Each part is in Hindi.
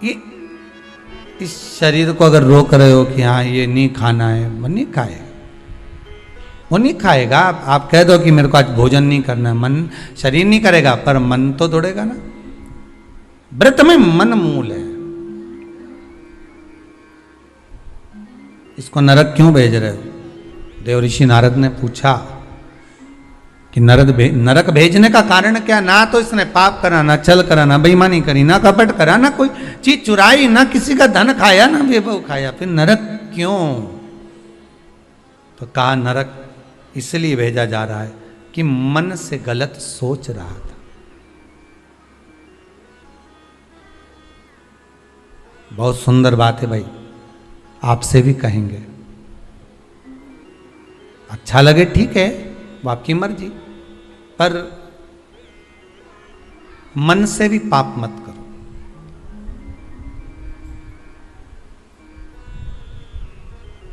ये इस शरीर को अगर रोक रहे हो कि हाँ ये नहीं खाना है, वो नहीं खाएगा, वो नहीं खाएगा। आप कह दो कि मेरे को आज भोजन नहीं करना है, मन शरीर नहीं करेगा पर मन तो दौड़ेगा ना। व्रत में मन मूल है। इसको नरक क्यों भेज रहे हो? देव ऋषि नारद ने पूछा कि नरक भेजने का कारण क्या? ना तो इसने पाप करा, ना छल करा, ना बेईमानी करी, ना कपट करा, ना कोई चीज चुराई, ना किसी का धन खाया, ना वैभव खाया, फिर नरक क्यों? तो कहा नरक इसलिए भेजा जा रहा है कि मन से गलत सोच रहा था। बहुत सुंदर बात है भाई, आपसे भी कहेंगे। अच्छा लगे ठीक है, वो आपकी मर्जी, पर मन से भी पाप मत करो।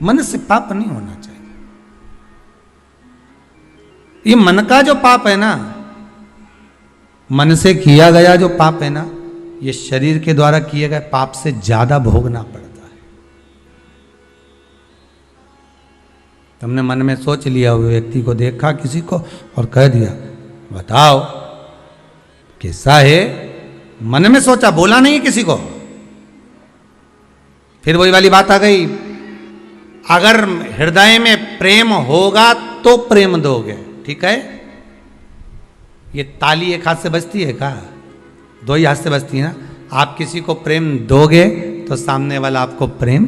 मन से पाप नहीं होना चाहिए। ये मन का जो पाप है ना, मन से किया गया जो पाप है ना, ये शरीर के द्वारा किए गए पाप से ज्यादा भोगना पड़ता है। तुमने मन में सोच लिया, हुए व्यक्ति को देखा किसी को और कह दिया बताओ कैसा है, मन में सोचा, बोला नहीं किसी को। फिर वही वाली बात आ गई, अगर हृदय में प्रेम होगा तो प्रेम दोगे, ठीक है। ये ताली एक हाथ से बजती है क्या? दो ही हाथ से बजती है ना। आप किसी को प्रेम दोगे तो सामने वाला आपको प्रेम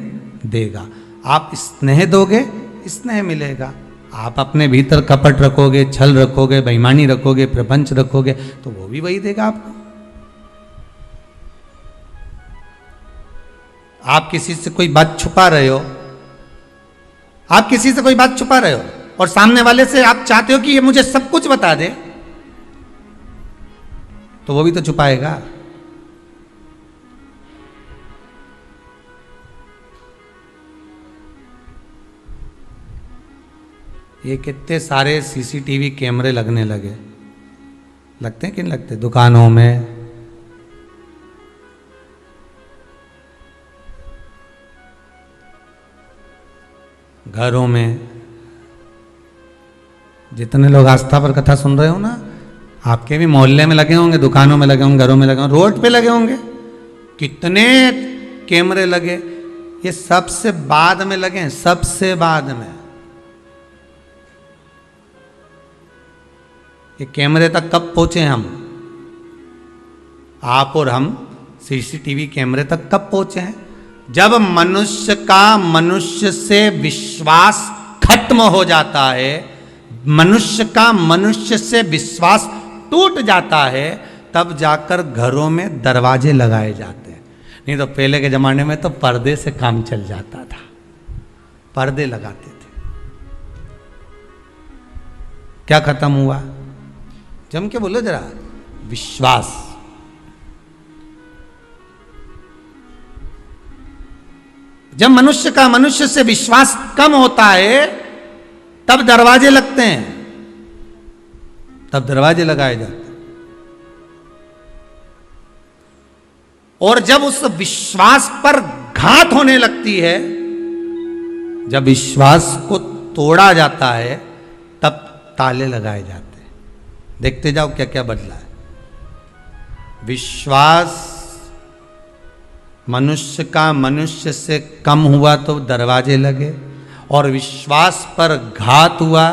देगा। आप स्नेह दोगे, स्नेह मिलेगा। आप अपने भीतर कपट रखोगे, छल रखोगे, बेईमानी रखोगे, प्रपंच रखोगे, तो वो भी वही देगा आपको। आप किसी से कोई बात छुपा रहे हो, आप किसी से कोई बात छुपा रहे हो और सामने वाले से आप चाहते हो कि ये मुझे सब कुछ बता दे, तो वो भी तो छुपाएगा। ये कितने सारे सीसीटीवी कैमरे लगने लगे, लगते हैं कि नहीं लगते? दुकानों में, घरों में। जितने लोग आस्था पर कथा सुन रहे हो ना, आपके भी मोहल्ले में लगे होंगे, दुकानों में लगे होंगे, घरों में लगे होंगे, रोड पे लगे होंगे। कितने कैमरे लगे, ये सबसे बाद में लगे हैं, सबसे बाद में। ये कैमरे तक कब पहुंचे हम, आप और हम सीसीटीवी कैमरे तक कब पहुंचे हैं? जब मनुष्य का मनुष्य से विश्वास खत्म हो जाता है, मनुष्य का मनुष्य से विश्वास टूट जाता है, तब जाकर घरों में दरवाजे लगाए जाते हैं। नहीं तो पहले के जमाने में तो पर्दे से काम चल जाता था, पर्दे लगाते थे। क्या खत्म हुआ? जम के बोलो जरा, विश्वास। जब मनुष्य का मनुष्य से विश्वास कम होता है तब दरवाजे लगते हैं, तब दरवाजे लगाए जाते हैं। और जब उस विश्वास पर घात होने लगती है, जब विश्वास को तोड़ा जाता है, तब ताले लगाए जाते हैं। देखते जाओ क्या क्या बदला है। विश्वास मनुष्य का मनुष्य से कम हुआ तो दरवाजे लगे, और विश्वास पर घात हुआ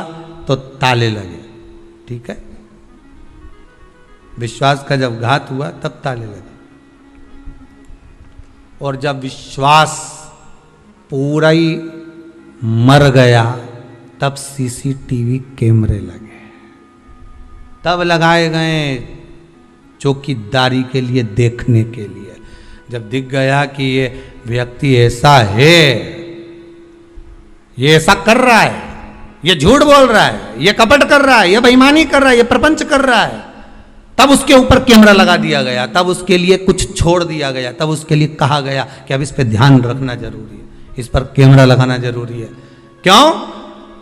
तो ताले लगे, ठीक है। विश्वास का जब घात हुआ तब ताले लगे, और जब विश्वास पूरा ही मर गया तब सीसीटीवी कैमरे लगे, तब लगाए गए चौकीदारी के लिए, देखने के लिए। जब दिख गया कि ये व्यक्ति ऐसा है, ये ऐसा कर रहा है, ये झूठ बोल रहा है, ये कपट कर रहा है, ये बेईमानी कर रहा है, ये प्रपंच कर रहा है, तब उसके ऊपर कैमरा लगा दिया गया, तब उसके लिए कुछ छोड़ दिया गया, तब उसके लिए कहा गया कि अब इस पर ध्यान रखना जरूरी है, इस पर कैमरा लगाना जरूरी है। क्यों?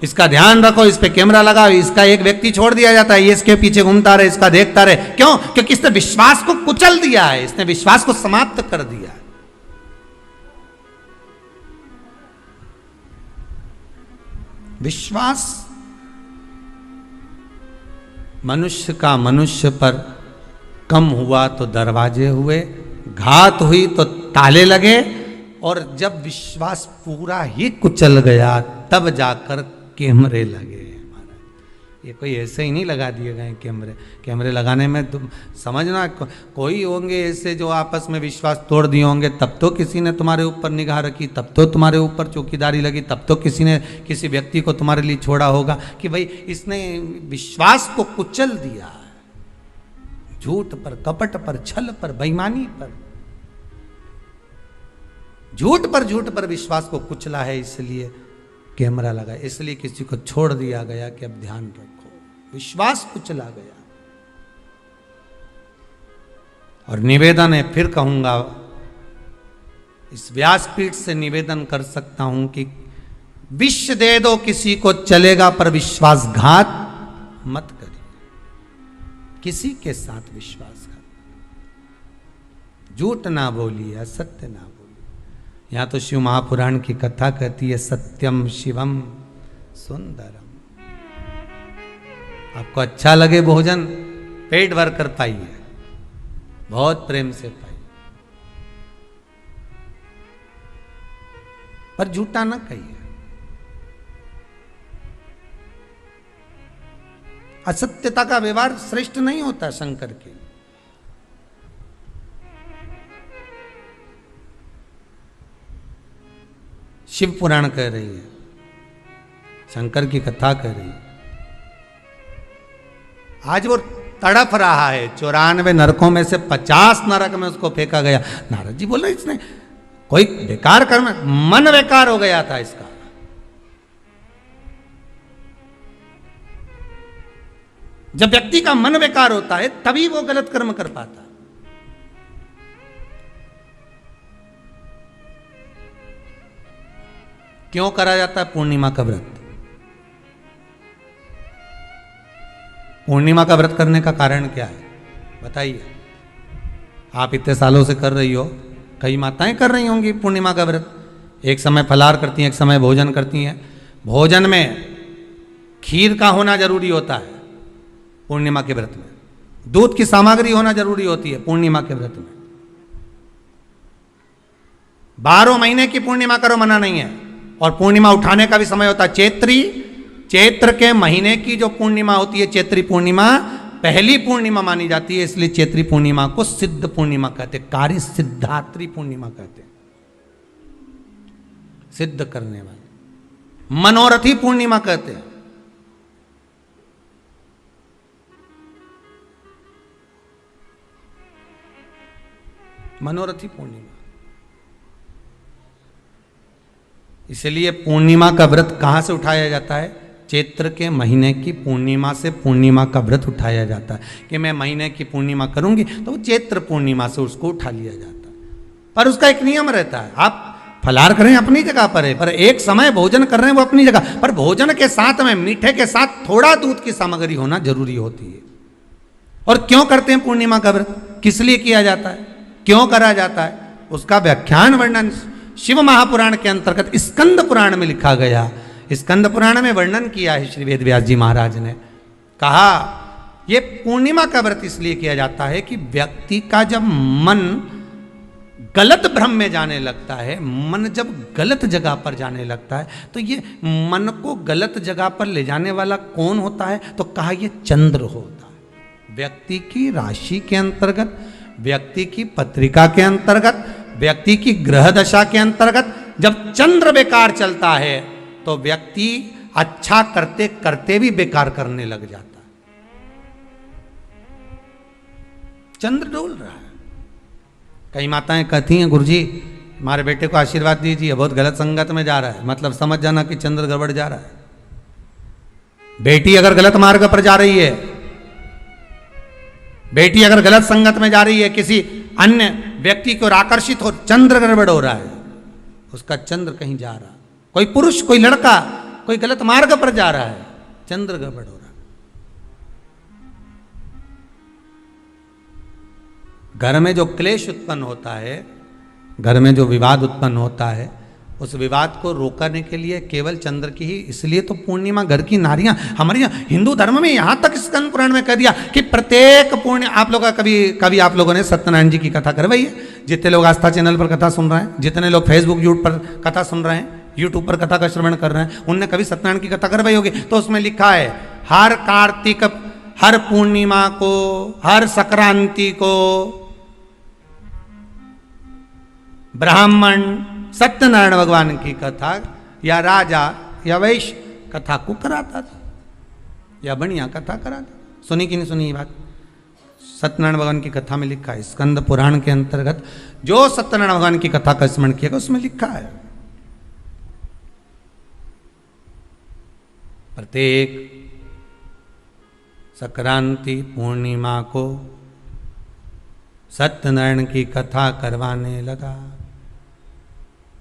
इसका ध्यान रखो, इस पे कैमरा लगाओ। इसका एक व्यक्ति छोड़ दिया जाता है, ये इसके पीछे घूमता रहे, इसका देखता रहे। क्यों? क्योंकि इसने विश्वास को कुचल दिया है, इसने विश्वास को समाप्त कर दिया है। विश्वास मनुष्य का मनुष्य पर कम हुआ तो दरवाजे हुए, घात हुई तो ताले लगे, और जब विश्वास पूरा ही कुचल गया तब जाकर कैमरे लगे। ये कोई ऐसे ही नहीं लगा दिए गए कैमरे। कैमरे लगाने में तुम समझना, कोई होंगे ऐसे जो आपस में विश्वास तोड़ दिए होंगे, तब तो किसी ने तुम्हारे ऊपर निगाह रखी, तब तो तुम्हारे ऊपर चौकीदारी लगी, तब तो किसी ने किसी व्यक्ति को तुम्हारे लिए छोड़ा होगा कि भाई इसने विश्वास को कुचल दिया। झूठ पर, कपट पर, छल पर, बेईमानी पर, झूठ पर विश्वास को कुचला है, इसलिए कैमरा लगा, इसलिए किसी को छोड़ दिया गया कि अब ध्यान रखो। विश्वास कुचला गया। और निवेदन है, फिर कहूंगा, इस व्यासपीठ से निवेदन कर सकता हूं कि विष दे दो किसी को चलेगा, पर विश्वासघात मत करिए। किसी के साथ विश्वासघात, झूठ ना बोलिए, असत्य ना बोलिए। यहां तो शिव महापुराण की कथा कहती है, सत्यम शिवम सुंदरम। आपको अच्छा लगे भोजन, पेट भर कर पाइए, बहुत प्रेम से पाइए, पर झूठा ना कहिए। असत्यता का व्यवहार श्रेष्ठ नहीं होता शंकर के। शिव पुराण कह रही है, शंकर की कथा कह रही है। आज वो तड़प रहा है, 94 नरकों में से 50 नरक में उसको फेंका गया। नारद जी बोले इसने कोई बेकार कर्म, मन बेकार हो गया था इसका। जब व्यक्ति का मन बेकार होता है तभी वो गलत कर्म कर पाता। क्यों करा जाता है पूर्णिमा का व्रत? पूर्णिमा का व्रत करने का कारण क्या है बताइए? आप इतने सालों से कर रही हो, कई माताएं कर रही होंगी पूर्णिमा का व्रत। एक समय फलाहार करती हैं, एक समय भोजन करती हैं। भोजन में खीर का होना जरूरी होता है पूर्णिमा के व्रत में, दूध की सामग्री होना जरूरी होती है पूर्णिमा के व्रत में। 12 महीने की पूर्णिमा करो, मना नहीं है। और पूर्णिमा उठाने का भी समय होता है चैत्री। चैत्र के महीने की जो पूर्णिमा होती है, चैत्री पूर्णिमा पहली पूर्णिमा मानी जाती है, इसलिए चैत्री पूर्णिमा को सिद्ध पूर्णिमा कहते हैं, कार्य सिद्धात्री पूर्णिमा कहते हैं, सिद्ध करने वाले। मनोरथी पूर्णिमा कहते हैं। मनोरथी पूर्णिमा। इसलिए पूर्णिमा का व्रत कहां से उठाया जाता है? चैत्र के महीने की पूर्णिमा से पूर्णिमा का व्रत उठाया जाता है कि मैं महीने की पूर्णिमा करूंगी तो वो चैत्र पूर्णिमा से उसको उठा लिया जाता है। पर उसका एक नियम रहता है, आप फलाहार करें अपनी जगह पर है, पर एक समय भोजन कर रहे हैं वो अपनी जगह पर। भोजन के साथ में मीठे के साथ थोड़ा दूध की सामग्री होना जरूरी होती है। और क्यों करते हैं पूर्णिमा का व्रत? किस लिए किया जाता है, क्यों करा जाता है, उसका व्याख्यान वर्णन शिव महापुराण के अंतर्गत स्कंद पुराण में लिखा गया। स्कंद पुराण में वर्णन किया है श्री वेद व्यास जी महाराज ने। कहा ये पूर्णिमा का व्रत इसलिए किया जाता है कि व्यक्ति का जब मन गलत भ्रम में जाने लगता है, मन जब गलत जगह पर जाने लगता है, तो ये मन को गलत जगह पर ले जाने वाला कौन होता है? तो कहा ये चंद्र होता है। व्यक्ति की राशि के अंतर्गत, व्यक्ति की पत्रिका के अंतर्गत, व्यक्ति की ग्रह दशा के अंतर्गत जब चंद्र बेकार चलता है तो व्यक्ति अच्छा करते करते भी बेकार करने लग जाता है। चंद्र डोल रहा है। कई माताएं कहती हैं गुरुजी हमारे बेटे को आशीर्वाद दीजिए, बहुत गलत संगत में जा रहा है। मतलब समझ जाना कि चंद्र गड़बड़ जा रहा है। बेटी अगर गलत मार्ग पर जा रही है, बेटी अगर गलत संगत में जा रही है, किसी अन्य व्यक्ति को आकर्षित हो, चंद्र गड़बड़ हो रहा है, उसका चंद्र कहीं जा रहा है। कोई पुरुष, कोई लड़का कोई गलत मार्ग पर जा रहा है, चंद्र गड़बड़ हो रहा है। घर में जो क्लेश उत्पन्न होता है, घर में जो विवाद उत्पन्न होता है, उस विवाद को रोकने के लिए केवल चंद्र की ही, इसलिए तो पूर्णिमा घर की नारियां हमारे यहाँ हिंदू धर्म में यहां तक स्कंद पुराण में कह दिया कि प्रत्येक पूर्ण, आप लोग का कभी आप लोगों ने सत्यनारायण जी की कथा करवाई है? जितने लोग आस्था चैनल पर कथा सुन रहे हैं, जितने लोग फेसबुक यूट्यूब पर कथा सुन रहे हैं, यूट्यूब पर कथा का श्रवण कर रहे हैं, उनने कभी सत्यनारायण की कथा करवाई होगी? तो उसमें लिखा है हर कार्तिक, हर पूर्णिमा को, हर संक्रांति को ब्राह्मण सत्यनारायण भगवान की कथा या राजा या वैश्य कथा को कराता था, या बढ़िया कथा कराता। सुनी कि नहीं सुनी ये बात? सत्यनारायण भगवान की कथा में लिखा है, स्कंद पुराण के अंतर्गत जो सत्यनारायण भगवान की कथा का स्मरण किया उसमें लिखा है प्रत्येक संक्रांति पूर्णिमा को सत्यनारायण की कथा करवाने लगा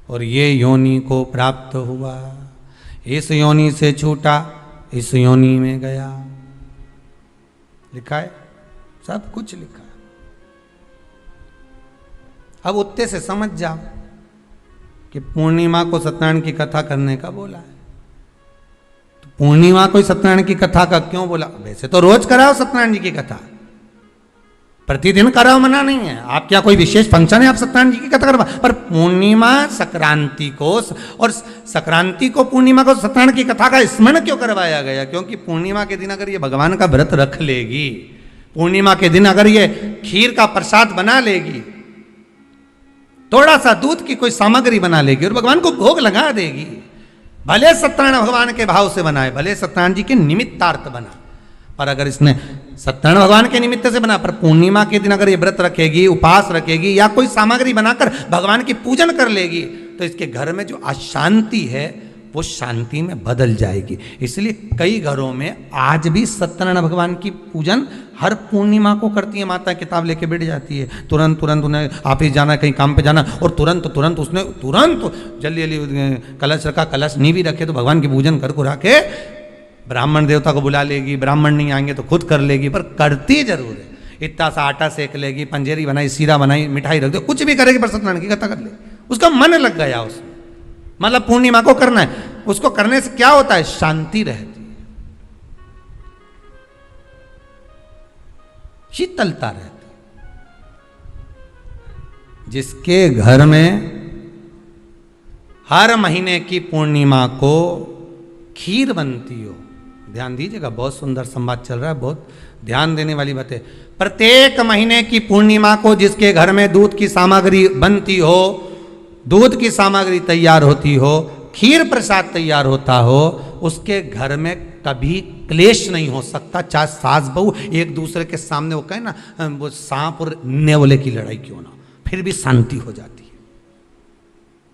और ये योनि को प्राप्त हुआ, इस योनि से छूटा, इस योनि में गया। लिखा है, सब कुछ लिखा है। अब उत्ते से समझ जाओ कि पूर्णिमा को सत्यनारायण की कथा करने का बोला है, तो पूर्णिमा को सत्यनारायण की कथा का क्यों बोला? वैसे तो रोज कराओ सत्यनारायण जी की कथा, प्रतिदिन कराओ, मना नहीं है। आप क्या कोई विशेष फंक्शन है आप सत्यनारायण जी की कथा करवा, पर पूर्णिमा संक्रांति को और संक्रांति को पूर्णिमा को सत्यनारायण की कथा का स्मरण क्यों करवाया गया? क्योंकि पूर्णिमा के दिन अगर ये भगवान का व्रत रख लेगी, पूर्णिमा के दिन अगर ये खीर का प्रसाद बना लेगी, थोड़ा सा दूध की कोई सामग्री बना लेगी और भगवान को भोग लगा देगी, भले सत्यनारायण भगवान के भाव से बनाए, भले सत्यनारायण जी के निमित्तार्थ बना, पर अगर इसने सत्यनारायण भगवान के निमित्त से बना, पर पूर्णिमा के दिन अगर ये व्रत रखेगी, उपास रखेगी या कोई सामग्री बनाकर भगवान की पूजन कर लेगी, तो इसके घर में जो अशांति है वो शांति में बदल जाएगी। इसलिए कई घरों में आज भी सत्यनारायण भगवान की पूजन हर पूर्णिमा को करती है। माता किताब लेके बैठ जाती है, तुरंत उन्हें ऑफिस जाना, कहीं काम पे जाना, और तुरंत उसने जल्दी कलश रखा, कलश नहीं भी रखे तो भगवान की पूजन कर कुरा के ब्राह्मण देवता को बुला लेगी, ब्राह्मण नहीं आएंगे तो खुद कर लेगी, पर करती जरूर है। इतना सा आटा सेक लेगी, पंजेरी बनाई, सीरा बनाई, मिठाई रख दो, कुछ भी करेगी पर सत्यनारायण की कथा कर ले, उसका मन लग गया उसमें। मतलब पूर्णिमा को करना है, उसको करने से क्या होता है? शांति रहती है, शीतलता रहती है। जिसके घर में हर महीने की पूर्णिमा को खीर बनती हो, ध्यान दीजिएगा, बहुत सुंदर संवाद चल रहा है, बहुत ध्यान देने वाली बात है। प्रत्येक महीने की पूर्णिमा को जिसके घर में दूध की सामग्री बनती हो, दूध की सामग्री तैयार होती हो, खीर प्रसाद तैयार होता हो, उसके घर में कभी क्लेश नहीं हो सकता। चाहे सास बहू एक दूसरे के सामने वो कहे ना, वो सांप और नेवले की लड़ाई क्यों ना, फिर भी शांति हो जाती है।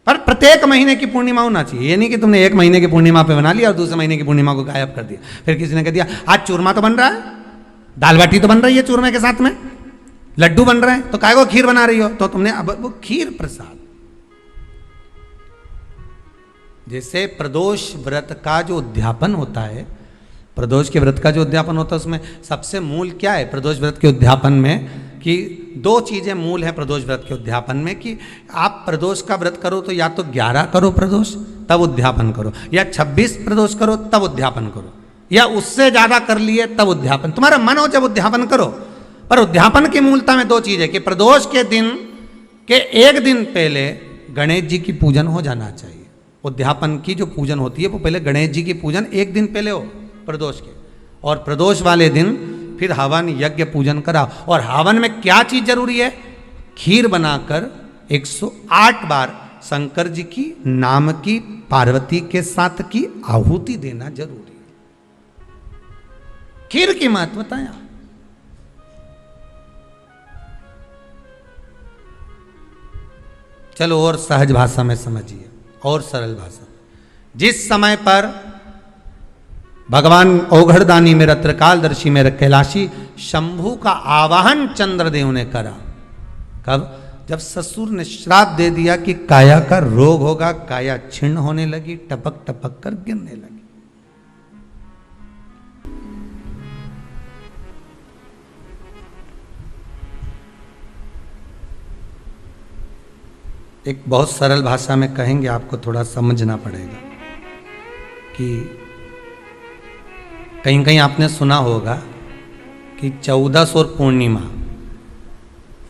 पर प्रत्येक महीने की पूर्णिमा होना चाहिए। ये नहीं कि तुमने एक महीने की पूर्णिमा पे बना लिया और दूसरे महीने की पूर्णिमा को गायब कर दिया। फिर किसी ने कह दिया आज चूरमा तो बन रहा है, दाल बाटी तो बन रही है चूरमे के साथ में, लड्डू बन रहे हैं, तो काय को खीर बना रही हो? तो तुमने अब वो खीर प्रसाद। जैसे प्रदोष व्रत का जो उद्यापन होता है, प्रदोष के व्रत का जो उद्यापन होता है, उसमें सबसे मूल क्या है प्रदोष व्रत के उद्यापन में? कि दो चीजें मूल हैं प्रदोष व्रत के उद्यापन में, कि आप प्रदोष का व्रत करो तो या तो 11 करो प्रदोष तब उद्यापन करो, या 26 प्रदोष करो तब उद्यापन करो, या उससे ज्यादा कर लिए तब उद्यापन, तुम्हारा मन हो जब उद्यापन करो। पर उद्यापन की मूलता में दो चीज है कि प्रदोष के दिन के एक दिन पहले गणेश जी की पूजन हो जाना चाहिए। उद्यापन की जो पूजन होती है वो पहले गणेश जी की पूजन एक दिन पहले हो प्रदोष के, और प्रदोष वाले दिन फिर हवन यज्ञ पूजन करा। और हवन में क्या चीज जरूरी है? खीर बनाकर 108 बार शंकर जी की नाम की पार्वती के साथ की आहुति देना जरूरी है। खीर की महत्वता यहां। चलो और सहज भाषा में समझिए, और सरल भाषा। जिस समय पर भगवान औघड़दानी में, रत्रकालदर्शी में, कैलाशी शंभु का आवाहन चंद्रदेव ने करा, कब? जब ससुर ने श्राप दे दिया कि काया का रोग होगा, काया छिन्न होने लगी, टपक टपक कर गिरने लगी। एक बहुत सरल भाषा में कहेंगे, आपको थोड़ा समझना पड़ेगा कि कहीं कहीं आपने सुना होगा कि 14 और पूर्णिमा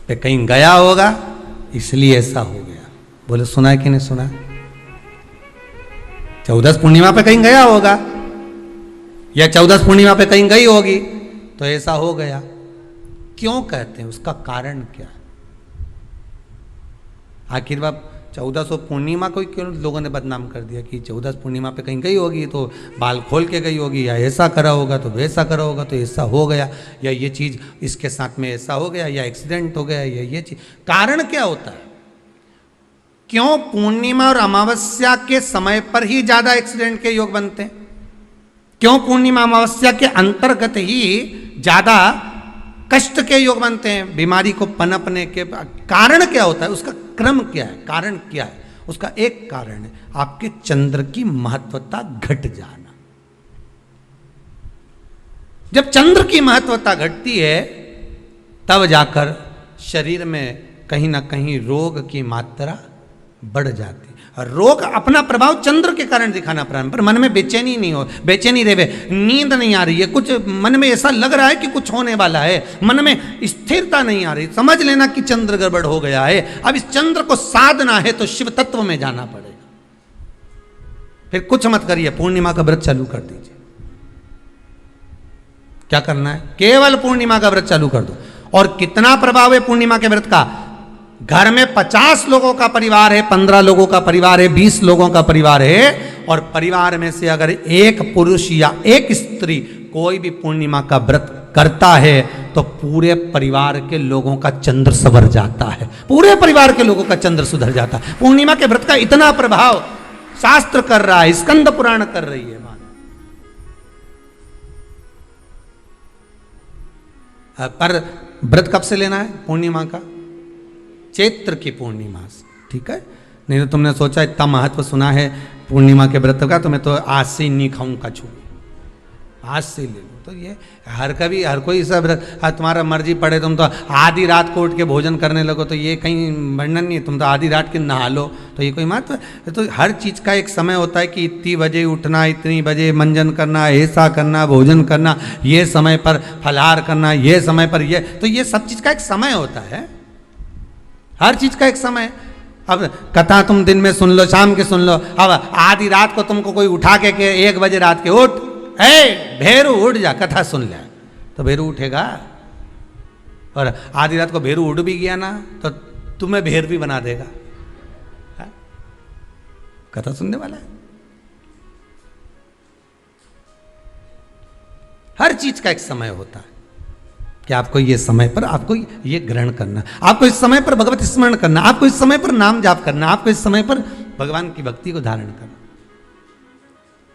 पे कहीं गया होगा इसलिए ऐसा हो गया। बोले सुना है कि नहीं सुना? 14 पूर्णिमा पे कहीं गया होगा या 14 पूर्णिमा पे कहीं गई होगी तो ऐसा हो गया। क्यों कहते हैं, उसका कारण क्या है? आखिर बात 1400 पूर्णिमा को क्यों लोगों ने बदनाम कर दिया कि 14 पूर्णिमा पे कहीं गई होगी तो बाल खोल के गई होगी, या ऐसा करा होगा तो वैसा करा होगा तो ऐसा हो गया, या ये चीज़ इसके साथ में ऐसा हो गया, या एक्सीडेंट हो गया, या ये चीज़। कारण क्या होता है? क्यों पूर्णिमा और अमावस्या के समय पर ही ज़्यादा एक्सीडेंट के योग बनते हैं? क्यों पूर्णिमा अमावस्या के अंतर्गत ही ज़्यादा कष्ट के योग बनते हैं, बीमारी को पनपने के? कारण क्या होता है? उसका क्रम क्या है? कारण क्या है? उसका एक कारण है आपके चंद्र की महत्वता घट जाना। जब चंद्र की महत्वता घटती है तब जाकर शरीर में कहीं ना कहीं रोग की मात्रा बढ़ जाती है। रोग अपना प्रभाव चंद्र के कारण दिखाना प्रारंभ, पर मन में बेचैनी नहीं हो, बेचैनी रहे, नींद नहीं आ रही है, कुछ मन में ऐसा लग रहा है कि कुछ होने वाला है, मन में स्थिरता नहीं आ रही, समझ लेना कि चंद्र गड़बड़ हो गया है। अब इस चंद्र को साधना है तो शिव तत्व में जाना पड़ेगा। फिर कुछ मत करिए, पूर्णिमा का व्रत चालू कर दीजिए। क्या करना है? केवल पूर्णिमा का व्रत चालू कर दो। और कितना प्रभाव है पूर्णिमा के व्रत का? घर में 50 लोगों का परिवार है, 15 लोगों का परिवार है, 20 लोगों का परिवार है, और परिवार में से अगर एक पुरुष या एक स्त्री कोई भी पूर्णिमा का व्रत करता है तो पूरे परिवार के लोगों का चंद्र संवर जाता है, पूरे परिवार के लोगों का चंद्र सुधर जाता है। पूर्णिमा के व्रत का इतना प्रभाव शास्त्र कर रहा है, स्कंद पुराण कर रही है। पर व्रत कब से लेना है पूर्णिमा का? चैत्र की पूर्णिमा से, ठीक है? नहीं तो तुमने सोचा इतना महत्व सुना है पूर्णिमा के व्रत का तो मैं तो आज से ही नहीं खाऊं कछू, आज से ले लूँ। तो ये हर कोई सब तुम्हारा मर्जी पड़े, तुम तो आधी रात को उठ के भोजन करने लगो तो ये कहीं वर्णन नहीं है। तुम तो आधी रात के नहा लो तो ये कोई महत्व? तो हर चीज़ का एक समय होता है कि इतनी बजे उठना, इतनी बजे मंजन करना, ऐसा करना, भोजन करना, ये समय पर फलाहार करना, ये समय पर ये, तो ये सब चीज़ का एक समय होता है, हर चीज़ का एक समय। अब कथा तुम दिन में सुन लो, शाम के सुन लो, अब आधी रात को तुमको कोई उठा के 1 बजे रात के उठ, भेरू उठ जा, कथा सुन ले, तो भेरू उठेगा? और आधी रात को भेरू उठ भी गया ना तो तुम्हें भेर भी बना देगा। हा? कथा सुनने वाला है। हर चीज का एक समय होता है कि आपको ये समय पर आपको ये ग्रहण करना, आपको इस समय पर भगवत स्मरण करना, आपको इस समय पर नाम जाप करना, आपको इस समय पर भगवान की भक्ति को धारण करना।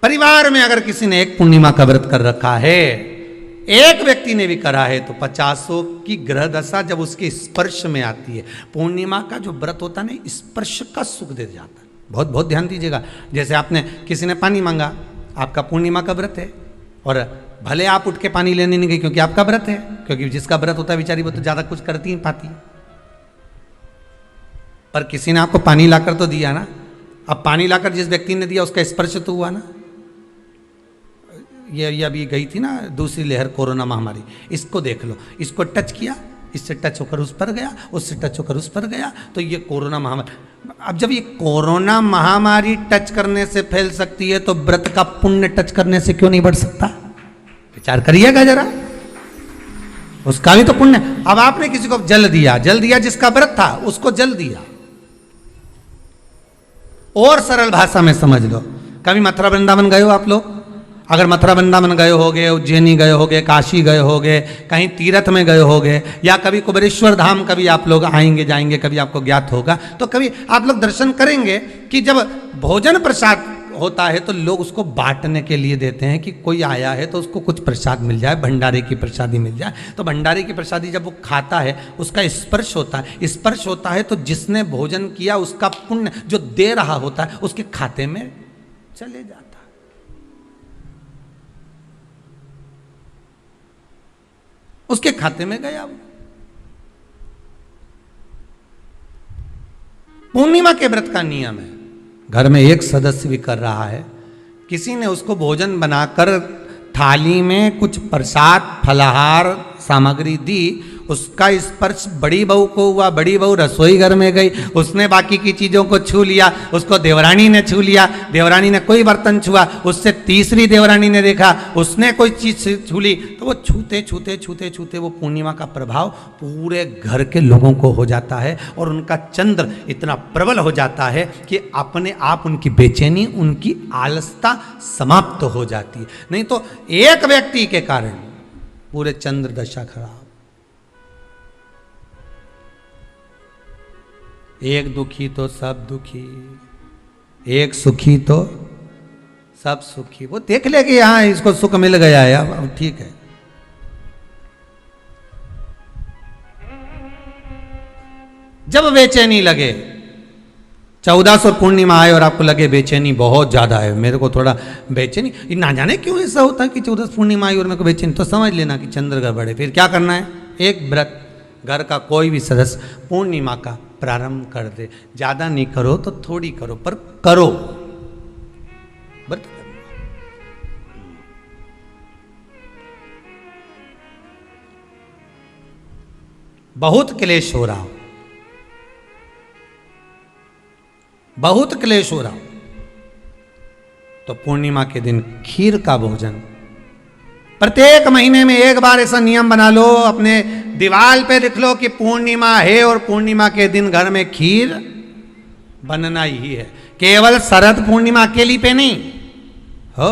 परिवार में अगर किसी ने एक पूर्णिमा का व्रत कर रखा है, एक व्यक्ति ने भी करा है, तो 50 की ग्रह दशा जब उसके स्पर्श में आती है, पूर्णिमा का जो व्रत होता है ना, स्पर्श का सुख दे जाता है। बहुत बहुत ध्यान दीजिएगा। जैसे आपने किसी ने पानी मांगा, आपका पूर्णिमा का व्रत है, और भले आप उठ के पानी लेने नहीं गए क्योंकि आपका व्रत है, क्योंकि जिसका व्रत होता है बेचारी वो तो ज्यादा कुछ करती नहीं पाती, पर किसी ने आपको पानी लाकर तो दिया ना। अब पानी लाकर जिस व्यक्ति ने दिया उसका स्पर्श तो हुआ ना। ये अभी गई थी ना दूसरी लहर कोरोना महामारी, इसको देख लो, इसको टच किया, इससे टच होकर उस पर गया, उससे टच होकर उस पर गया, तो ये कोरोना महामारी। अब जब ये कोरोना महामारी टच करने से फैल सकती है तो व्रत का पुण्य टच करने से क्यों नहीं बढ़ सकता? विचार करिएगा जरा, उसका भी तो पुण्य। अब आपने किसी को जल दिया, जिसका व्रत था उसको जल दिया। और सरल भाषा में समझ लो, कभी मथुरा वृंदावन गए हो आप लोग? अगर मथुरा वृंदावन गए होगे, उज्जैनी गए होगे, काशी गए होगे, कहीं तीर्थ में गए होगे, या कभी कुबेरेश्वर धाम कभी आप लोग आएंगे जाएंगे, कभी आपको ज्ञात होगा, तो कभी आप लोग दर्शन करेंगे कि जब भोजन प्रसाद होता है तो लोग उसको बांटने के लिए देते हैं कि कोई आया है तो उसको कुछ प्रसाद मिल जाए, भंडारे की प्रसादी मिल जाए। तो भंडारे की प्रसादी जब वो खाता है उसका स्पर्श होता है, स्पर्श होता है तो जिसने भोजन किया उसका पुण्य जो दे रहा होता है उसके खाते में चले जाता है। उसके खाते में गया वो। पूर्णिमा के व्रत का नियम है, घर में एक सदस्य भी कर रहा है, किसी ने उसको भोजन बनाकर थाली में कुछ प्रसाद फलाहार सामग्री दी, उसका स्पर्श बड़ी बहू को हुआ, बड़ी बहू रसोई घर में गई, उसने बाकी की चीज़ों को छू लिया, उसको देवरानी ने छू लिया, देवरानी ने कोई बर्तन छुआ, उससे तीसरी देवरानी ने देखा, उसने कोई चीज़ छू ली, तो वो छूते छूते छूते छूते वो पूर्णिमा का प्रभाव पूरे घर के लोगों को हो जाता है और उनका चंद्र इतना प्रबल हो जाता है कि अपने आप उनकी बेचैनी, उनकी आलसता समाप्त हो जाती है। नहीं तो एक व्यक्ति के कारण पूरे चंद्र दशा खराब। एक दुखी तो सब दुखी, एक सुखी तो सब सुखी। वो देख ले कि हाँ इसको सुख मिल गया है, अब ठीक है। जब बेचैनी लगे, 14 और पूर्णिमा आए और आपको लगे बेचैनी बहुत ज्यादा है, मेरे को थोड़ा बेचैनी, ना जाने क्यों ऐसा होता है कि 14 पूर्णिमा आई और मेरे को बेचैनी, तो समझ लेना कि चंद्र गड़बड़ है। फिर क्या करना है, एक व्रत घर का कोई भी सदस्य पूर्णिमा का प्रारंभ कर दे। ज्यादा नहीं करो तो थोड़ी करो, पर करो, व्रत करो। बहुत क्लेश हो रहा हो, बहुत क्लेश हो रहा हो, तो पूर्णिमा के दिन खीर का भोजन प्रत्येक महीने में एक बार ऐसा नियम बना लो, अपने दीवार पे लिख लो कि पूर्णिमा है और पूर्णिमा के दिन घर में खीर बनना ही है। केवल शरद पूर्णिमा अकेली पे नहीं हो,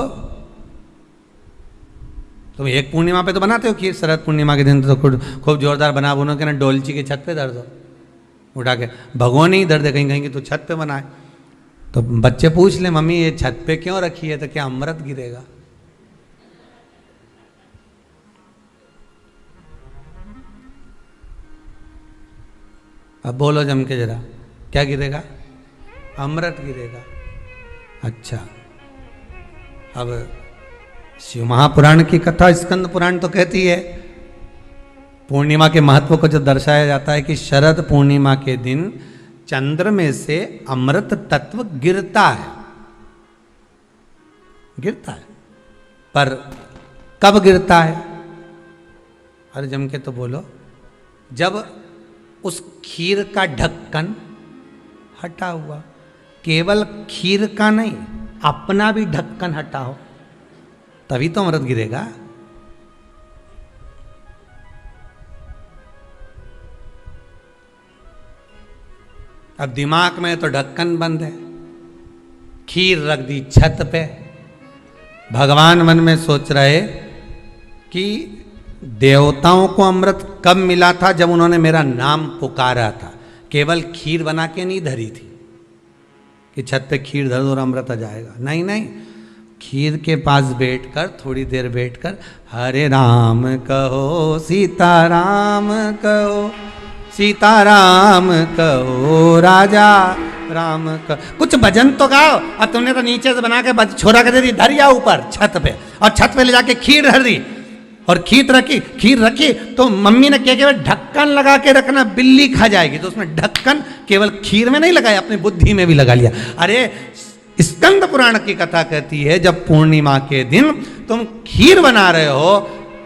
तुम एक पूर्णिमा पे तो बनाते हो खीर, शरद पूर्णिमा के दिन तो खूब जोरदार बना बुनो के ना डोलची के छत पे धर दो, उठा के भगोनी ही धर दे, कहीं कहीं की तो छत पे बनाए। तो बच्चे पूछ ले मम्मी ये छत पे क्यों रखी है, तो क्या अमृत गिरेगा। अब बोलो जम के जरा, क्या गिरेगा, अमृत गिरेगा। अच्छा, अब शिव महापुराण की कथा स्कंद पुराण तो कहती है, पूर्णिमा के महत्व को जो दर्शाया जाता है कि शरद पूर्णिमा के दिन चंद्र में से अमृत तत्व गिरता है, गिरता है। पर कब गिरता है, अरे जम के तो बोलो, जब उस खीर का ढक्कन हटा हुआ, केवल खीर का नहीं अपना भी ढक्कन हटाओ, तभी तो अमृत गिरेगा। अब दिमाग में तो ढक्कन बंद है, खीर रख दी छत पे, भगवान मन में सोच रहे कि देवताओं को अमृत कब मिला था, जब उन्होंने मेरा नाम पुकारा था। केवल खीर बना के नहीं धरी थी कि छत पे खीर धर दो और अमृत आ जाएगा, नहीं नहीं, खीर के पास बैठकर थोड़ी देर बैठकर हरे राम कहो सीताराम कहो, सीताराम कहो राजा राम कहो, कुछ भजन तो गाओ। अब तुमने तो नीचे से बना के छोरा के दे दी, धरिया ऊपर छत पे, और छत पे ले जाके खीर धर दी और खीर रखी तो मम्मी ने क्या केवल ढक्कन लगा के रखना, बिल्ली खा जाएगी, तो उसमें ढक्कन केवल खीर में नहीं लगाया, अपनी बुद्धि में भी लगा लिया। अरे स्कंद पुराण की कथा कहती है जब पूर्णिमा के दिन तुम खीर बना रहे हो,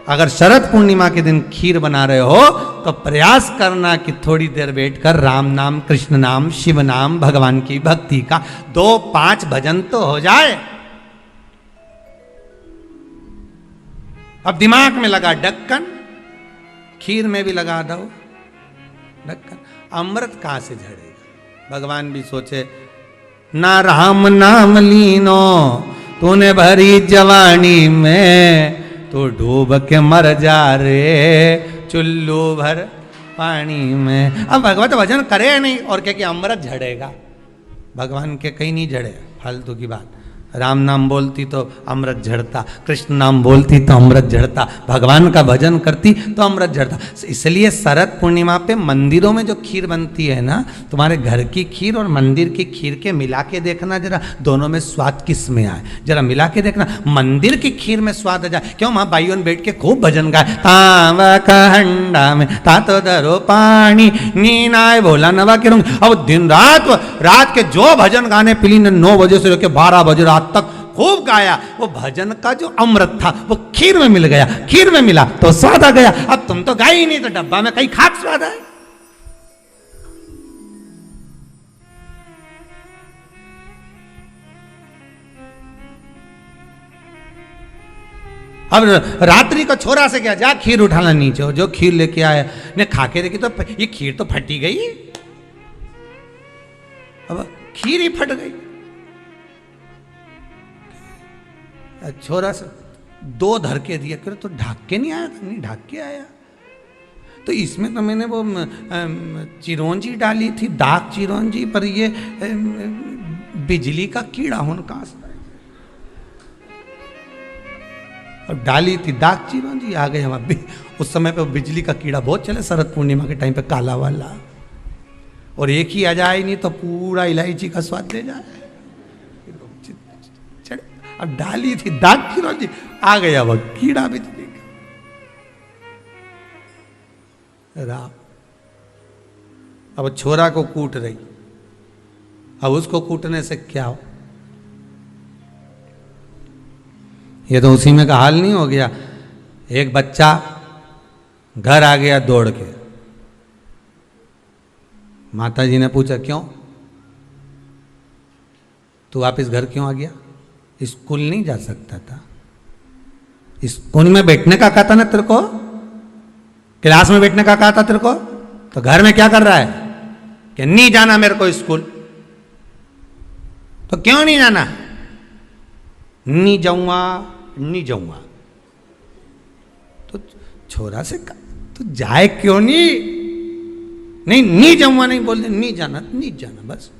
अगर शरद पूर्णिमा के दिन खीर बना रहे हो तो प्रयास करना कि थोड़ी देर बैठकर राम नाम, कृष्ण नाम, शिव नाम, भगवान की भक्ति का 2-5 भजन तो हो जाए। अब दिमाग में लगा ढक्कन, खीर में भी लगा दो ढक्कन, अमृत कहां से झड़ेगा। भगवान भी सोचे, ना राम नाम लीनो तूने भरी जवानी में, तो डूब के मर जा रे चुल्लू भर पानी में। अब भगवत भजन करे नहीं और क्या कि अमृत झड़ेगा, भगवान के कहीं नहीं झड़े, फालतू की बात। राम नाम बोलती तो अमृत झड़ता, कृष्ण नाम बोलती तो अमृत झड़ता, भगवान का भजन करती तो अमृत झड़ता। इसलिए शरद पूर्णिमा पे मंदिरों में जो खीर बनती है ना, तुम्हारे घर की खीर और मंदिर की खीर के मिला के देखना जरा, दोनों में स्वाद किस में आए, जरा मिला के देखना। मंदिर की खीर में स्वाद आ जाए, क्यों वहां भाइयों बैठ के खूब भजन गाए, तांबा का हंडा में तातो दरो पानी नीनाए भोला नवा के रंग। अब दिन रात के जो भजन गाने पिली ने 9 बजे से लेकर 12 बजे रात तक खूब गाया, वो भजन का जो अमृत था वो खीर में मिल गया, खीर में मिला तो स्वाद आ गया। अब तुम तो गाई ही नहीं, तो डब्बा में कहीं खाक स्वाद आए। अब रात्रि को छोरा से क्या, जा खीर उठाना नीचे, जो खीर लेके आया ने खा के देखी तो ये खीर तो फटी गई, अब खीर ही फट गई। छोरा से 2 धर के दिया, कर तो ढाक के नहीं आया था, नहीं ढाक के आया, तो इसमें तो मैंने वो चिरौंजी डाली थी, दाग चिरौंजी, पर ये बिजली का कीड़ा होने का और डाली थी दाग चिरौंजी, आ गए हम अभी। उस समय पे बिजली का कीड़ा बहुत चले, शरद पूर्णिमा के टाइम पे काला वाला, और एक ही आ जाए नहीं तो पूरा इलायची का स्वाद ले जाए। अब डाली थी दाग चिरौंजी, आ गया वह कीड़ा बिजली का। राम अब छोरा को कूट रही, अब उसको कूटने से क्या हो, ये तो उसी में का हाल नहीं हो गया। एक बच्चा घर आ गया दौड़ के, माता जी ने पूछा क्यों तू वापिस घर क्यों आ गया, स्कूल नहीं जा सकता था, स्कूल में बैठने का कहा था ना तेरे को, क्लास में बैठने का कहा था तेरे को, तो घर में क्या कर रहा है कि नहीं जाना मेरे को स्कूल, तो क्यों नहीं जाना, नहीं जाऊंगा नहीं जाऊंगा। तो छोरा से कहा तो जाए क्यों नहीं जाऊंगा, नहीं बोल दे, नहीं जाना बस।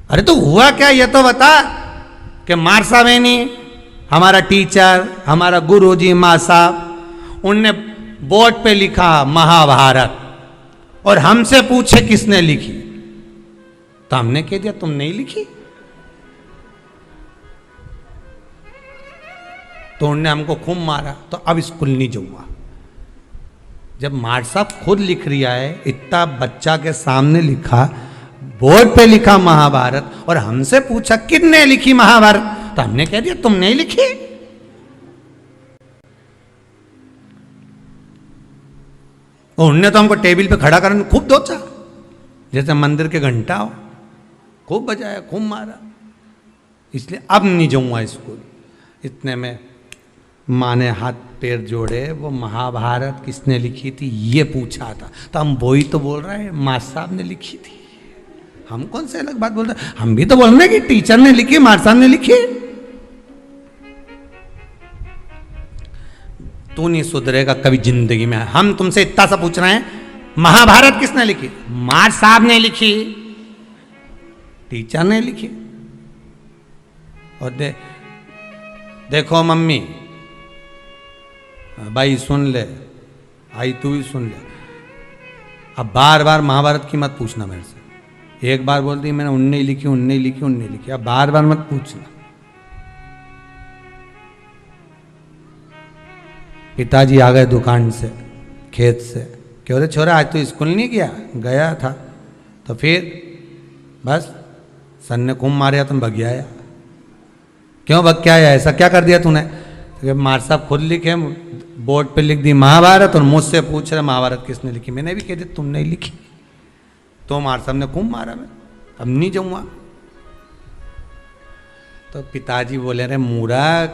अरे तो हुआ क्या ये तो बता, कि मार साहब है नहीं, हमारा टीचर, हमारा गुरुजी माँ साहब, उनने बोर्ड पे लिखा महाभारत, और हमसे पूछे किसने लिखी, तो हमने कह दिया तुम नहीं लिखी, तो उनने हमको खूब मारा, तो अब स्कूल नहीं जाऊंगा। जब मार साहब खुद लिख रिया है, इतना बच्चा के सामने लिखा, बोर्ड पे लिखा महाभारत, और हमसे पूछा किसने लिखी महाभारत, तो हमने कह दिया तुम नहीं लिखी। उनने तो हमको टेबल पे खड़ा करने खूब दोचा, जैसे मंदिर के घंटा हो, खूब बजाया, खूब मारा। इसलिए अब नहीं जाऊंगा स्कूल। इतने में माँ ने हाथ पैर जोड़े, वो महाभारत किसने लिखी थी ये पूछा था, तो हम वही तो बोल रहे हैं माँ साहब ने लिखी थी। हम कौन से अलग बात बोल रहे हैं, हम भी तो बोल रहे हैं कि टीचर ने लिखी, माँ साहब ने लिखी। तू नहीं सुधरेगा कभी जिंदगी में। हम तुमसे इतना सा पूछ रहे हैं, महाभारत किसने लिखी, माँ साहब ने लिखी, टीचर ने लिखी। और देखो मम्मी, भाई सुन ले, आई तू भी सुन ले, अब बार बार महाभारत की मत पूछना मेरे से। एक बार बोल दी मैंने उनने लिखी, उनने लिखी, उनने लिखी, अब बार बार मत पूछना। पिताजी आ गए दुकान से, खेत से, क्यों रे छोरा आज तू स्कूल नहीं गया था, तो फिर बस सन ने खूब मारे, तुम भग आया। क्यों भग के आया, ऐसा क्या कर दिया तूने? तो मार साहब खुद लिखे, बोर्ड पे लिख दी महाभारत, और मुझसे पूछ रहे महाभारत किसने लिखी। मैंने भी कह दिया तुम नहीं लिखी, तो मार साहब ने खूब मारा, मैं अब नहीं जाऊंगा। तो पिताजी बोले रे मूर्ख,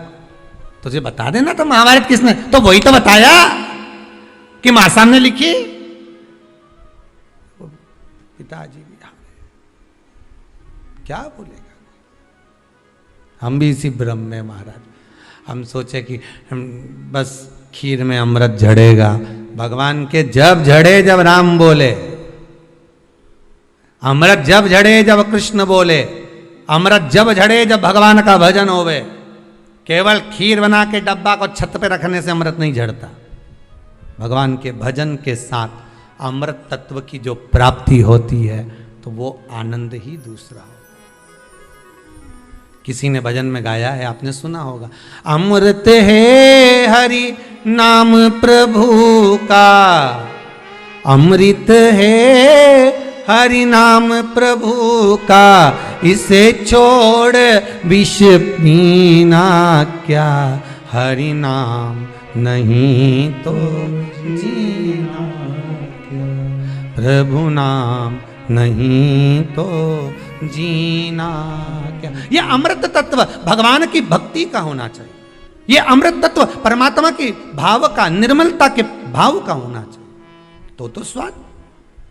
तुझे बता देना तो महाभारत किसने, तो वही तो बताया कि माँ साहब ने लिखी। पिताजी भी क्या बोलेगा, हम भी इसी भ्रम में महाराज। हम सोचे कि बस खीर में अमृत झड़ेगा, भगवान के जब झड़े जब राम बोले, अमृत जब झड़े जब कृष्ण बोले, अमृत जब झड़े जब भगवान का भजन होवे। केवल खीर बना के डब्बा को छत पे रखने से अमृत नहीं झड़ता। भगवान के भजन के साथ अमृत तत्व की जो प्राप्ति होती है तो वो आनंद ही दूसरा हो। किसी ने भजन में गाया है, आपने सुना होगा, अमृत है हरि नाम प्रभु का, अमृत है हरि नाम प्रभु का, इसे छोड़ विष पीना क्या, हरि नाम नहीं तो जीना क्या, प्रभु नाम नहीं तो जीना क्या। यह अमृत तत्व भगवान की भक्ति का होना चाहिए। यह अमृत तत्व परमात्मा के भाव का, निर्मलता के भाव का होना चाहिए। तो स्वाद।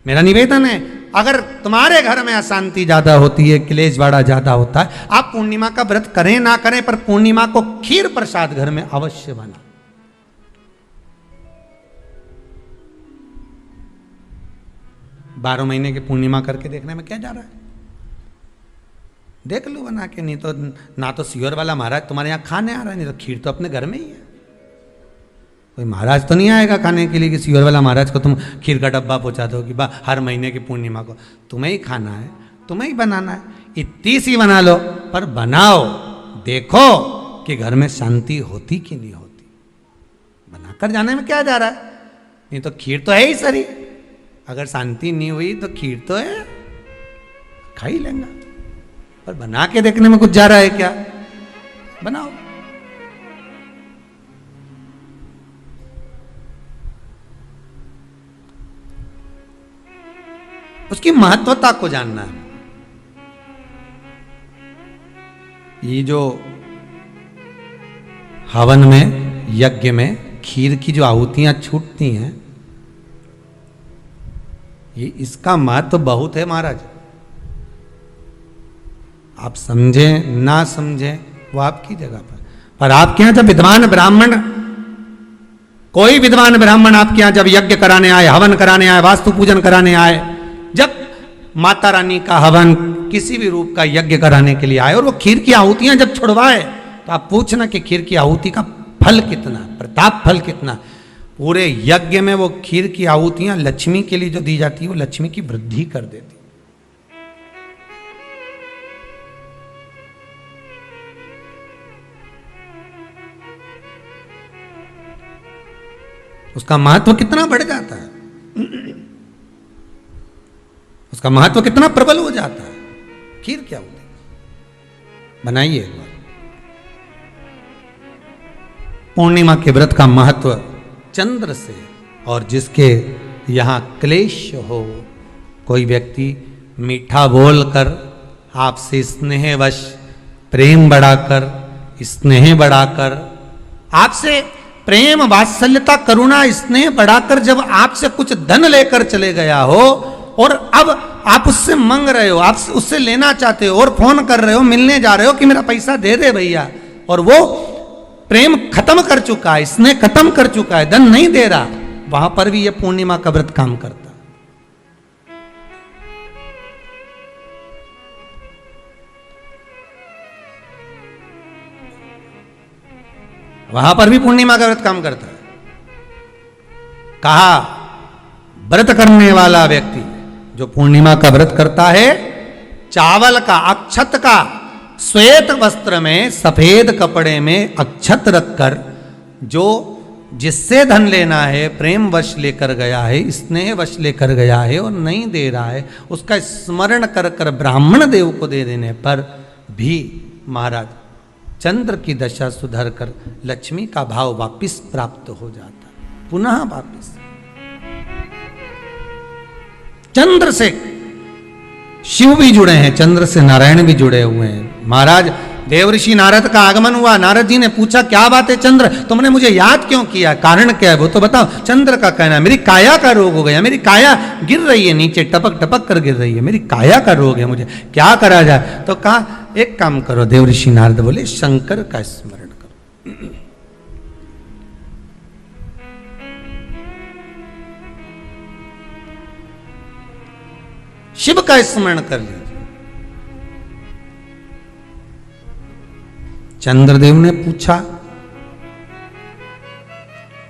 मेरा निवेदन है, अगर तुम्हारे घर में अशांति ज्यादा होती है, क्लेश बड़ा ज्यादा होता है, आप पूर्णिमा का व्रत करें ना करें, पर पूर्णिमा को खीर प्रसाद घर में अवश्य बना। 12 महीने की पूर्णिमा करके देखने में क्या जा रहा है? देख लो बना के। नहीं तो ना तो सियोर वाला महाराज तुम्हारे यहाँ खाने आ रहा है, नहीं तो खीर तो अपने घर में ही है। कोई महाराज तो नहीं आएगा खाने के लिए कि सियोर वाला महाराज को तुम खीर का डब्बा पहुंचा दो कि हर महीने की पूर्णिमा को तुम्हें ही खाना है, तुम्हें ही बनाना है। इतनी सी बना लो, पर बनाओ, देखो कि घर में शांति होती कि नहीं होती। बनाकर जाने में क्या जा रहा है? नहीं तो खीर तो है ही सरी, अगर शांति नहीं हुई तो खीर तो है, खा ही लेंगे। पर बना के देखने में कुछ जा रहा है क्या? बनाओ। उसकी महत्वता को जानना है। ये जो हवन में, यज्ञ में खीर की जो आहुतियां छूटती हैं, ये इसका महत्व बहुत है महाराज। आप समझें ना समझें वो आपकी जगह पर आपके यहां जब विद्वान ब्राह्मण, कोई विद्वान ब्राह्मण आपके यहां जब यज्ञ कराने आए, हवन कराने आए, वास्तु पूजन कराने आए, जब माता रानी का हवन, किसी भी रूप का यज्ञ कराने के लिए आए और वो खीर की आहुतियां जब छुड़वाए, तो आप पूछना कि खीर की आहुति का फल कितना, प्रताप फल कितना। पूरे यज्ञ में वो खीर की आहुतियां लक्ष्मी के लिए जो दी जाती है, वो लक्ष्मी की वृद्धि कर देती। उसका महत्व कितना बढ़ जाता है, उसका महत्व कितना प्रबल हो जाता है। खीर क्या होती है? बनाइए एक बार। पूर्णिमा के व्रत का महत्व चंद्र से, और जिसके यहां क्लेश हो, कोई व्यक्ति मीठा बोलकर आपसे स्नेहवश, प्रेम बढ़ाकर, स्नेह बढ़ाकर, आपसे प्रेम, वात्सल्यता, करुणा, स्नेह बढ़ाकर जब आपसे कुछ धन लेकर चले गया हो और अब आप उससे मांग रहे हो, आप उससे लेना चाहते हो और फोन कर रहे हो, मिलने जा रहे हो कि मेरा पैसा दे दे भैया, और वो प्रेम खत्म कर चुका है, स्नेह खत्म कर चुका है, धन नहीं दे रहा, वहां पर भी ये पूर्णिमा का व्रत काम करता। वहां पर भी पूर्णिमा का व्रत काम करता है। कहा व्रत करने वाला व्यक्ति जो पूर्णिमा का व्रत करता है, चावल का, अक्षत का, श्वेत वस्त्र में, सफेद कपड़े में अक्षत रखकर, जो जिससे धन लेना है, प्रेम वश लेकर गया है, स्नेह वश लेकर गया है और नहीं दे रहा है, उसका स्मरण कर कर ब्राह्मण देव को दे देने पर भी महाराज चंद्र की दशा सुधर कर लक्ष्मी का भाव वापिस प्राप्त हो जाता, पुनः वापिस। चंद्र से शिव भी जुड़े हैं, चंद्र से नारायण भी जुड़े हुए हैं। महाराज देवऋषि नारद का आगमन हुआ, नारद जी ने पूछा क्या बात है चंद्र, तुमने मुझे याद क्यों किया, कारण क्या है वो तो बताओ। चंद्र का कहना, मेरी काया का रोग हो गया, मेरी काया गिर रही है नीचे, टपक टपक कर गिर रही है, मेरी काया का रोग है, मुझे क्या करा जाए। तो कहा एक काम करो, देवऋषि नारद बोले शंकर का स्मरण करो। शिव का स्मरण कर लीजिए। चंद्रदेव ने पूछा,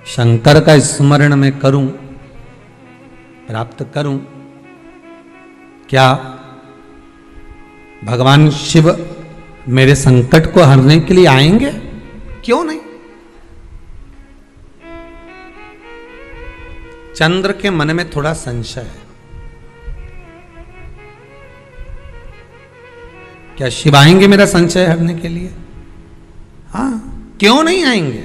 शंकर का स्मरण मैं करूं, प्राप्त करूं, क्या भगवान शिव मेरे संकट को हरने के लिए आएंगे? क्यों नहीं? चंद्र के मन में थोड़ा संशय है, क्या शिव आएंगे मेरा संशय हरने के लिए? हाँ, क्यों नहीं आएंगे?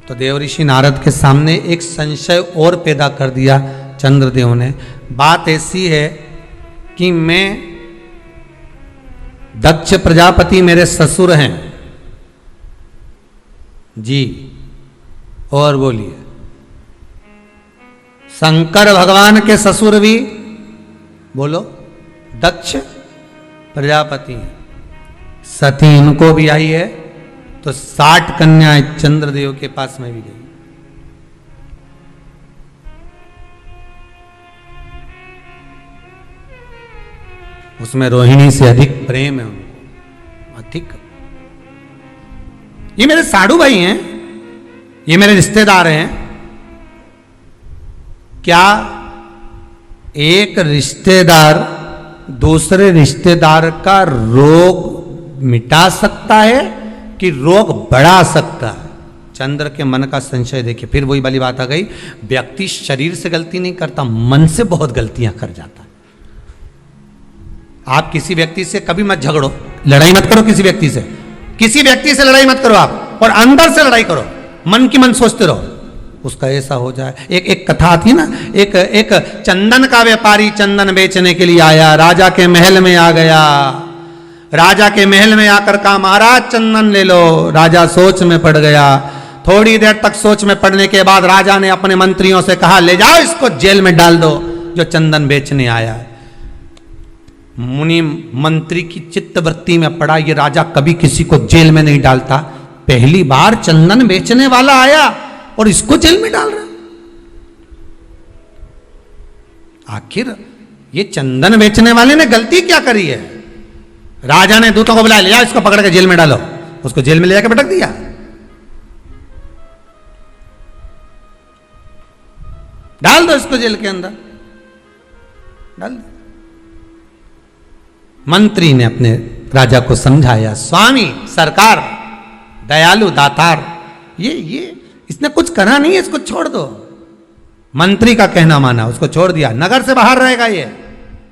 तो देवऋषि नारद के सामने एक संशय और पैदा कर दिया चंद्रदेव ने। बात ऐसी है कि मैं दक्ष प्रजापति मेरे ससुर हैं जी, और बोलिए, शंकर भगवान के ससुर भी बोलो दक्ष प्रजापति हैं, सती इनको भी आई है, तो 60 कन्याएं चंद्रदेव के पास में भी गई। उसमें रोहिणी से अधिक प्रेम है उनको, अधिक। ये मेरे साधु भाई हैं, ये मेरे रिश्तेदार हैं। क्या एक रिश्तेदार दूसरे रिश्तेदार का रोग मिटा सकता है कि रोग बढ़ा सकता है? चंद्र के मन का संशय देखिए। फिर वही वाली बात आ गई, व्यक्ति शरीर से गलती नहीं करता, मन से बहुत गलतियां कर जाता है। आप किसी व्यक्ति से कभी मत झगड़ो, लड़ाई मत करो किसी व्यक्ति से, किसी व्यक्ति से लड़ाई मत करो आप, और अंदर से लड़ाई करो, मन की मन सोचते रहो उसका ऐसा हो जाए। एक कथा थी ना, एक चंदन का व्यापारी चंदन बेचने के लिए आया, राजा के महल में आ गया। राजा के महल में आकर कहा, महाराज चंदन ले लो। राजा सोच में पड़ गया। थोड़ी देर तक सोच में पड़ने के बाद राजा ने अपने मंत्रियों से कहा, ले जाओ इसको जेल में डाल दो जो चंदन बेचने आया है। मुनि मंत्री की चित्तवृत्ति में पड़ा, ये राजा कभी किसी को जेल में नहीं डालता, पहली बार चंदन बेचने वाला आया और इसको जेल में डाल रहा। आखिर ये चंदन बेचने वाले ने गलती क्या करी है? राजा ने दूतों को बुलाया, लिया इसको पकड़ के जेल में डालो। उसको जेल में ले जाकर पटक दिया। डाल दो इसको जेल के अंदर, डाल दो। मंत्री ने अपने राजा को समझाया, स्वामी सरकार दयालु दातार, ये इसने कुछ करा नहीं है, इसको छोड़ दो। मंत्री का कहना माना, उसको छोड़ दिया। नगर से बाहर रहेगा, ये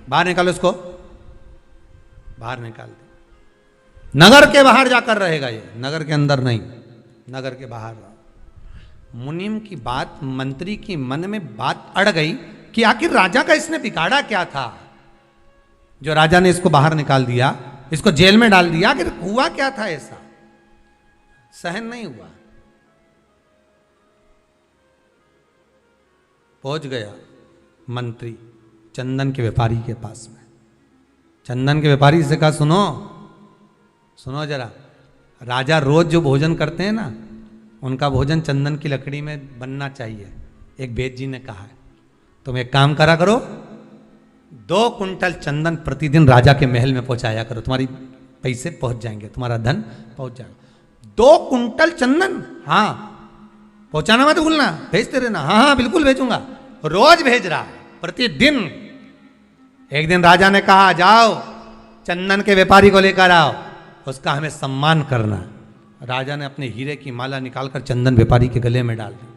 बाहर निकालो, इसको बाहर निकाल दे। नगर के बाहर जाकर रहेगा ये, नगर के अंदर नहीं, नगर के बाहर रहो। मुनिम की बात, मंत्री की मन में बात अड़ गई कि आखिर राजा का इसने बिगाड़ा क्या था जो राजा ने इसको बाहर निकाल दिया, इसको जेल में डाल दिया। आखिर हुआ क्या था ऐसा? सहन नहीं हुआ। पहुंच गया मंत्री चंदन के व्यापारी के पास में। चंदन के व्यापारी से कहा, सुनो सुनो जरा, राजा रोज जो भोजन करते हैं ना, उनका भोजन चंदन की लकड़ी में बनना चाहिए। एक वेद जी ने कहा है, तुम एक काम करा करो, 2 कुंटल चंदन प्रतिदिन राजा के महल में पहुंचाया करो, तुम्हारी पैसे पहुंच जाएंगे, तुम्हारा धन पहुंच जाएगा। 2 कुंटल चंदन, हाँ पहुंचाना मत भूलना, भेजते रहना। हाँ हाँ बिल्कुल भेजूंगा। रोज भेज रहा प्रतिदिन। एक दिन राजा ने कहा, जाओ चंदन के व्यापारी को लेकर आओ, उसका हमें सम्मान करना। राजा ने अपने हीरे की माला निकालकर चंदन व्यापारी के गले में डाल दी।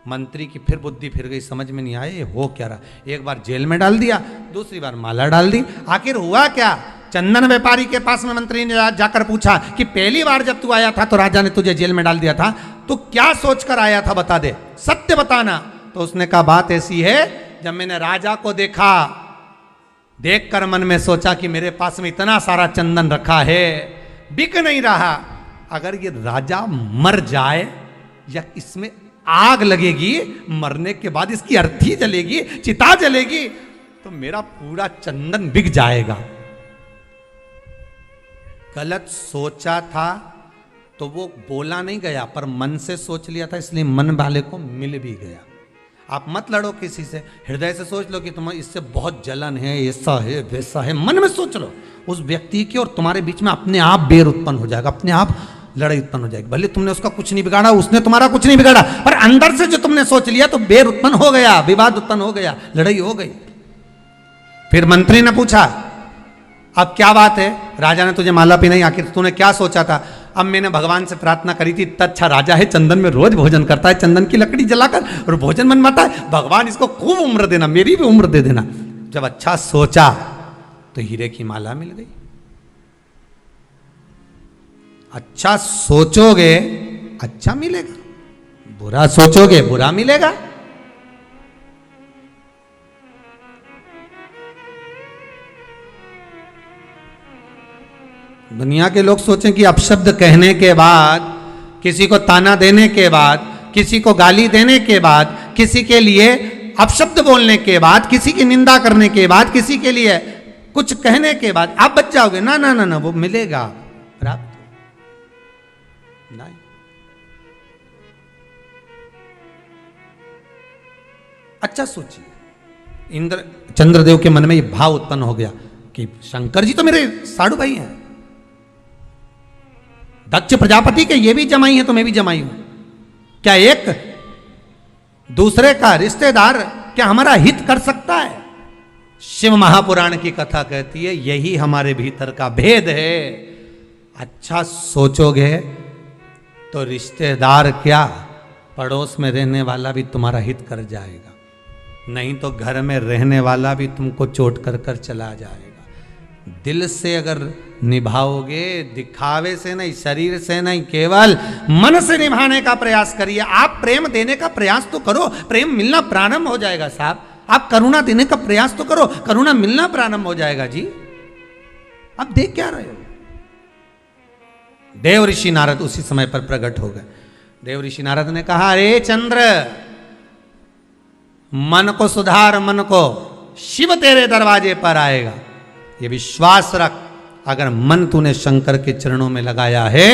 मंत्री की फिर बुद्धि फिर गई, समझ में नहीं आया ये हो क्या रहा। एक बार जेल में डाल दिया, दूसरी बार माला डाल दी। आखिर हुआ क्या? चंदन व्यापारी के पास में मंत्री ने जाकर पूछा कि पहली बार जब तू आया था तो राजा ने तुझे जेल में डाल दिया था, तू क्या सोचकर आया था, बता दे, सत्य बताना। तो उसने कहा, बात ऐसी है, जब मैंने राजा को देखा, देखकर मन में सोचा कि मेरे पास में इतना सारा चंदन रखा है, बिक नहीं रहा, अगर ये राजा मर जाए या इसमें आग लगेगी, मरने के बाद इसकी अर्थी जलेगी, चिता जलेगी, तो मेरा पूरा चंदन बिक जाएगा। गलत सोचा था तो वो बोला नहीं गया, पर मन से सोच लिया था, इसलिए मन वाले को मिल भी गया। आप मत लड़ो किसी से, हृदय से सोच लो कि तुम्हें इससे बहुत जलन है, ऐसा है वैसा है, मन में सोच लो उस व्यक्ति की, और तुम्हारे बीच में अपने आप बैर उत्पन्न हो जाएगा, अपने आप लड़ाई उत्पन्न हो जाएगी। भले तुमने उसका कुछ नहीं बिगाड़ा, उसने तुम्हारा कुछ नहीं बिगाड़ा, पर अंदर से जो तुमने सोच लिया तो बैर उत्पन्न हो गया, विवाद उत्पन्न हो गया, लड़ाई हो गई। फिर मंत्री ने पूछा अब क्या बात है? राजा ने तुझे माला पहनाई, आखिर तूने क्या सोचा था? अब मैंने भगवान से प्रार्थना करी थी, अच्छा राजा है, चंदन में रोज भोजन करता है, चंदन की लकड़ी जलाकर और भोजन बनवाता है, भगवान इसको खूब उम्र देना, मेरी भी उम्र दे देना। जब अच्छा सोचा तो हीरे की माला मिल गई। अच्छा सोचोगे अच्छा मिलेगा, बुरा सोचोगे बुरा मिलेगा। दुनिया के लोग सोचें कि अपशब्द कहने के बाद, किसी को ताना देने के बाद, किसी को गाली देने के बाद, किसी के लिए अपशब्द बोलने के बाद, किसी की निंदा करने के बाद, किसी के लिए कुछ कहने के बाद आप बच जाओगे। ना ना ना ना, वो मिलेगा प्राप्त नहीं। अच्छा सोचिए, इंद्र चंद्रदेव के मन में ये भाव उत्पन्न हो गया कि शंकर जी तो मेरे साधु भाई हैं, दक्ष प्रजापति के ये भी जमाई है तो मैं भी जमाई हूं, क्या एक दूसरे का रिश्तेदार क्या हमारा हित कर सकता है? शिव महापुराण की कथा कहती है यही हमारे भीतर का भेद है। अच्छा सोचोगे तो रिश्तेदार क्या, पड़ोस में रहने वाला भी तुम्हारा हित कर जाएगा, नहीं तो घर में रहने वाला भी तुमको चोट कर कर चला जाएगा। दिल से अगर निभाओगे, दिखावे से नहीं, शरीर से नहीं, केवल मन से निभाने का प्रयास करिए। आप प्रेम देने का प्रयास तो करो, प्रेम मिलना प्रारंभ हो जाएगा साहब। आप करुणा देने का प्रयास तो करो, करुणा मिलना प्रारंभ हो जाएगा जी। आप देख क्या रहे हो? देव ऋषि नारद उसी समय पर प्रकट हो गए। देव ऋषि नारद ने कहा अरे चंद्र, मन को सुधार, मन को, शिव तेरे दरवाजे पर आएगा, ये विश्वास रख। अगर मन तूने शंकर के चरणों में लगाया है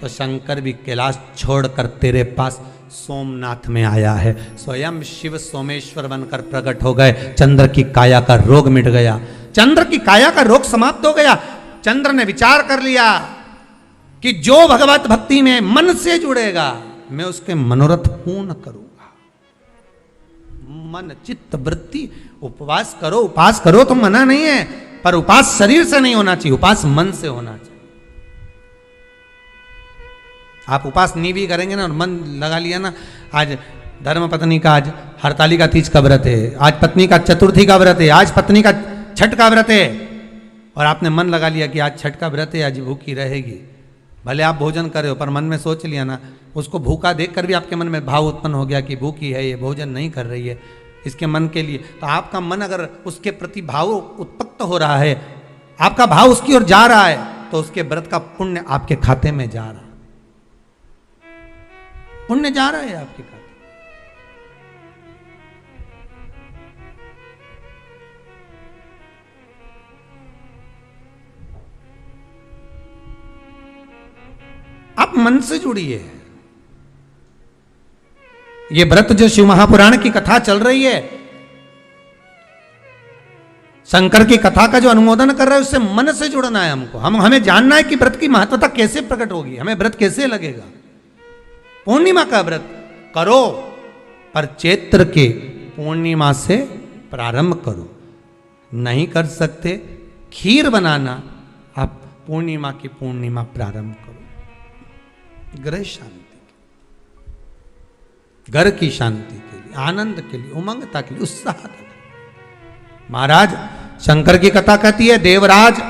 तो शंकर भी कैलाश छोड़कर तेरे पास सोमनाथ में आया है। स्वयं शिव सोमेश्वर बनकर प्रकट हो गए। चंद्र की काया का रोग मिट गया, चंद्र की काया का रोग समाप्त हो गया। चंद्र ने विचार कर लिया कि जो भगवत भक्ति में मन से जुड़ेगा मैं उसके मनोरथ पूर्ण करूंगा। मन चित्त वृत्ति, उपवास करो, उपास करो तो मना नहीं है, पर उपास शरीर से नहीं होना चाहिए, उपास मन से होना चाहिए। आप उपास नहीं भी करेंगे ना और मन लगा लिया ना, आज धर्म पत्नी का आज हरतालिका तीज का व्रत है, आज पत्नी का चतुर्थी का व्रत है, आज पत्नी का छठ का व्रत है, और आपने मन लगा लिया कि आज छठ का व्रत है, आज भूखी रहेगी। भले आप भोजन कर रहे हो पर मन में सोच लिया ना, उसको भूखा देखकर भी आपके मन में भाव उत्पन्न हो गया कि भूखी है, ये भोजन नहीं कर रही है, इसके मन के लिए, तो आपका मन अगर उसके प्रति भाव उत्पन्न हो रहा है, आपका भाव उसकी ओर जा रहा है, तो उसके व्रत का पुण्य आपके खाते में जा रहा है, पुण्य जा रहा है आपके खाते। आप मन से जुड़िए। ये व्रत जो शिव महापुराण की कथा चल रही है, शंकर की कथा का जो अनुमोदन कर रहा है, उससे मन से जुड़ना है हमको। हमें जानना है कि व्रत की महत्वता कैसे प्रकट होगी, हमें व्रत कैसे लगेगा। पूर्णिमा का व्रत करो, पर चैत्र के पूर्णिमा से प्रारंभ करो। नहीं कर सकते, खीर बनाना, आप पूर्णिमा की पूर्णिमा प्रारंभ करो। गृह शांति, घर की शांति के लिए, आनंद के लिए, उमंगता के लिए, उत्साह के लिए। महाराज शंकर की कथा कहती है, देवराज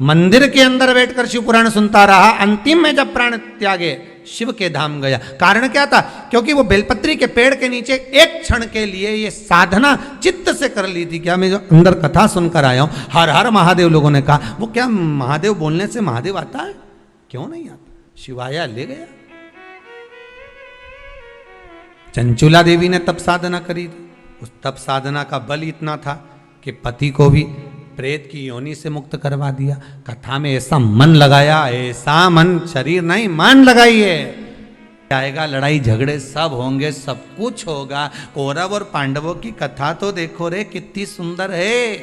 मंदिर के अंदर बैठकर शिव पुराण सुनता रहा, अंतिम में जब प्राण त्यागे शिव के धाम गया। कारण क्या था? क्योंकि वो बेलपत्री के पेड़ के नीचे एक क्षण के लिए ये साधना चित्त से कर ली थी। क्या मैं जो अंदर कथा सुनकर आया हूं, हर हर महादेव लोगों ने कहा, वो क्या महादेव बोलने से महादेव आता है? क्यों नहीं आता? शिवाया ले गया। चंचुला देवी ने तप साधना करी थी, उस तप साधना का बल इतना था कि पति को भी प्रेत की योनि से मुक्त करवा दिया। कथा में ऐसा मन लगाया, ऐसा मन, शरीर नहीं मन लगाइए, आएगा, लड़ाई झगड़े सब होंगे, सब कुछ होगा। कौरव और पांडवों की कथा तो देखो रे, कितनी सुंदर है।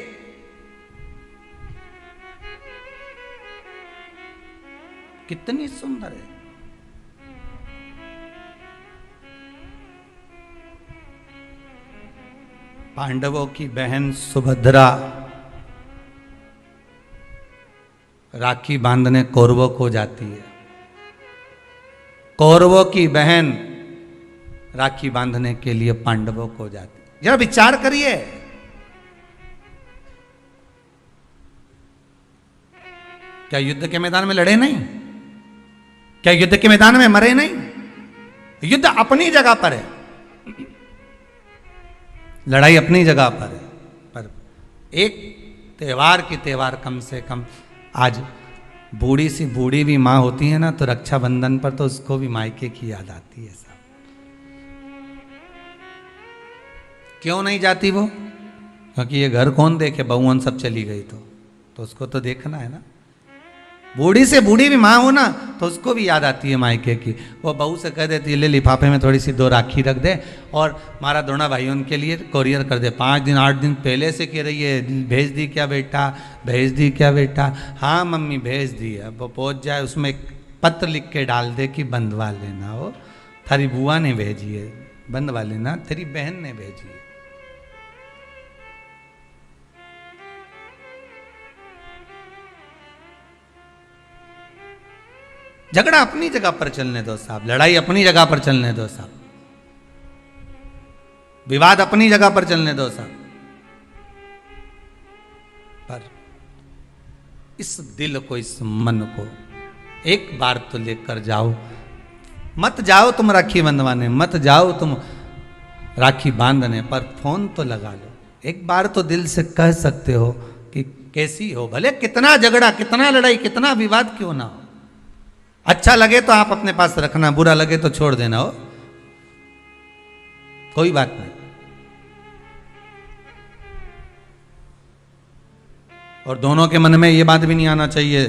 कितनी सुंदर है। पांडवों की बहन सुभद्रा राखी बांधने कौरवों को जाती है। कौरवों की बहन राखी बांधने के लिए पांडवों को जाती है। जरा विचार करिए, क्या युद्ध के मैदान में लड़े नहीं? क्या युद्ध के मैदान में मरे नहीं? युद्ध अपनी जगह पर है, लड़ाई अपनी जगह पर है, पर एक त्योहार की त्योहार कम से कम। आज बूढ़ी सी बूढ़ी भी माँ होती है ना, तो रक्षाबंधन पर तो उसको भी मायके की याद आती है। सब क्यों नहीं जाती वो? क्योंकि ये घर कौन देखे, बहुवन सब चली गई तो उसको तो देखना है ना। बूढ़ी से बूढ़ी भी माँ हो ना, तो उसको भी याद आती है मायके की। वो बहू से कह देती है, ले लिफाफे में थोड़ी सी 2 राखी रख दे और हमारा दोनों भाइयों के लिए कोरियर कर दे। 5 दिन 8 दिन पहले से कह रही है, भेज दी क्या बेटा, भेज दी क्या बेटा? हाँ मम्मी भेज दी। अब वो पहुँच जाए, उसमें एक पत्र लिख के डाल दे कि बंधवा लेना। हो थारी बुआ ने भेजी है, बंधवा लेना, तेरी बहन ने भेजी है। झगड़ा अपनी जगह पर चलने दो साहब, लड़ाई अपनी जगह पर चलने दो साहब, विवाद अपनी जगह पर चलने दो साहब। पर इस दिल को, इस मन को एक बार तो लेकर जाओ। मत जाओ तुम राखी बंधवाने, मत जाओ तुम राखी बांधने, पर फोन तो लगा लो। एक बार तो दिल से कह सकते हो कि कैसी हो, भले कितना झगड़ा, कितना लड़ाई, कितना विवाद क्यों ना हो। अच्छा लगे तो आप अपने पास रखना, बुरा लगे तो छोड़ देना। हो कोई बात नहीं। और दोनों के मन में ये बात भी नहीं आना चाहिए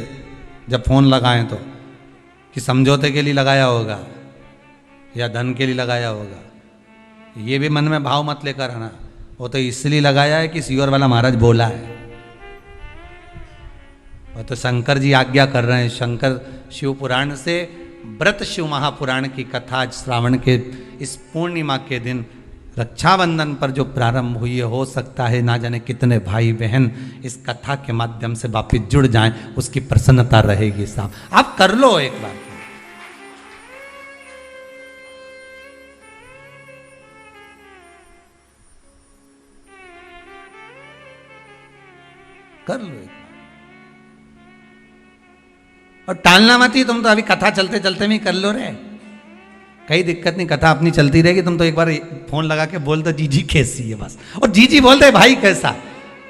जब फोन लगाएं तो कि समझौते के लिए लगाया होगा या धन के लिए लगाया होगा। ये भी मन में भाव मत लेकर आना, वो तो इसलिए लगाया है कि सियोर वाला महाराज बोला है। वो तो शंकर जी आज्ञा कर रहे हैं। शंकर शिव पुराण से व्रत शिव महापुराण की कथा आज श्रावण के इस पूर्णिमा के दिन रक्षाबंधन पर जो प्रारंभ हुई है, हो सकता है ना जाने कितने भाई बहन इस कथा के माध्यम से वापिस जुड़ जाएं, उसकी प्रसन्नता रहेगी साहब। आप कर लो एक बार, कर लो एक बार। और टालना मत ही, तुम तो अभी कथा चलते चलते में कर लो रे, कई दिक्कत नहीं, कथा अपनी चलती रहेगी। तुम तो एक बार फोन लगा के बोल दो जीजी कैसी है बस, और जीजी बोल दे भाई कैसा।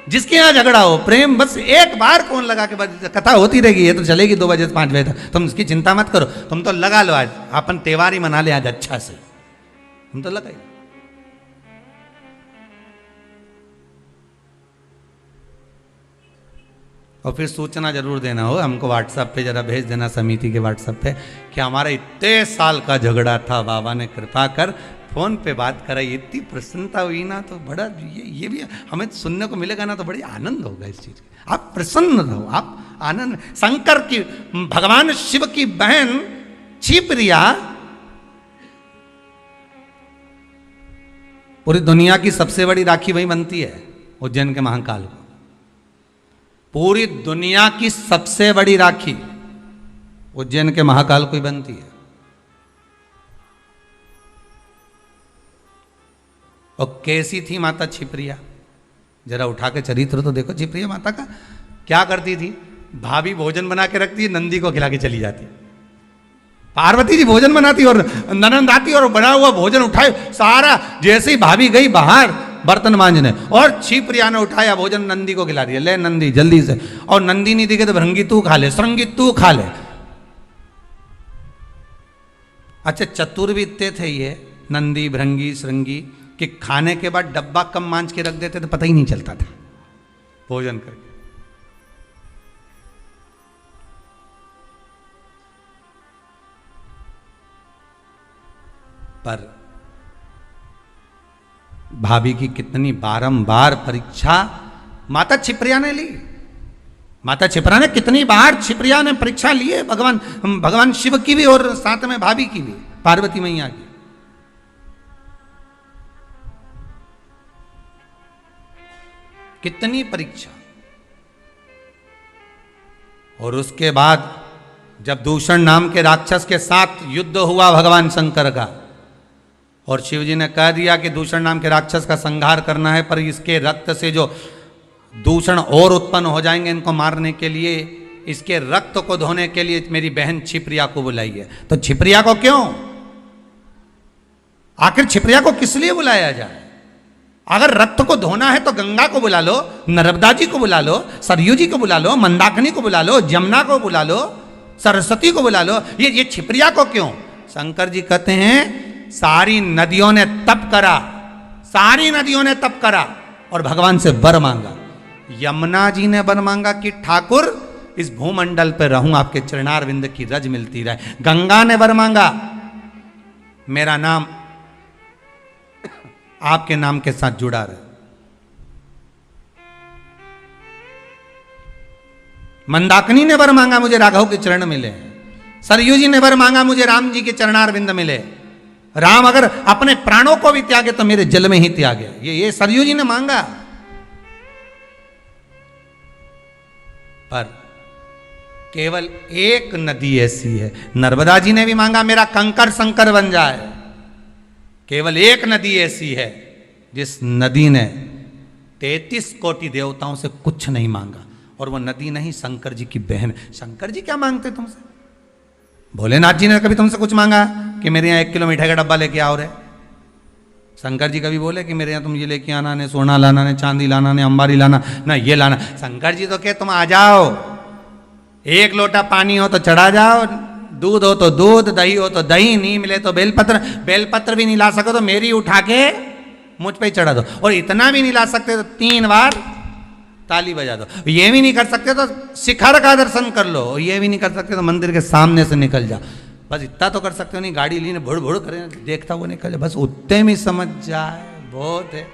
जिसके यहाँ झगड़ा हो, प्रेम, बस एक बार फोन लगा के, बस कथा होती रहेगी। ये तो चलेगी 2 बजे से 5 बजे तक, तुम इसकी चिंता मत करो। तुम तो लगा लो, आज अपन त्योहार ही मना ले आज अच्छा से, तुम तो लगाई। और फिर सूचना जरूर देना हो हमको, व्हाट्सएप पे जरा भेज देना, समिति के व्हाट्सएप पे, कि हमारा इतने साल का झगड़ा था, बाबा ने कृपा कर फोन पे बात कराई। इतनी प्रसन्नता हुई ना, तो बड़ा ये भी हमें सुनने को मिलेगा ना, तो बड़ी आनंद होगा इस चीज का। आप प्रसन्न रहो, आप आनंद। शंकर की, भगवान शिव की बहन छिप्रिया पूरी दुनिया की सबसे बड़ी राखी वही बनती है, उज्जैन के महाकाल को। पूरी दुनिया की सबसे बड़ी राखी उज्जैन के महाकाल को ही बनती है। और कैसी थी माता छिप्रिया, जरा उठा के चरित्र तो देखो छिप्रिया माता का। क्या करती थी, भाभी भोजन बना के रखती, नंदी को खिला के चली जाती। पार्वती जी भोजन बनाती और ननंद आती और बना हुआ भोजन उठाए सारा, जैसे ही भाभी गई बाहर बर्तन मांजने, और छिप्रिया ने उठाया भोजन नंदी को खिला दिया। ले नंदी जल्दी से, और नंदी नहीं दिखे तो भृंगी तू खा ले, श्रृंगी तू खा ले। अच्छा, चतुर भी इतने थे ये नंदी भृंगी श्रृंगी कि खाने के बाद डब्बा कम मांझ के रख देते तो पता ही नहीं चलता था भोजन करके। पर भाभी की कितनी बारंबार परीक्षा माता छिप्रिया ने ली। माता छिप्रा ने कितनी बार छिप्रिया ने परीक्षा ली है, भगवान शिव की भी और साथ में भाभी की भी, पार्वती मैया की। कितनी परीक्षा। और उसके बाद जब दूषण नाम के राक्षस के साथ युद्ध हुआ भगवान शंकर का, और शिव जी ने कह दिया कि दूषण नाम के राक्षस का संहार करना है, पर इसके रक्त से जो दूषण और उत्पन्न हो जाएंगे, इनको मारने के लिए, इसके रक्त को धोने के लिए मेरी बहन छिप्रिया को बुलाइए। तो छिप्रिया को क्यों, आखिर छिप्रिया को किस लिए बुलाया जाए? अगर रक्त को धोना है तो गंगा को बुला लो, नर्मदा जी को बुला लो, सरयू जी को बुला लो, मंदाकिनी को बुला लो, जमुना को बुला लो, सरस्वती को बुला लो, ये छिप्रिया को क्यों? शंकर जी कहते हैं सारी नदियों ने तप करा, सारी नदियों ने तप करा और भगवान से वर मांगा। यमुना जी ने वर मांगा कि ठाकुर इस भूमंडल पर रहूं, आपके चरणार विंद की रज मिलती रहे। गंगा ने वर मांगा मेरा नाम आपके नाम के साथ जुड़ा रहे। मंदाकिनी ने वर मांगा मुझे राघव के चरण मिले। सरयू जी ने वर मांगा मुझे राम जी के चरणार विंद मिले। राम अगर अपने प्राणों को भी त्यागे तो मेरे जल में ही त्यागे, ये सरयू जी ने मांगा। पर केवल एक नदी ऐसी है, नर्मदा जी ने भी मांगा मेरा कंकर संकर बन जाए। केवल एक नदी ऐसी है जिस नदी ने 33 कोटि देवताओं से कुछ नहीं मांगा, और वो नदी नहीं शंकर जी की बहन। शंकर जी क्या मांगते तुमसे? भोलेनाथ जी ने कभी तुमसे कुछ मांगा कि मेरे यहाँ 1 किलो मिठाई का डब्बा लेके आओ रे? शंकर जी कभी बोले कि मेरे यहाँ तुम ये लेके आना, ने सोना लाना, ने चांदी लाना, ने अंबारी लाना, ना ये लाना? शंकर जी तो कहे तुम आ जाओ, 1 लोटा पानी हो तो चढ़ा जाओ, दूध हो तो दूध, दही हो तो दही, नहीं मिले तो बेलपत्र, बेलपत्र भी नहीं ला सको तो मेरी उठा के मुझ पे चढ़ा दो, और इतना भी नहीं ला सकते तो 3 बार ताली बजा दो। ये भी नहीं कर सकते तो शिखर का दर्शन कर लो, ये भी नहीं कर सकते तो मंदिर के सामने से निकल जा। बस इतना तो कर सकते हो, नहीं गाड़ी ली भुड़ भुड़ करे देखता वो निकल जाए, बस उतने में समझ जाए बहुत है।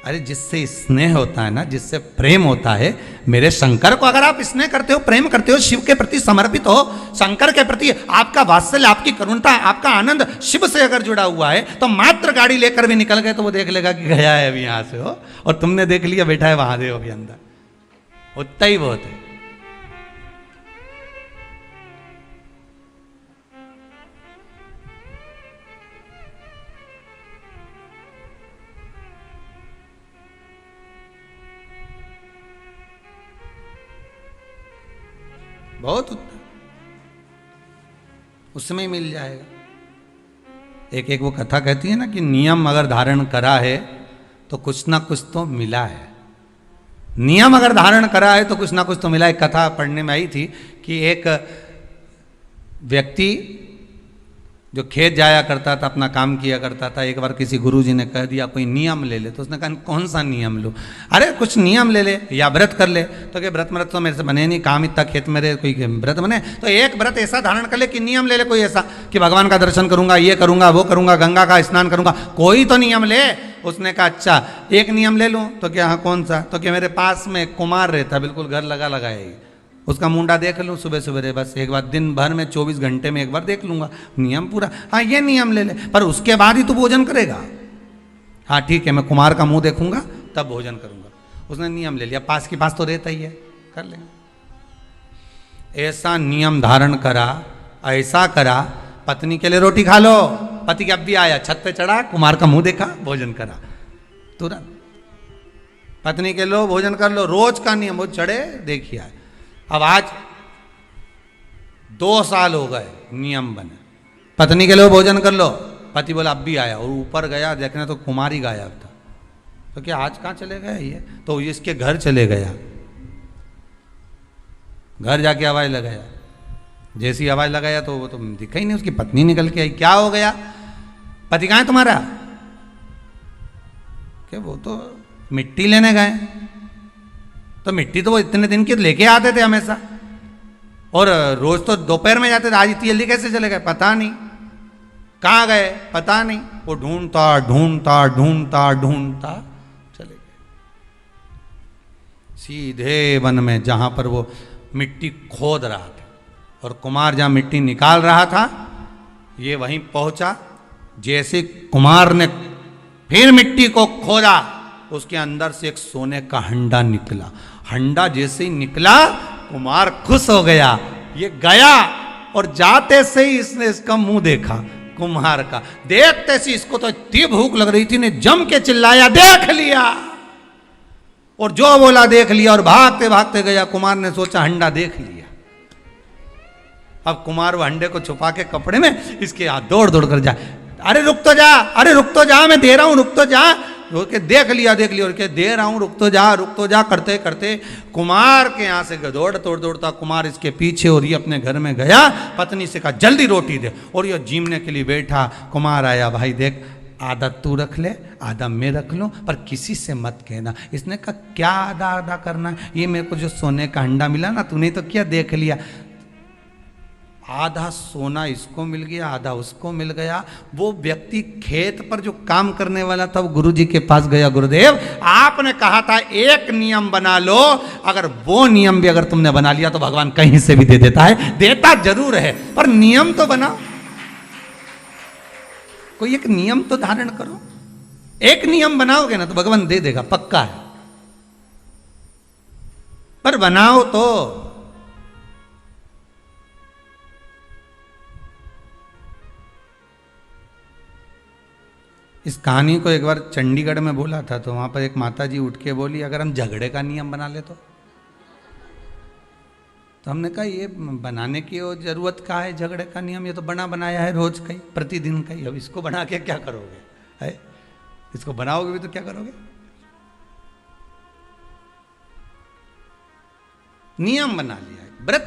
अरे जिससे स्नेह होता है ना, जिससे प्रेम होता है, मेरे शंकर को अगर आप स्नेह करते हो, प्रेम करते हो, शिव के प्रति समर्पित हो, शंकर के प्रति आपका वात्सल्य, आपकी करुणता, आपका आनंद शिव से अगर जुड़ा हुआ है, तो मात्र गाड़ी लेकर भी निकल गए तो वो देख लेगा कि गया है अभी यहां से हो, और तुमने देख लिया बैठा है महादेव अभी अंदर, उतना ही बहुत है। बहुत उसमें मिल जाएगा। एक एक वो कथा कहती है ना कि नियम अगर धारण करा है तो कुछ ना कुछ तो मिला है। नियम अगर धारण करा है तो कुछ ना कुछ तो मिला है। कथा पढ़ने में आई थी कि एक व्यक्ति जो खेत जाया करता था, अपना काम किया करता था, एक बार किसी गुरुजी ने कह दिया कोई नियम ले ले, तो उसने कहा कौन सा नियम लो? अरे कुछ नियम ले ले या व्रत कर ले। तो कि व्रत तो मेरे से बने नहीं, काम इतना खेत में रहे, कोई व्रत बने तो एक व्रत ऐसा धारण कर ले कि नियम ले ले कोई ऐसा कि भगवान का दर्शन करूंगा, ये करूंगा, वो करूंगा, गंगा का स्नान करूंगा, कोई तो नियम ले। उसने कहा अच्छा एक नियम ले लूँ। तो क्या हाँ कौन सा? तो क्या मेरे पास में कुमार रहता, बिल्कुल घर लगा लगाए, उसका मुंडा देख लूँ सुबह सुबह, बस एक बार दिन भर में 24 घंटे में एक बार देख लूंगा, नियम पूरा। हाँ ये नियम ले ले, पर उसके बाद ही तू भोजन करेगा। हाँ ठीक है, मैं कुमार का मुंह देखूंगा तब भोजन करूंगा। उसने नियम ले लिया, पास के पास तो रहता ही है, कर लेंगे। ऐसा नियम धारण करा, ऐसा करा, पत्नी के लिए रोटी खा लो, पति के अब भी आया, छत पे चढ़ा, कुमार का मुंह देखा, भोजन करा तुरंत। पत्नी के लो भोजन कर लो, रोज का नियम। वो चढ़े देखिए, अब आज 2 साल हो गए नियम बने, पत्नी के लिए भोजन कर लो, पति बोला अब भी आया, और ऊपर गया देखने तो कुमार ही गायब था। तो क्या आज कहाँ चले गए ये? तो इसके घर चले गया, घर जाके आवाज लगाया, जैसी आवाज लगाया तो वो तो दिखा ही नहीं, उसकी पत्नी निकल के आई। क्या हो गया? पति कहाँ है तुम्हारा? क्या वो तो मिट्टी लेने गए। तो मिट्टी तो वो इतने दिन की लेके आते थे हमेशा। और रोज तो दोपहर में जाते थे, आज इतनी जल्दी कैसे चले गए पता नहीं, कहाँ गए पता नहीं। वो ढूंढता ढूंढता ढूंढता ढूंढता चले गए सीधे वन में, जहां पर वो मिट्टी खोद रहा था, और कुमार जहां मिट्टी निकाल रहा था ये वहीं पहुंचा। जैसे कुमार ने फिर मिट्टी को खोदा, उसके अंदर से एक सोने का हंडा निकला। हंडा जैसे ही निकला कुमार खुश हो गया, ये गया, और जाते से ही इसने इसका मुंह देखा कुम्हार का। देखते से इसको तो इतनी भूख लग रही थी, ने जम के चिल्लाया देख लिया, और जो बोला देख लिया, और भागते भागते गया। कुमार ने सोचा हंडा देख लिया। अब कुमार वो हंडे को छुपा के कपड़े में इसके हाथ दौड़ दौड़ कर जाए, अरे रुक तो जा, अरे रुक तो जा, मैं दे रहा हूं, रुक तो जा। के देख लिया और के दे रहा हूं, रुक तो जा करते करते कुमार के यहाँ से दौड़ता कुमार इसके पीछे, और ये अपने घर में गया। पत्नी से कहा जल्दी रोटी दे, और ये जीमने के लिए बैठा। कुमार आया, भाई देख आधा तू रख ले, आधा मैं रख लूं, पर किसी से मत कहना। इसने कहा क्या आधा आधा करना, ये मेरे को जो सोने का अंडा मिला ना, तूने तो क्या देख लिया, आधा सोना इसको मिल गया, आधा उसको मिल गया। वो व्यक्ति खेत पर जो काम करने वाला था वो गुरुजी के पास गया, गुरुदेव आपने कहा था एक नियम बना लो, अगर वो नियम भी अगर तुमने बना लिया तो भगवान कहीं से भी दे देता है, देता जरूर है, पर नियम तो बनाओ, कोई एक नियम तो धारण करो। एक नियम बनाओगे ना तो भगवान दे देगा, पक्का है, पर बनाओ तो। इस कहानी को एक बार चंडीगढ़ में बोला था, तो वहां पर एक माता जी उठ के बोली अगर हम झगड़े का नियम बना ले तो हमने कहा ये बनाने की वो जरूरत का है झगड़े का नियम, ये तो बना बनाया है रोज का ही, प्रतिदिन का ही, अब इसको बना के क्या करोगे, है इसको बनाओगे भी तो क्या करोगे। नियम बना लिया है, व्रत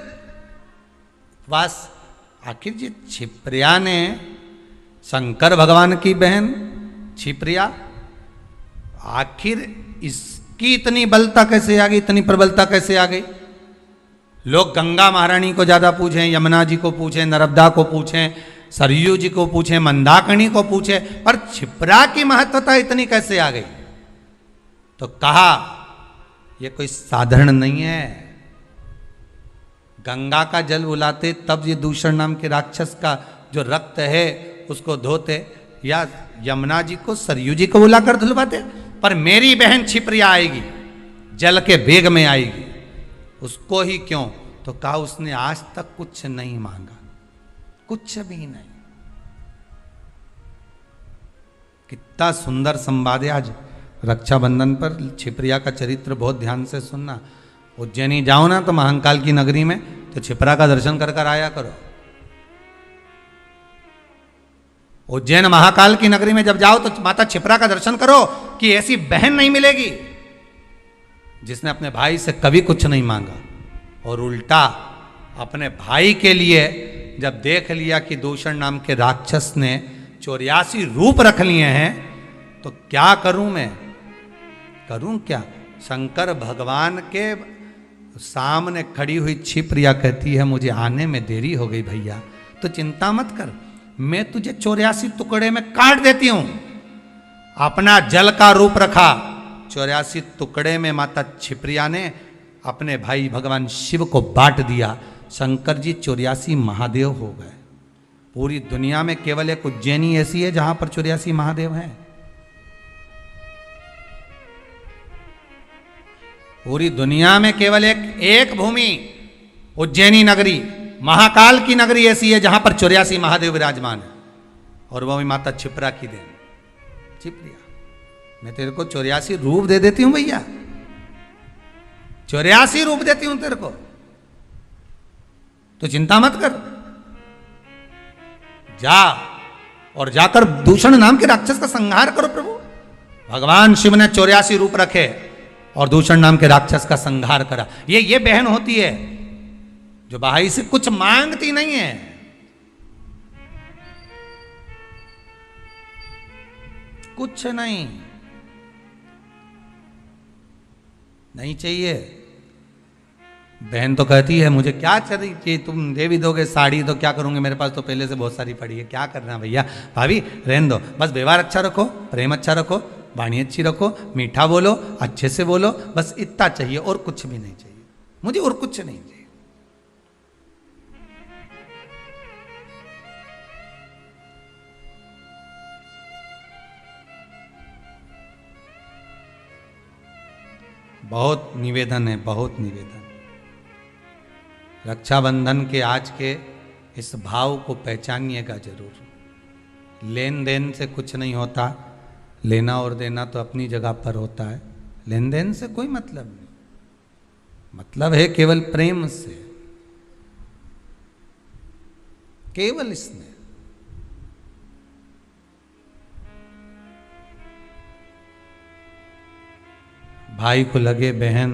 वास। आखिर जी छिप्रिया ने शंकर भगवान की बहन छिप्रिया, आखिर इसकी इतनी बलता कैसे आ गई, इतनी प्रबलता कैसे आ गई। लोग गंगा महारानी को ज्यादा पूछें, यमुना जी को पूछें, नर्मदा को पूछें, सरयू जी को पूछें, मंदाकिनी को पूछें, पर छिप्रा की महत्वता इतनी कैसे आ गई। तो कहा यह कोई साधारण नहीं है। गंगा का जल उलाते तब ये दूषण नाम के राक्षस का जो रक्त है उसको धोते, या यमुना जी को सरयू जी को बुलाकर धुलवाते, पर मेरी बहन छिप्रिया आएगी जल के वेग में आएगी, उसको ही क्यों। तो कहा उसने आज तक कुछ नहीं मांगा, कुछ भी नहीं। कितना सुंदर संवाद है। आज रक्षाबंधन पर छिप्रिया का चरित्र बहुत ध्यान से सुनना। उज्जैनी जाओ ना तो महाकाल की नगरी में, तो छिप्रा का दर्शन कर कर आया करो। उज्जैन महाकाल की नगरी में जब जाओ तो माता छिप्रा का दर्शन करो, कि ऐसी बहन नहीं मिलेगी जिसने अपने भाई से कभी कुछ नहीं मांगा, और उल्टा अपने भाई के लिए जब देख लिया कि दूषण नाम के राक्षस ने 84 रूप रख लिए हैं, तो क्या करूं मैं, करूं क्या। शंकर भगवान के सामने खड़ी हुई छिप्रिया कहती है मुझे आने में देरी हो गई भैया, तो चिंता मत कर, मैं तुझे 84 टुकड़े में काट देती हूं। अपना जल का रूप रखा, 84 टुकड़े में माता छिप्रिया ने अपने भाई भगवान शिव को बांट दिया। शंकर जी 84 महादेव हो गए। पूरी दुनिया में केवल एक उज्जैनी ऐसी है जहां पर 84 महादेव हैं। पूरी दुनिया में केवल एक भूमि उज्जैनी नगरी, महाकाल की नगरी ऐसी है जहां पर 84 महादेव विराजमान है, और वह भी माता छिप्रा की देन। छिप्रिया मैं तेरे को 84 रूप दे देती हूं भैया, 84 रूप देती हूं तेरे को, तो चिंता मत कर, जा और जाकर दूषण नाम के राक्षस का संहार करो। प्रभु भगवान शिव ने 84 रूप रखे और दूषण नाम के राक्षस का संहार करा। ये बहन होती है जो भाई से कुछ मांगती नहीं है। कुछ नहीं चाहिए, बहन तो कहती है मुझे क्या चाहिए, तुम दे भी दोगे साड़ी तो क्या करूँगे, मेरे पास तो पहले से बहुत सारी पड़ी है, क्या करना भैया। भाभी रहने दो, बस व्यवहार अच्छा रखो, प्रेम अच्छा रखो, वाणी अच्छी रखो, मीठा बोलो, अच्छे से बोलो, बस इतना चाहिए और कुछ भी नहीं चाहिए, मुझे और कुछ नहीं चाहिए। बहुत निवेदन है, बहुत निवेदन। रक्षाबंधन के आज के इस भाव को पहचानिएगा जरूर। लेन देन से कुछ नहीं होता, लेना और देना तो अपनी जगह पर होता है, लेन देन से कोई मतलब नहीं, मतलब है केवल प्रेम से, केवल इसमें। भाई को लगे बहन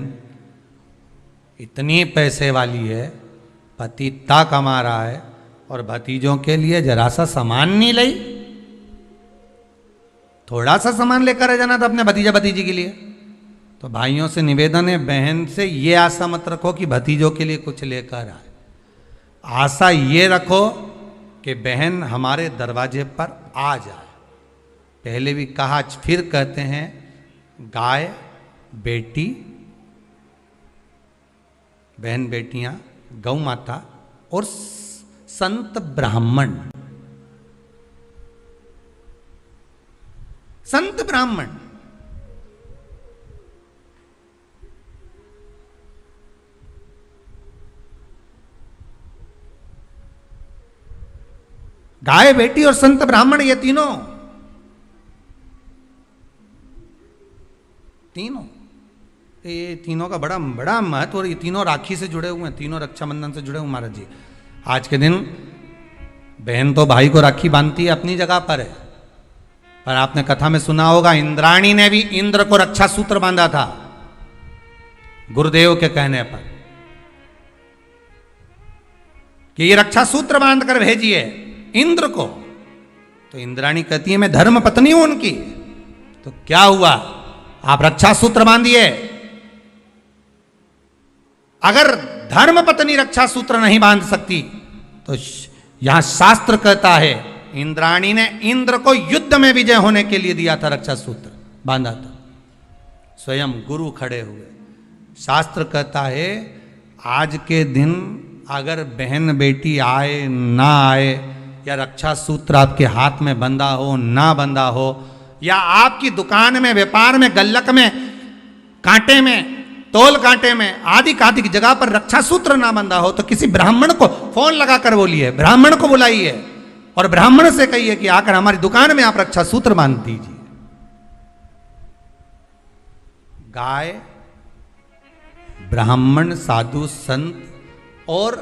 इतनी पैसे वाली है, पति इतना कमा रहा है और भतीजों के लिए जरा सा सामान नहीं लाई, थोड़ा सा सामान लेकर आ जाना था अपने भतीजा भतीजी के लिए। तो भाइयों से निवेदन है, बहन से ये आशा मत रखो कि भतीजों के लिए कुछ लेकर आए, आशा ये रखो कि बहन हमारे दरवाजे पर आ जाए। पहले भी कहा, फिर कहते हैं, गाय बेटी, बहन बेटियां, गौ माता और संत ब्राह्मण। संत ब्राह्मण गाय बेटी और संत ब्राह्मण, ये तीनों ये तीनों का बड़ा बड़ा महत्व, और ये तीनों राखी से जुड़े हुए हैं, तीनों रक्षाबंधन से जुड़े हुए महाराज जी। आज के दिन बहन तो भाई को राखी बांधती है, अपनी जगह पर है, पर आपने कथा में सुना होगा इंद्राणी ने भी इंद्र को रक्षा सूत्र बांधा था गुरुदेव के कहने पर कि ये रक्षा सूत्र बांध कर भेजिए इंद्र को। तो इंद्राणी कहती है मैं धर्म पत्नी हूं उनकी। तो क्या हुआ, आप रक्षा सूत्र बांधिए। अगर धर्म पत्नी रक्षा सूत्र नहीं बांध सकती तो यहां शास्त्र कहता है इंद्राणी ने इंद्र को युद्ध में विजय होने के लिए दिया था, रक्षा सूत्र बांधा था, स्वयं गुरु खड़े हुए। शास्त्र कहता है आज के दिन अगर बहन बेटी आए ना आए, या रक्षा सूत्र आपके हाथ में बंधा हो ना बंधा हो, या आपकी दुकान में, व्यापार में, गल्लक में, कांटे में, तोल कांटे में आदि आदि की जगह पर रक्षा सूत्र ना बंधा हो, तो किसी ब्राह्मण को फोन लगाकर बोलिए, ब्राह्मण को बुलाइए और ब्राह्मण से कहिए कि आकर हमारी दुकान में आप रक्षा सूत्र बांध दीजिए। गाय, ब्राह्मण, साधु, संत और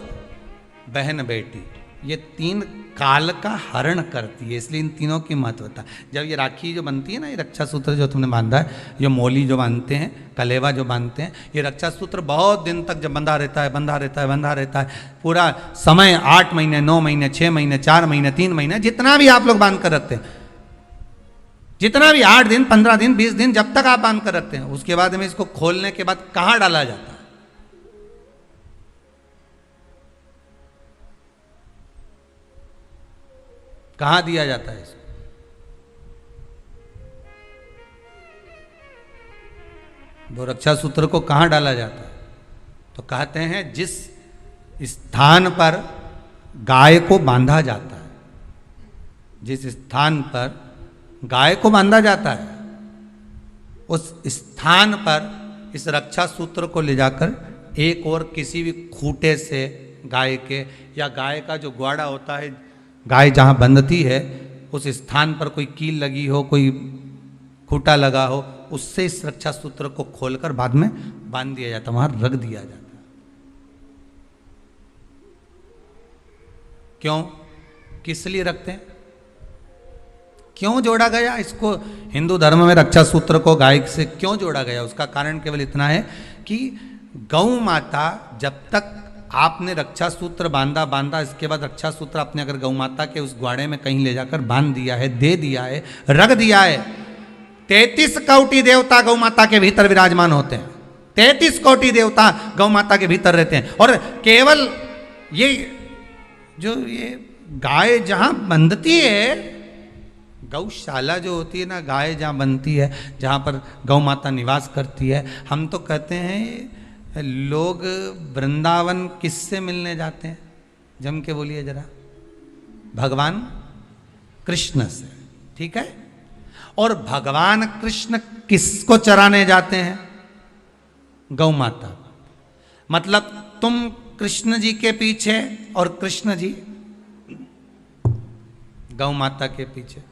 बहन बेटी, ये तीन काल का हरण करती है, इसलिए इन तीनों की महत्वता। जब ये राखी जो बनती है ना, ये रक्षा सूत्र जो तुमने बांधा है, ये मोली जो बांधते हैं, कलेवा जो बांधते हैं, ये रक्षा सूत्र बहुत दिन तक जब बंधा रहता है, बंधा रहता है, बंधा रहता है, पूरा समय 8 महीने, 9 महीने, 6 महीने, 4 महीने, 3 महीने, जितना भी आप लोग बांध कर रखते हैं, जितना भी 8 दिन, 15 दिन, 20 दिन, जब तक आप बांध कर रखते हैं, उसके बाद में इसको खोलने के बाद कहाँ डाला जाता है? कहां दिया जाता है इसको? वो रक्षा सूत्र को कहां डाला जाता है? तो कहते हैं जिस स्थान पर गाय को बांधा जाता है, जिस स्थान पर गाय को बांधा जाता है, उस स्थान पर इस रक्षा सूत्र को ले जाकर एक और किसी भी खूंटे से गाय के, या गाय का जो ग्वाड़ा होता है, गाय जहाँ बंधती है उस स्थान पर कोई कील लगी हो, कोई खूंटा लगा हो, उससे इस रक्षा सूत्र को खोलकर बाद में बांध दिया जाता, वहां रख दिया जाता। क्यों, किस लिए रखते हैं, क्यों जोड़ा गया इसको? हिंदू धर्म में रक्षा सूत्र को गाय से क्यों जोड़ा गया? उसका कारण केवल इतना है कि गौ माता, जब तक आपने रक्षा सूत्र बांधा, इसके बाद रक्षा सूत्र आपने अगर गौ माता के उस ग्वाड़े में कहीं ले जाकर बांध दिया है, दे दिया है, रख दिया है, 33 कोटि देवता गौ माता के भीतर विराजमान होते हैं। 33 कोटि देवता गौ माता के भीतर रहते हैं। और केवल ये जो ये गाय जहां बंधती है, गौशाला जो होती है ना, गाय जहां बनती है, जहां पर गौ माता निवास करती है, हम तो कहते हैं लोग वृंदावन किससे मिलने जाते हैं? जम के बोलिए जरा। भगवान कृष्ण से, ठीक है। और भगवान कृष्ण किसको चराने जाते हैं? गौ माता। मतलब तुम कृष्ण जी के पीछे और कृष्ण जी गौ माता के पीछे।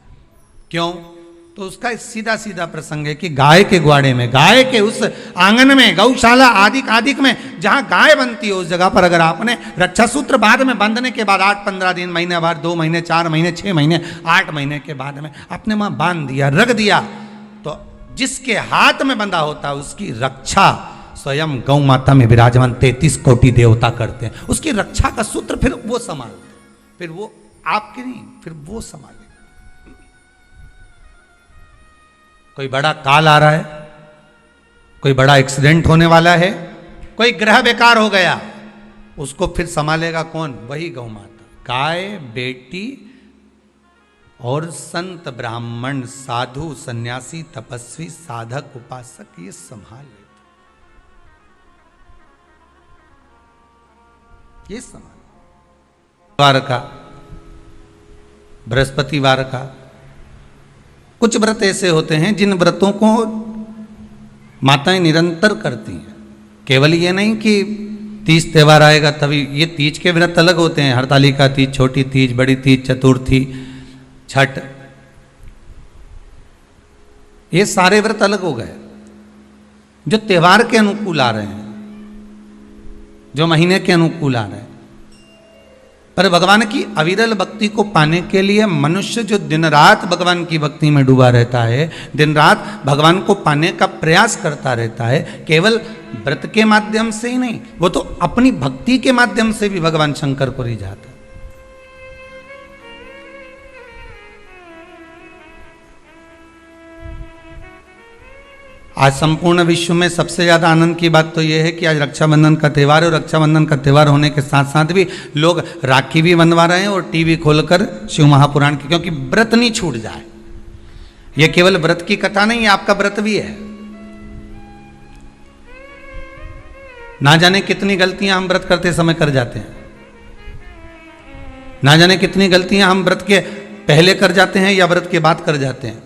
क्यों? तो उसका सीधा सीधा प्रसंग है कि गाय के ग्वाड़े में, गाय के उस आंगन में, गौशाला आदिक में जहां गाय बनती है, उस जगह पर अगर आपने रक्षा सूत्र बाद में बांधने के बाद 8-15 दिन, महीने बाद, 2 महीने, 4 महीने, 6 महीने, 8 महीने के बाद में आपने वहां बांध दिया, रख दिया, तो जिसके हाथ में बंधा होता है उसकी रक्षा स्वयं गौ माता में विराजमान 33 कोटि देवता करते हैं। उसकी रक्षा का सूत्र फिर वो संभालते, फिर वो आपके नहीं, फिर वो संभाले। कोई बड़ा काल आ रहा है, कोई बड़ा एक्सीडेंट होने वाला है, कोई ग्रह बेकार हो गया, उसको फिर संभालेगा कौन? वही गौ माता। गाय, बेटी और संत, ब्राह्मण, साधु, सन्यासी, तपस्वी, साधक, उपासक ये संभाल लेते, ये संभाल। वार का, बृहस्पतिवार का, कुछ व्रत ऐसे होते हैं जिन व्रतों को माताएं निरंतर करती हैं। केवल ये नहीं कि तीज त्योहार आएगा तभी, ये तीज के व्रत अलग होते हैं। हरतालिका तीज, छोटी तीज, बड़ी तीज, चतुर्थी, छठ, ये सारे व्रत अलग हो गए जो त्योहार के अनुकूल आ रहे हैं, जो महीने के अनुकूल आ रहे हैं। पर भगवान की अविरल भक्ति को पाने के लिए मनुष्य जो दिन रात भगवान की भक्ति में डूबा रहता है, दिन रात भगवान को पाने का प्रयास करता रहता है, केवल व्रत के माध्यम से ही नहीं, वो तो अपनी भक्ति के माध्यम से भी भगवान शंकर को रिझाता है। आज संपूर्ण विश्व में सबसे ज़्यादा आनंद की बात तो यह है कि आज रक्षाबंधन का त्यौहार है, और रक्षाबंधन का त्यौहार होने के साथ साथ भी लोग राखी भी बनवा रहे हैं और टीवी खोलकर शिव महापुराण की, क्योंकि व्रत नहीं छूट जाए। यह केवल व्रत की कथा नहीं है, आपका व्रत भी है। ना जाने कितनी गलतियां हम व्रत करते समय कर जाते हैं, ना जाने कितनी गलतियां हम व्रत के पहले कर जाते हैं या व्रत के बाद कर जाते हैं।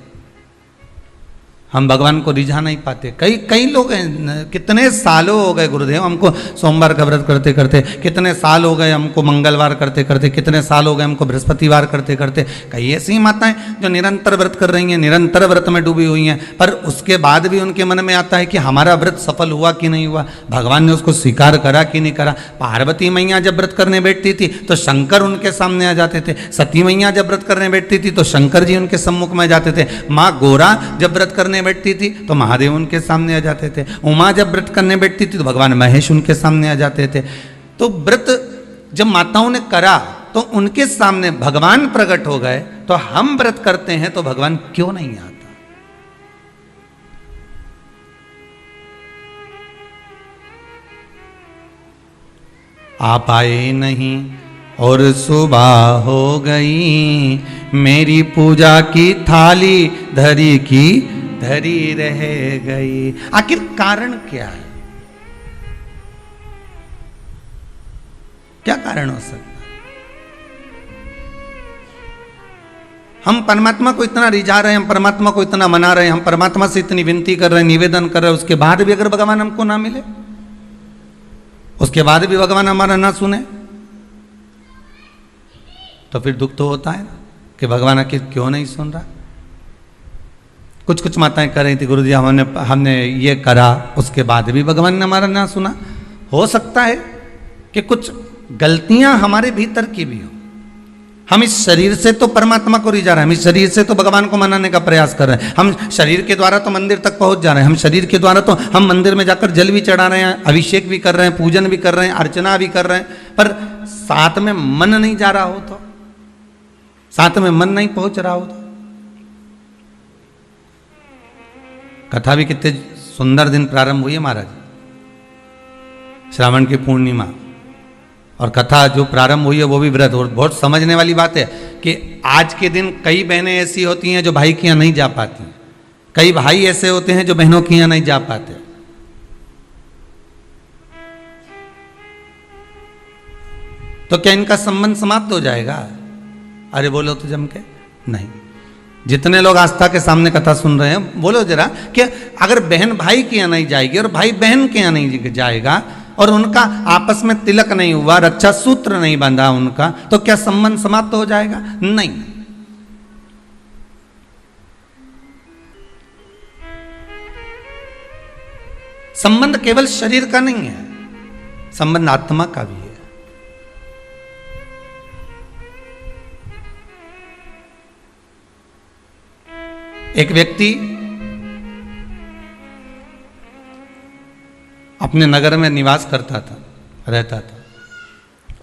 हम भगवान को रिझा नहीं पाते। कई लोग हैं, कितने सालों हो गए गुरुदेव हमको सोमवार का व्रत करते करते, कितने साल हो गए हमको मंगलवार करते करते, कितने साल हो गए हमको बृहस्पतिवार करते करते। कई ऐसी माताएं जो निरंतर व्रत कर रही हैं, निरंतर व्रत में डूबी हुई हैं, पर उसके बाद भी उनके मन में आता है कि हमारा व्रत सफल हुआ कि नहीं हुआ, भगवान ने उसको स्वीकार करा कि नहीं करा। पार्वती मैया जब व्रत करने बैठती थी तो शंकर उनके सामने आ जाते थे, सती मैया जब व्रत करने बैठती थी तो शंकर जी उनके सम्मुख में जाते थे, माँ गोरा जब व्रत करने बैठती थी तो महादेव उनके सामने आ जाते थे, उमा जब व्रत करने बैठती थी तो भगवान महेश उनके सामने आ जाते थे। तो व्रत जब माताओं ने करा तो उनके सामने भगवान प्रकट हो गए। तो हम व्रत करते हैं तो भगवान क्यों नहीं आता? आप आए नहीं और सुबह हो गई, मेरी पूजा की थाली धरी की धरी रह गई। आखिर कारण क्या है? क्या कारण हो सकता है? हम परमात्मा को इतना रिझा रहे हैं, हम परमात्मा को इतना मना रहे हैं, हम परमात्मा से इतनी विनती कर रहे हैं, निवेदन कर रहे हैं, उसके बाद भी अगर भगवान हमको ना मिले, उसके बाद भी भगवान हमारा ना सुने, तो फिर दुख तो होता है ना कि भगवान आखिर क्यों नहीं सुन रहा। कुछ माताएं कर रही थी, गुरुजी हमने ये करा, उसके बाद भी भगवान ने हमारा ना सुना। हो सकता है कि कुछ गलतियां हमारे भीतर की भी हो। हम इस शरीर से तो परमात्मा को रिझा रहे हैं, हम इस शरीर से तो भगवान को मनाने का प्रयास कर रहे हैं, हम शरीर के द्वारा तो मंदिर तक पहुंच जा रहे हैं, हम शरीर के द्वारा तो हम मंदिर में जाकर जल भी चढ़ा रहे हैं, अभिषेक भी कर रहे हैं, पूजन भी कर रहे हैं, अर्चना भी कर रहे हैं, पर साथ में मन नहीं जा रहा हो तो, साथ में मन नहीं पहुंच रहा हो तो। कथा भी कितने सुंदर दिन प्रारंभ हुई है महाराज। श्रावण की पूर्णिमा, और कथा जो प्रारंभ हुई है वो भी व्रत। और बहुत समझने वाली बात है कि आज के दिन कई बहनें ऐसी होती हैं जो भाई के यहाँ नहीं जा पाती, कई भाई ऐसे होते हैं जो बहनों के यहाँ नहीं जा पाते। तो क्या इनका संबंध समाप्त हो जाएगा? अरे बोलो तो जम के नहीं। जितने लोग आस्था के सामने कथा सुन रहे हैं, बोलो जरा कि अगर बहन भाई के यहाँ नहीं जाएगी और भाई बहन के यहाँ नहीं जाएगा और उनका आपस में तिलक नहीं हुआ, रक्षा सूत्र नहीं बंधा उनका, तो क्या संबंध समाप्त हो जाएगा? नहीं। संबंध केवल शरीर का नहीं है, संबंध आत्मा का भी है। एक व्यक्ति अपने नगर में निवास करता था, रहता था,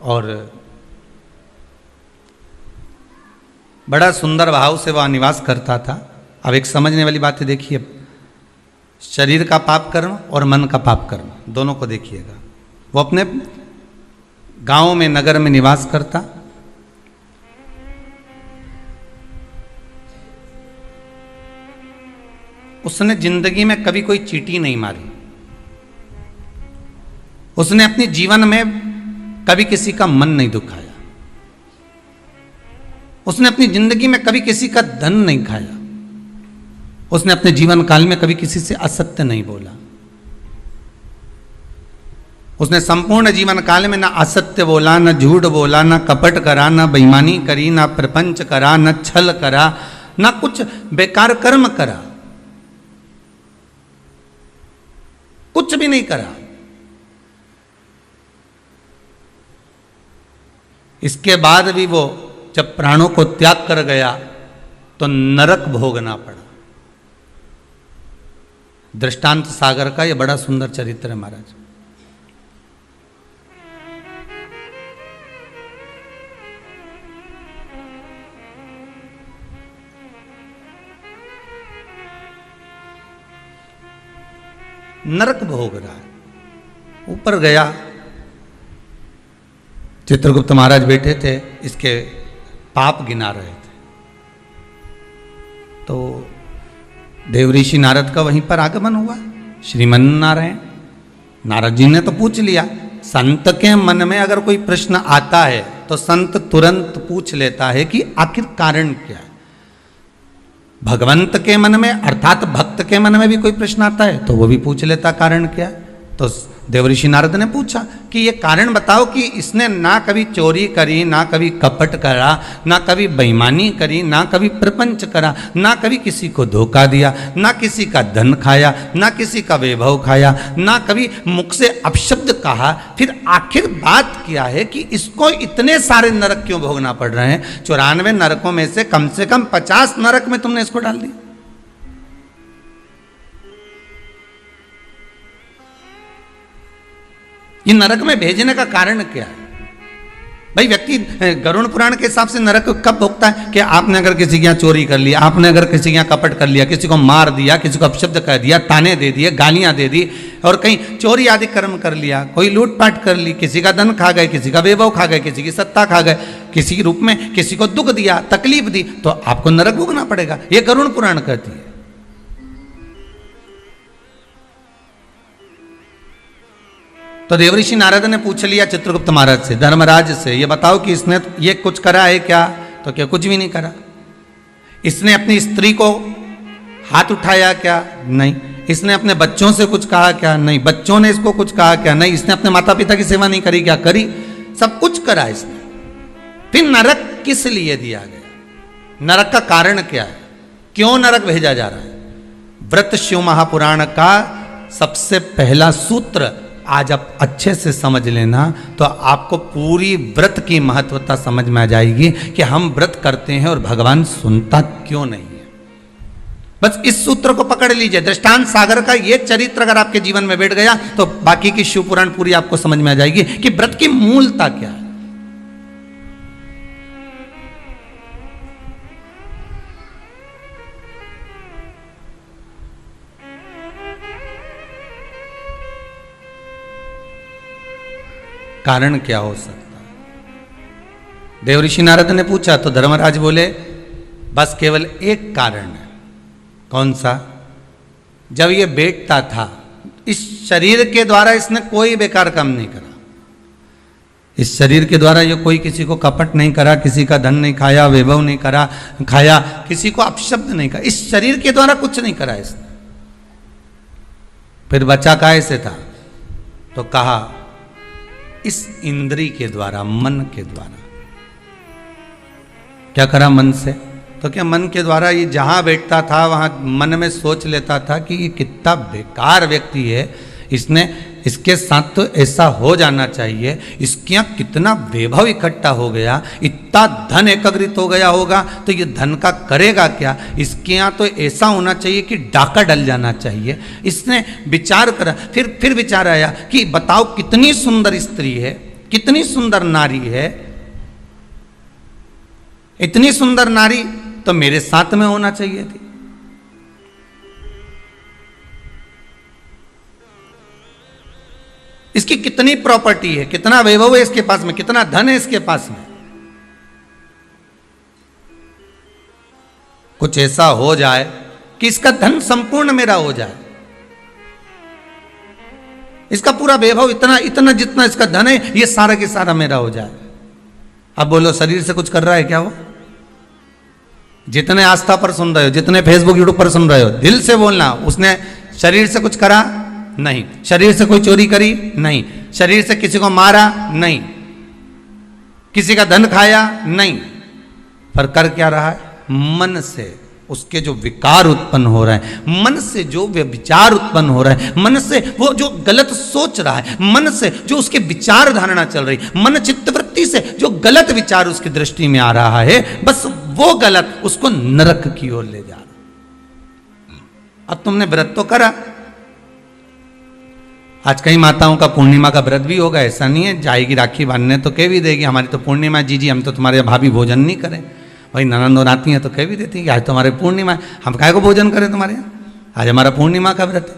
और बड़ा सुंदर भाव से वह निवास करता था। अब एक समझने वाली बात है, देखिए, शरीर का पाप कर्म और मन का पाप कर्म दोनों को देखिएगा। वो अपने गांव में, नगर में निवास करता, उसने जिंदगी में कभी कोई चींटी नहीं मारी, उसने अपने जीवन में कभी किसी का मन नहीं दुखाया, उसने अपनी जिंदगी में कभी किसी का धन नहीं खाया, उसने अपने जीवन काल में कभी किसी से असत्य नहीं बोला। उसने संपूर्ण जीवन काल में ना असत्य बोला, ना झूठ बोला, ना कपट करा, ना बेईमानी करी, ना प्रपंच करा, ना छल करा, ना कुछ बेकार कर्म करा, कुछ भी नहीं करा। इसके बाद भी वो जब प्राणों को त्याग कर गया तो नरक भोगना पड़ा। दृष्टांत सागर का यह बड़ा सुंदर चरित्र है महाराज। नरक भोग रहा है। ऊपर गया, चित्रगुप्त महाराज बैठे थे, इसके पाप गिना रहे थे, तो देवऋषि नारद का वहीं पर आगमन हुआ। श्रीमन नारायण, नारद जी ने तो पूछ लिया। संत के मन में अगर कोई प्रश्न आता है तो संत तुरंत पूछ लेता है कि आखिर कारण क्या है। भगवंत के मन में, अर्थात भक्त के मन में भी कोई प्रश्न आता है तो वो भी पूछ लेता कारण क्या है। तो देवऋषि नारद ने पूछा कि ये कारण बताओ कि इसने ना कभी चोरी करी, ना कभी कपट करा, ना कभी बेईमानी करी, ना कभी प्रपंच करा, ना कभी किसी को धोखा दिया, ना किसी का धन खाया, ना किसी का वैभव खाया, ना कभी मुख से अपशब्द कहा, फिर आखिर बात क्या है कि इसको इतने सारे नरक क्यों भोगना पड़ रहे हैं? 94 नरकों में से कम 50 नरक में तुमने इसको डाल दिया। ये नरक में भेजने का कारण क्या है? भाई व्यक्ति गरुड़ पुराण के हिसाब से नरक कब भोगता है कि आपने अगर किसी के यहाँ चोरी कर लिया, आपने अगर किसी के यहाँ कपट कर लिया, किसी को मार दिया, किसी को अपशब्द कह दिया, ताने दे दिए, गालियां दे दी, और कहीं चोरी आदि कर्म कर लिया, कोई लूटपाट कर ली, किसी का धन खा गए, किसी का वैभव खा गए, किसी की सत्ता खा गए, किसी के रूप में किसी को दुख दिया, तकलीफ दी, तो आपको नरक भोगना पड़ेगा। ये गरुड़ पुराण कहती है। तो देवऋषि नारद ने पूछ लिया चित्रगुप्त महाराज से, धर्मराज से, ये बताओ कि इसने ये कुछ करा है क्या? तो क्या कुछ भी नहीं करा। इसने अपनी स्त्री को हाथ उठाया क्या? नहीं। इसने अपने बच्चों से कुछ कहा क्या? नहीं। बच्चों ने इसको कुछ कहा क्या? नहीं। इसने अपने माता पिता की सेवा नहीं करी क्या? करी। सब कुछ करा इसने। फिर नरक किस लिए दिया गया? नरक का कारण क्या है? क्यों नरक भेजा जा रहा है? व्रत शिव महापुराण का सबसे पहला सूत्र आज आप अच्छे से समझ लेना तो आपको पूरी व्रत की महत्वता समझ में आ जाएगी कि हम व्रत करते हैं और भगवान सुनता क्यों नहीं है। बस इस सूत्र को पकड़ लीजिए। दृष्टांत सागर का ये चरित्र अगर आपके जीवन में बैठ गया तो बाकी की शिव पुराण पूरी आपको समझ में आ जाएगी कि व्रत की मूलता क्या है। कारण क्या हो सकता है? देवऋषि नारद ने पूछा तो धर्मराज बोले बस केवल एक कारण है। कौन सा? जब ये बैठता था इस शरीर के द्वारा इसने कोई बेकार काम नहीं करा। इस शरीर के द्वारा ये कोई किसी को कपट नहीं करा, किसी का धन नहीं खाया, वैभव नहीं करा खाया, किसी को अपशब्द नहीं करा। इस शरीर के द्वारा कुछ नहीं करा इसने। फिर बचा काहे से था? तो कहा इस इंद्री के द्वारा, मन के द्वारा। क्या करा मन से? तो क्या मन के द्वारा ये जहां बैठता था वहां मन में सोच लेता था कि ये कितना बेकार व्यक्ति है, इसके साथ तो ऐसा हो जाना चाहिए, इसके यहाँ कितना वैभव इकट्ठा हो गया, इतना धन एकत्रित हो गया होगा, तो ये धन का करेगा क्या, इसके यहाँ तो ऐसा होना चाहिए कि डाका डल जाना चाहिए। इसने विचार करा, फिर विचार आया कि बताओ कितनी सुंदर स्त्री है, कितनी सुंदर नारी है, इतनी सुंदर नारी तो मेरे साथ में होना चाहिए थी। इसकी कितनी प्रॉपर्टी है, कितना वैभव है इसके पास में, कितना धन है इसके पास में। कुछ ऐसा हो जाए कि इसका धन संपूर्ण मेरा हो जाए, इसका पूरा वैभव इतना इतना जितना इसका धन है ये सारा के सारा मेरा हो जाए। अब बोलो शरीर से कुछ कर रहा है क्या वो? जितने आस्था पर सुन रहे हो, जितने फेसबुक यूट्यूब पर सुन रहे हो, दिल से बोलना, उसने शरीर से कुछ करा? नहीं। शरीर से कोई चोरी करी? नहीं। शरीर से किसी को मारा? नहीं। किसी का धन खाया? नहीं। पर कर क्या रहा है? मन से उसके जो विकार उत्पन्न हो रहा है, मन से जो विचार उत्पन्न हो रहा है, मन से वो जो गलत सोच रहा है, मन से जो उसके विचार धारणा चल रही, मन चित्तवृत्ति से जो गलत विचार उसकी दृष्टि में आ रहा है, बस वो गलत उसको नरक की ओर ले जा रहा। अब तुमने व्रत तो करा, आज कई माताओं का पूर्णिमा का व्रत भी होगा, ऐसा नहीं है, जाएगी राखी बांधने तो कह भी देगी हमारी तो पूर्णिमा जी हम तो तुम्हारे भाभी भोजन नहीं करें। भाई ननंद और आती हैं तो कह भी देती हैं कि आज तो हमारे पूर्णिमा है, हम काहे को भोजन करें तुम्हारे यहाँ, आज हमारा पूर्णिमा का व्रत है।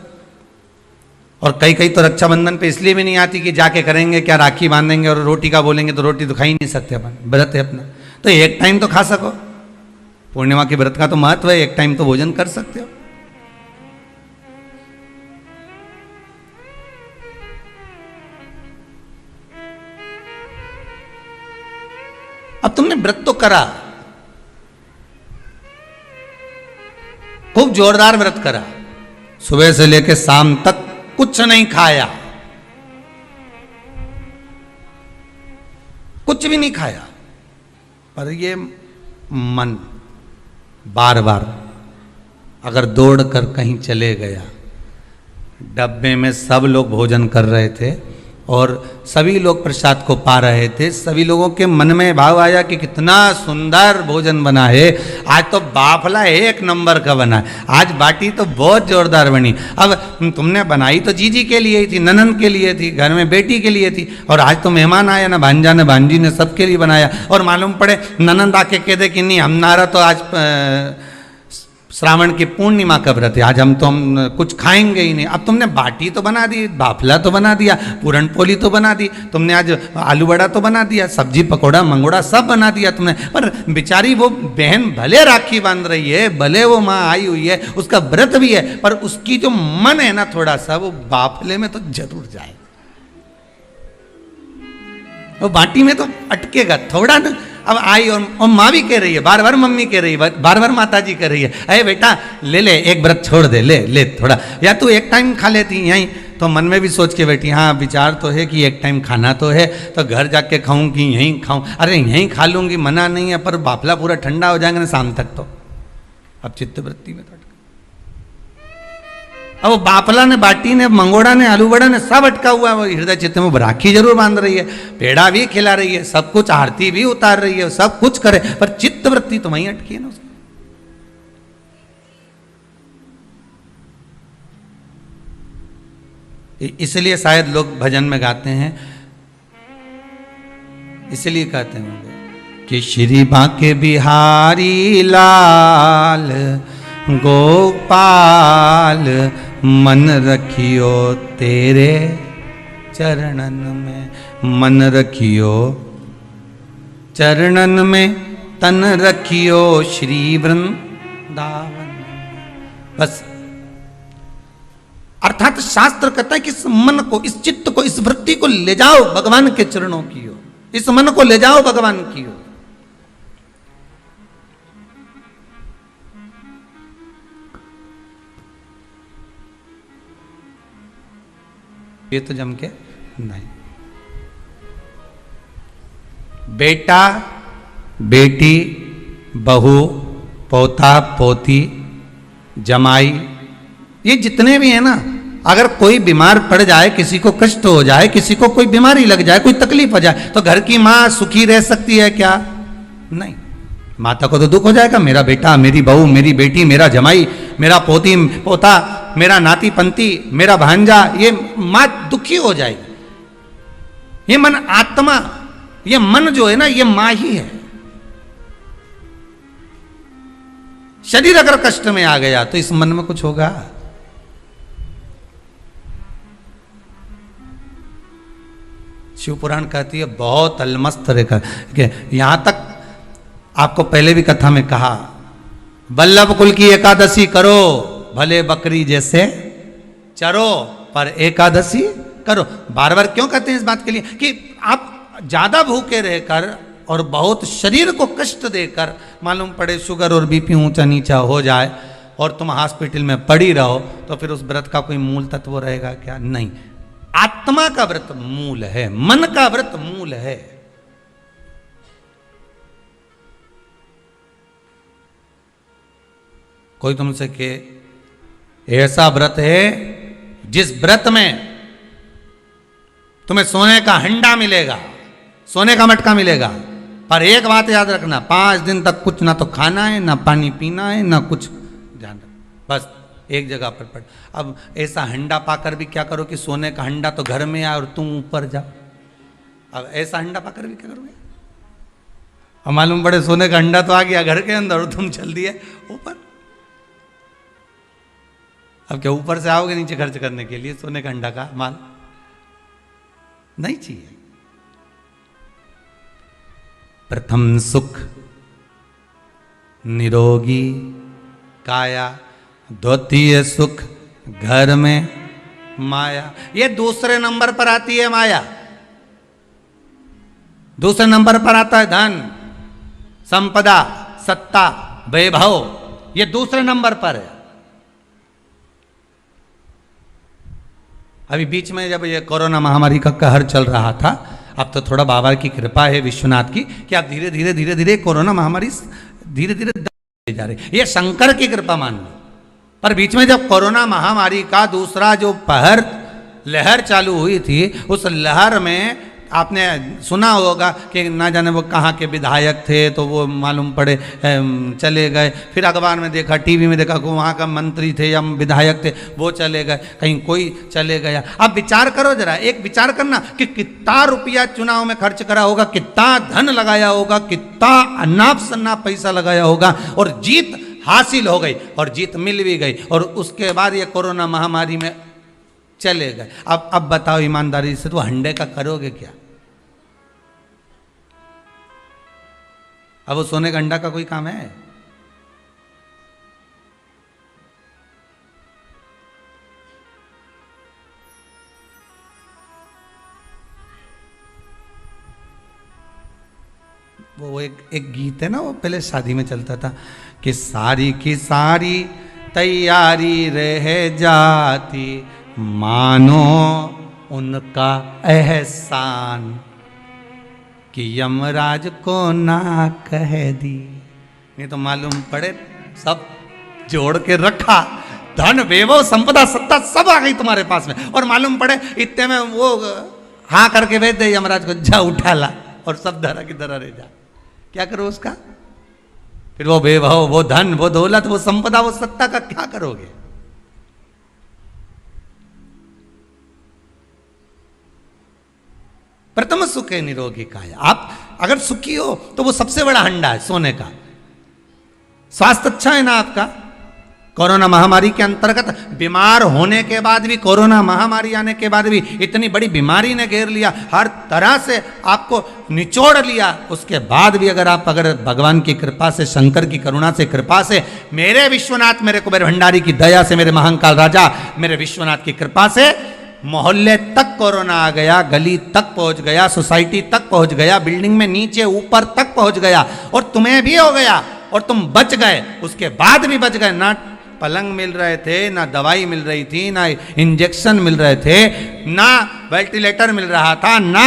और कई तो रक्षाबंधन पे इसलिए भी नहीं आती कि जाके करेंगे क्या, राखी बांधेंगे और रोटी का बोलेंगे तो रोटी तो खा ही नहीं सकते अपन, व्रत है अपना, तो एक टाइम तो खा सको। पूर्णिमा के व्रत का तो महत्व है, एक टाइम तो भोजन कर सकते हो। अब तुमने व्रत तो करा, खूब जोरदार व्रत करा, सुबह से लेकर शाम तक कुछ नहीं खाया, कुछ भी नहीं खाया, पर ये मन बार बार अगर दौड़ कर कहीं चले गया, डब्बे में सब लोग भोजन कर रहे थे और सभी लोग प्रसाद को पा रहे थे, सभी लोगों के मन में भाव आया कि कितना सुंदर भोजन बना है, आज तो बाफला एक नंबर का बना है, आज बाटी तो बहुत जोरदार बनी। अब तुमने बनाई तो जीजी के लिए ही थी, ननंद के लिए थी, घर में बेटी के लिए थी, और आज तो मेहमान आया ना, भांजा ने भांजी ने सबके लिए बनाया, और मालूम पड़े ननंद आके कह दे कि नहीं हमारा तो आज श्रावण की पूर्णिमा का व्रत है, आज हम कुछ खाएंगे ही नहीं। अब तुमने बाटी तो बना दी, बाफला तो बना दिया, पूरन पोली तो बना दी, तुमने आज आलू बड़ा तो बना दिया, सब्जी पकौड़ा मंगोड़ा सब बना दिया तुमने, पर बेचारी वो बहन भले राखी बांध रही है, भले वो माँ आई हुई है, उसका व्रत भी है, पर उसकी जो मन है ना थोड़ा सा वो बाफले में तो जरूर जाए, वो बाटी में तो अटकेगा थोड़ा ना। अब आई और माँ भी कह रही है, बार बार मम्मी कह रही है, बार बार माता जी कह रही है, अरे बेटा ले एक व्रत छोड़ दे, ले थोड़ा, या तू एक टाइम खा लेती यहीं, तो मन में भी सोच के बैठी, हाँ विचार तो है कि एक टाइम खाना तो है, तो घर जाके खाऊं कि यहीं खाऊं, अरे यहीं खा लूंगी मना नहीं है, पर बाफला पूरा ठंडा हो जाएगा ना शाम तक तो। अब चित्तवृत्ति में अब वो बाफला ने, बाटी ने, मंगोड़ा ने, आलू बड़ा ने सब अटका हुआ है, वो हृदय चित्त में राखी जरूर बांध रही है, पेड़ा भी खिला रही है, सब कुछ आरती भी उतार रही है, सब कुछ करे, पर चित्तवृत्ति तो वहीं अटकी है ना उसकी। इसलिए शायद लोग भजन में गाते हैं, इसलिए कहते होंगे कि श्री बांके बिहारी लाल गोपाल मन रखियो तेरे चरणन में मन रखियो, चरणन में तन रखियो श्री वृंदावन। बस अर्थात शास्त्र कहता है कि इस मन को, इस चित्त को, इस वृत्ति को ले जाओ भगवान के चरणों की ओर, इस मन को ले जाओ भगवान की ओर। ये तो जम के नहीं। बेटा बेटी बहू पोता पोती जमाई, ये जितने भी हैं ना, अगर कोई बीमार पड़ जाए, किसी को कष्ट हो जाए, किसी को कोई बीमारी लग जाए, कोई तकलीफ हो जाए, तो घर की मां सुखी रह सकती है क्या? नहीं। माता को तो दुख हो जाएगा, मेरा बेटा, मेरी बहू, मेरी बेटी, मेरा जमाई, मेरा पोती पोता, मेरा नाती पंती, मेरा भांजा, ये मां दुखी हो जाएगी। ये मन आत्मा, ये मन जो है ना, ये मां ही है। शरीर अगर कष्ट में आ गया तो इस मन में कुछ होगा? शिव पुराण कहती है बहुत अलमस्त रेखा। यहां तक आपको पहले भी कथा में कहा, वल्लभ कुल की एकादशी करो, भले बकरी जैसे चरो, पर एकादशी करो। बार बार क्यों कहते हैं इस बात के लिए कि आप ज्यादा भूखे रहकर और बहुत शरीर को कष्ट देकर, मालूम पड़े शुगर और बीपी ऊंचा नीचा हो जाए और तुम हॉस्पिटल में पड़ी रहो, तो फिर उस व्रत का कोई मूल तत्व रहेगा क्या? नहीं। आत्मा का व्रत मूल है, मन का व्रत मूल है। कोई तुमसे के ऐसा व्रत है जिस व्रत में तुम्हें सोने का हंडा मिलेगा, सोने का मटका मिलेगा, पर एक बात याद रखना, 5 दिन तक कुछ ना तो खाना है, ना पानी पीना है, ना कुछ, ध्यान रख, बस एक जगह पर पड़। अब ऐसा हंडा पाकर भी क्या करो कि सोने का हंडा तो घर में आए और तुम ऊपर जाओ। अब ऐसा हंडा पाकर भी क्या करोगे? अब मालूम पड़े सोने का हंडा तो आ गया घर के अंदर और तुम चल दिए ऊपर। अब क्या ऊपर से आओगे नीचे खर्च करने के लिए सोने का हंडा का माल? नहीं चाहिए। प्रथम सुख निरोगी काया, द्वितीय सुख घर में माया। ये दूसरे नंबर पर आती है माया। दूसरे नंबर पर आता है धन, संपदा, सत्ता, वैभव, ये दूसरे नंबर पर है। अभी बीच में जब ये कोरोना महामारी का कहर चल रहा था, अब तो थोड़ा बाबा की कृपा है विश्वनाथ की कि आप धीरे धीरे धीरे धीरे कोरोना महामारी धीरे धीरे जा रही। ये शंकर की कृपा मान लो। पर बीच में जब कोरोना महामारी का दूसरा जो लहर चालू हुई थी, उस लहर में आपने सुना होगा कि ना जाने वो कहाँ के विधायक थे, तो वो मालूम पड़े चले गए। फिर अखबार में देखा, टीवी में देखा कि वहाँ का मंत्री थे या विधायक थे, वो चले गए, कहीं कोई चले गया। अब विचार करो जरा, एक विचार करना कि कितना रुपया चुनाव में खर्च करा होगा, कितना धन लगाया होगा, कितना अनाप शनाप पैसा लगाया होगा, और जीत हासिल हो गई, और जीत मिल भी गई, और उसके बाद ये कोरोना महामारी में चले गए। अब बताओ ईमानदारी से, तो हंडे का करोगे क्या? अब वो सोने का अंडा का कोई काम है? वो एक गीत है ना, वो पहले शादी में चलता था कि सारी की सारी तैयारी रह जाती, मानो उनका एहसान कि यमराज को ना कह दी। नहीं तो मालूम पड़े सब जोड़ के रखा, धन वैभव संपदा सत्ता सब आ गई तुम्हारे पास में, और मालूम पड़े इतने में वो हाँ करके भेज दे यमराज को, जा उठा ला, और सब धरा की धरा रह जा। क्या करो उसका? फिर वो वैभव, वो धन, वो दौलत, वो संपदा, वो सत्ता का क्या करोगे? प्रथम सुख है निरोगी काया। आप अगर सुखी हो तो वो सबसे बड़ा हंडा है सोने का। स्वास्थ्य अच्छा है ना आपका, कोरोना महामारी के अंतर्गत बीमार होने के बाद भी, कोरोना महामारी आने के बाद भी, इतनी बड़ी बीमारी ने घेर लिया, हर तरह से आपको निचोड़ लिया, उसके बाद भी अगर भगवान की कृपा से, शंकर की करुणा से, कृपा से, मेरे विश्वनाथ, मेरे कुबेर भंडारी की दया से, मेरे महाकाल राजा, मेरे विश्वनाथ की कृपा से मोहल्ले तक कोरोना आ गया, गली तक पहुंच गया, सोसाइटी तक पहुंच गया, बिल्डिंग में नीचे ऊपर तक पहुंच गया, और तुम्हें भी हो गया और तुम बच गए, उसके बाद भी बच गए। ना पलंग मिल रहे थे, ना दवाई मिल रही थी, ना इंजेक्शन मिल रहे थे, ना वेंटिलेटर मिल रहा था, ना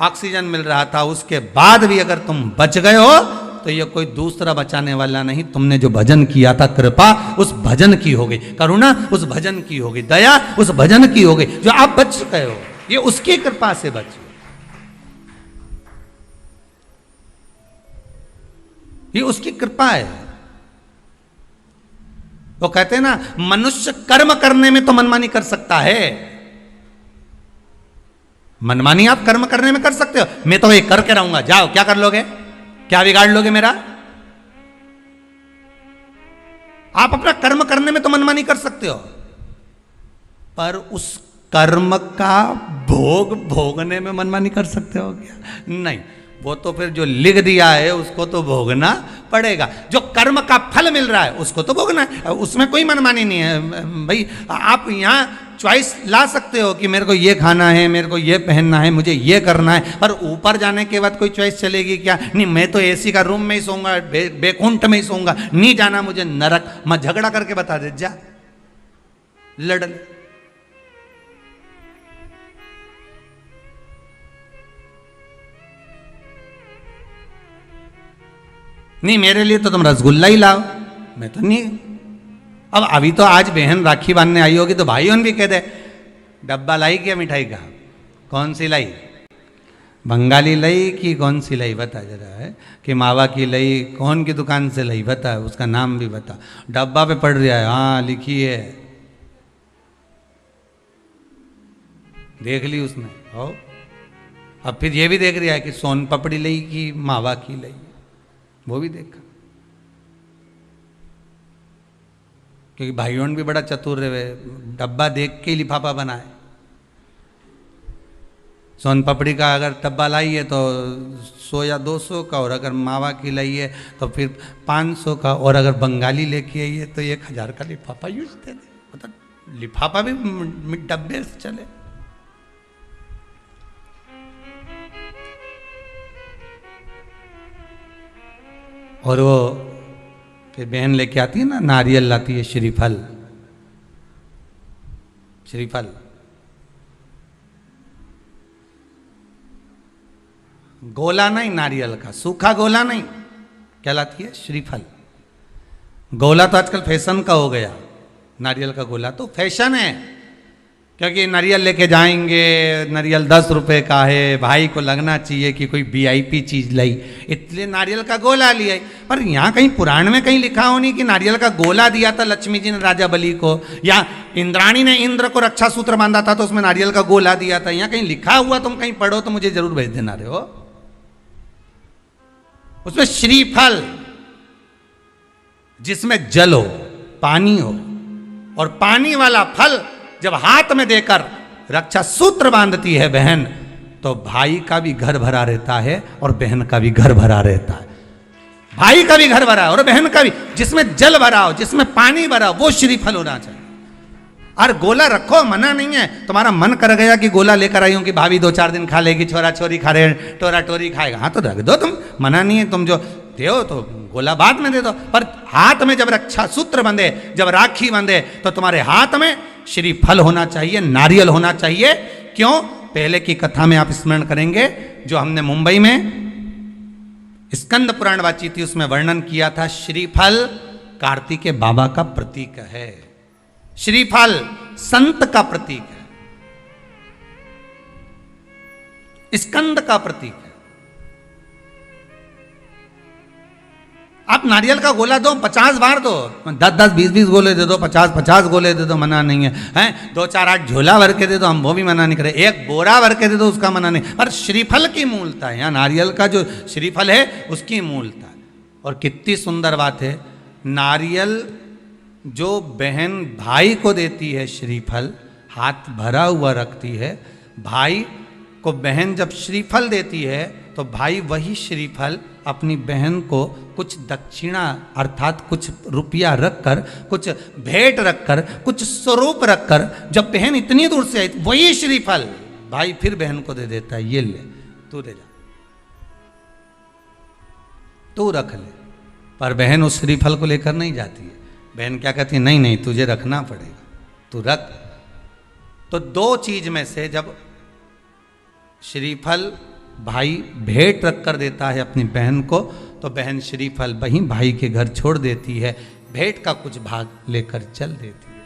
ऑक्सीजन मिल रहा था, उसके बाद भी अगर तुम बच गए हो तो ये कोई दूसरा बचाने वाला नहीं, तुमने जो भजन किया था, कृपा उस भजन की हो गई, करुणा उस भजन की हो गई, दया उस भजन की हो गई, जो आप बच गए हो, ये उसकी कृपा से बचे, ये उसकी कृपा है। वो कहते हैं ना, मनुष्य कर्म करने में तो मनमानी कर सकता है, मनमानी आप कर्म करने में कर सकते हो, मैं तो ये करके रहूंगा, जाओ क्या कर लोगे, क्या बिगाड़ लोगे मेरा? आप अपना कर्म करने में तो मनमानी कर सकते हो, पर उस कर्म का भोग भोगने में मनमानी कर सकते हो क्या? नहीं, वो तो फिर जो लिख दिया है उसको तो भोगना पड़ेगा, जो कर्म का फल मिल रहा है उसको तो भोगना है, उसमें कोई मनमानी नहीं है भाई। आप यहाँ चॉइस ला सकते हो कि मेरे को ये खाना है, मेरे को ये पहनना है, मुझे ये करना है, पर ऊपर जाने के बाद कोई चॉइस चलेगी क्या? नहीं, मैं तो एसी का रूम में ही सोऊंगा, बेकुंठ में ही सोऊंगा, नहीं जाना मुझे नरक, मैं झगड़ा करके बता दे, जा लड़ ले। नहीं, मेरे लिए तो तुम रसगुल्ला ही लाओ, मैं तो नहीं। अब अभी तो आज बहन राखी बांधने आई होगी तो भाई उन भी कह दे, डब्बा लाई क्या मिठाई का, कौन सी लाई, बंगाली लाई कि कौन सी लाई, बता जरा है कि मावा की लाई, कौन की दुकान से लाई, बता, उसका नाम भी बता, डब्बा पे पड़ रहा है, हाँ लिखी है, देख ली उसने। हो, अब फिर ये भी देख रहा है कि सोन पपड़ी लाई कि मावा की लाई, वो भी देखा, क्योंकि भाइयों भी बड़ा चतुर रहे, डब्बा देख के ही लिफाफा बनाए। सोन पपड़ी का अगर डब्बा लाई है तो 100 या 200 का, और अगर मावा की लाई है तो फिर 500 का, और अगर बंगाली लेके आई है तो 1000 का लिफाफा यूज दे दे, मतलब लिफाफा भी डब्बे से चले। और वो फिर बहन लेके आती है ना, नारियल लाती है, श्रीफल, श्रीफल गोला नहीं, नारियल का सूखा गोला नहीं, क्या लाती है? श्रीफल। गोला तो आजकल फैशन का हो गया, नारियल का गोला तो फैशन है, क्योंकि नारियल लेके जाएंगे, नारियल 10 रुपए का है, भाई को लगना चाहिए कि कोई वीआईपी चीज लाई, इसलिए नारियल का गोला लिया। पर यहाँ कहीं पुराण में कहीं लिखा हो नहीं कि नारियल का गोला दिया था लक्ष्मी जी ने राजा बलि को, या इंद्राणी ने इंद्र को रक्षा सूत्र बांधा था तो उसमें नारियल का गोला दिया था, यहाँ कहीं लिखा हुआ तुम कहीं पढ़ो तो मुझे जरूर भेज देना रहे हो। उसमें श्रीफल, जिसमें जल हो, पानी हो, और पानी वाला फल जब हाथ में देकर रक्षा सूत्र बांधती है बहन, तो भाई का भी घर भरा रहता है और बहन का भी घर भरा रहता है, भाई का भी घर भरा है और बहन का भी, जिसमें जल भरा हो, जिसमें पानी भरा हो, वो श्रीफल होना चाहिए। और गोला रखो, मना नहीं है, तुम्हारा मन कर गया कि गोला लेकर आई हूं कि भाभी 2-4 दिन खा लेगी, छोरा छोरी खा रहे, टोरा टोरी खाएगा, हाँ तो रख दो तुम, मना नहीं है, तुम जो दे तो गोला बाद में दे दो, पर हाथ में जब रक्षा सूत्र बंधे, जब राखी बंधे, तो तुम्हारे हाथ में श्रीफल होना चाहिए, नारियल होना चाहिए। क्यों? पहले की कथा में आप स्मरण करेंगे, जो हमने मुंबई में स्कंद पुराण वाची थी, उसमें वर्णन किया था, श्रीफल कार्तिकेय बाबा का प्रतीक है, श्रीफल संत का प्रतीक है, स्कंद का प्रतीक है। आप नारियल का गोला दो, 50 बार दो, 10-10, 20-20 गोले दे दो, 50-50 गोले दे दो, मना नहीं है, हैं 2-4-8 झोला भर के दे दो, हम वो भी मना नहीं करे, 1 बोरा भर के दे दो, उसका मना नहीं, पर श्रीफल की मूलता है, यहाँ नारियल का जो श्रीफल है उसकी मूलता है। और कितनी सुंदर बात है, नारियल जो बहन भाई को देती है श्रीफल, हाथ भरा हुआ रखती है, भाई को बहन जब श्रीफल देती है तो भाई वही श्रीफल अपनी बहन को कुछ दक्षिणा अर्थात कुछ रुपया रखकर, कुछ भेंट रखकर, कुछ स्वरूप रखकर, जब बहन इतनी दूर से आई वही श्रीफल भाई फिर बहन को दे देता है, ये ले तू ले जा, तू रख ले। पर बहन उस श्रीफल को लेकर नहीं जाती है। बहन क्या कहती है, नहीं नहीं तुझे रखना पड़ेगा, तू रख। तो दो चीज में से जब श्रीफल भाई भेंट रख कर देता है अपनी बहन को, तो बहन श्रीफल वहीं भाई के घर छोड़ देती है, भेंट का कुछ भाग लेकर चल देती है।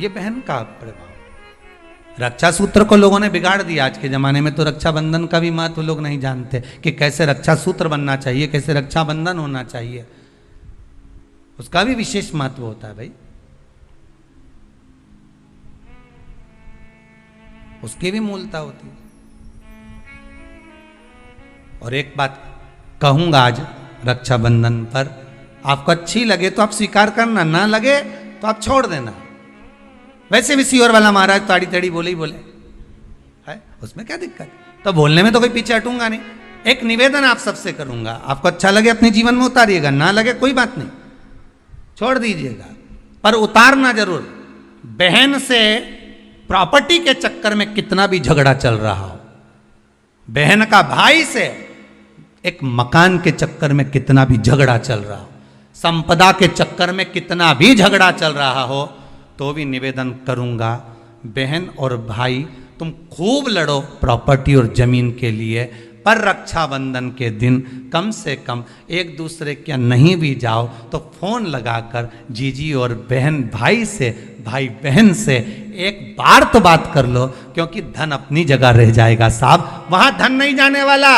ये बहन का प्रभाव। रक्षा सूत्र को लोगों ने बिगाड़ दिया। आज के जमाने में तो रक्षाबंधन का भी महत्व लोग नहीं जानते कि कैसे रक्षा सूत्र बनना चाहिए, कैसे रक्षाबंधन होना चाहिए। उसका भी विशेष महत्व होता है भाई, उसकी भी मूलता होती है। और एक बात कहूंगा आज रक्षाबंधन पर, आपको अच्छी लगे तो आप स्वीकार करना, ना लगे तो आप छोड़ देना। वैसे भी सीओर वाला महाराज ताड़ी तड़ी बोले ही बोले है, उसमें क्या दिक्कत। तो बोलने में तो कोई पीछे हटूंगा नहीं। एक निवेदन आप सबसे करूंगा, आपको अच्छा लगे अपने जीवन में उतारिएगा, ना लगे कोई बात नहीं, छोड़ दीजिएगा, पर उतारना जरूर। बहन से प्रॉपर्टी के चक्कर में कितना भी झगड़ा चल रहा हो, बहन का भाई से एक मकान के चक्कर में कितना भी झगड़ा चल रहा हो, संपदा के चक्कर में कितना भी झगड़ा चल रहा हो, तो भी निवेदन करूंगा, बहन और भाई तुम खूब लड़ो प्रॉपर्टी और जमीन के लिए, पर रक्षाबंधन के दिन कम से कम एक दूसरे के नहीं भी जाओ तो फोन लगाकर जीजी और बहन भाई से, भाई बहन से एक बार तो बात कर लो, क्योंकि धन अपनी जगह रह जाएगा साहब। वहां धन नहीं जाने वाला,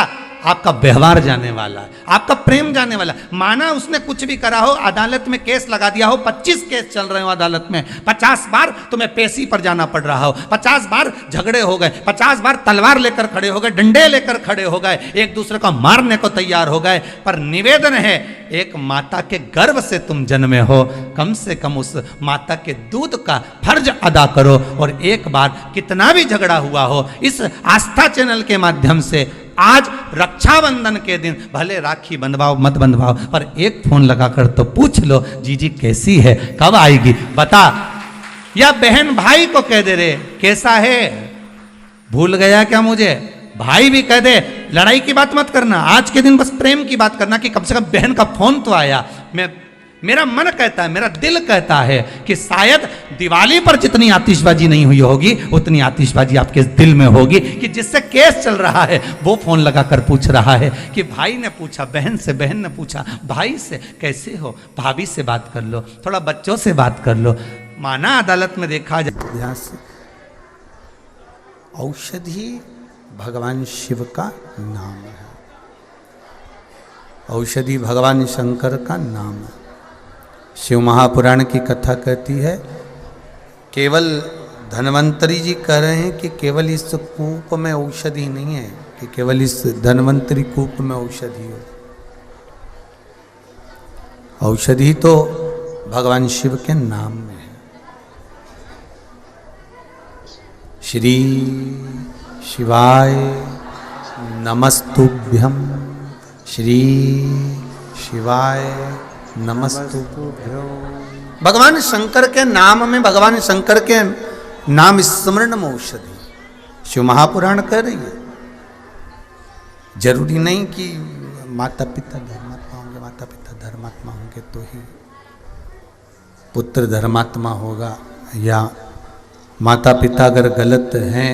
आपका व्यवहार जाने वाला है, आपका प्रेम जाने वाला। माना उसने कुछ भी करा हो, अदालत में केस लगा दिया हो, 25 केस चल रहे हो अदालत में, 50 बार तुम्हें पेशी पर जाना पड़ रहा हो, 50 बार झगड़े हो गए, 50 बार तलवार लेकर खड़े हो गए, डंडे लेकर खड़े हो गए, एक दूसरे को मारने को तैयार हो गए, पर निवेदन है एक माता के गर्भ से तुम जन्मे हो, कम से कम उस माता के दूध का फर्ज अदा करो। और एक बार कितना भी झगड़ा हुआ हो, इस आस्था चैनल के माध्यम से आज रक्षाबंधन के दिन भले राखी बंधवाओ मत बंधवाओ, पर एक फोन लगाकर तो पूछ लो, जीजी कैसी है, कब आएगी बता। या बहन भाई को कह दे रे कैसा है, भूल गया क्या मुझे, भाई भी कह दे। लड़ाई की बात मत करना, आज के दिन बस प्रेम की बात करना कि कम से कम बहन का फोन तो आया। मेरा मन कहता है, मेरा दिल कहता है कि शायद दिवाली पर जितनी आतिशबाजी नहीं हुई होगी उतनी आतिशबाजी आपके दिल में होगी, कि जिससे केस चल रहा है वो फोन लगाकर पूछ रहा है कि भाई ने पूछा बहन से, बहन ने पूछा भाई से कैसे हो, भाभी से बात कर लो, थोड़ा बच्चों से बात कर लो। माना अदालत में देखा जाए, औषधि भगवान शिव का नाम है, औषधि भगवान शंकर का नाम है। शिव महापुराण की कथा कहती है, केवल धन्वंतरी जी कह रहे हैं कि केवल इस कूप में औषधि नहीं है, कि केवल इस धन्वंतरी कूप में औषधि हो। औषधि तो भगवान शिव के नाम में है। श्री शिवाय नमस्तुभ्यं, श्री शिवाय नमस्तुभ्यं। भगवान शंकर के नाम में, भगवान शंकर के नाम स्मरण में औषधि, शिव महापुराण कह रही है। जरूरी नहीं कि माता पिता धर्मात्मा होंगे, माता पिता धर्मात्मा होंगे तो ही पुत्र धर्मात्मा होगा, या माता पिता अगर गलत हैं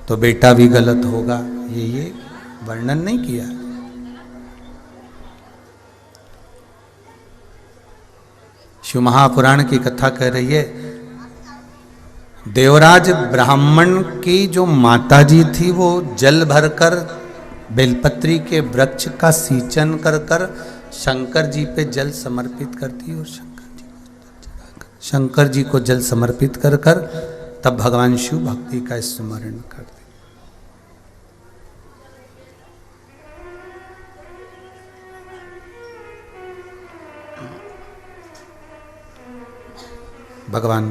तो बेटा भी गलत होगा, ये वर्णन नहीं किया। शिव महापुराण की कथा कह रही है, देवराज ब्राह्मण की जो माताजी थी वो जल भरकर बेलपत्री के वृक्ष का सींचन कर कर शंकर जी पे जल समर्पित करती, और शंकर जी को जल समर्पित कर कर तब भगवान शिव भक्ति का स्मरण करते। भगवान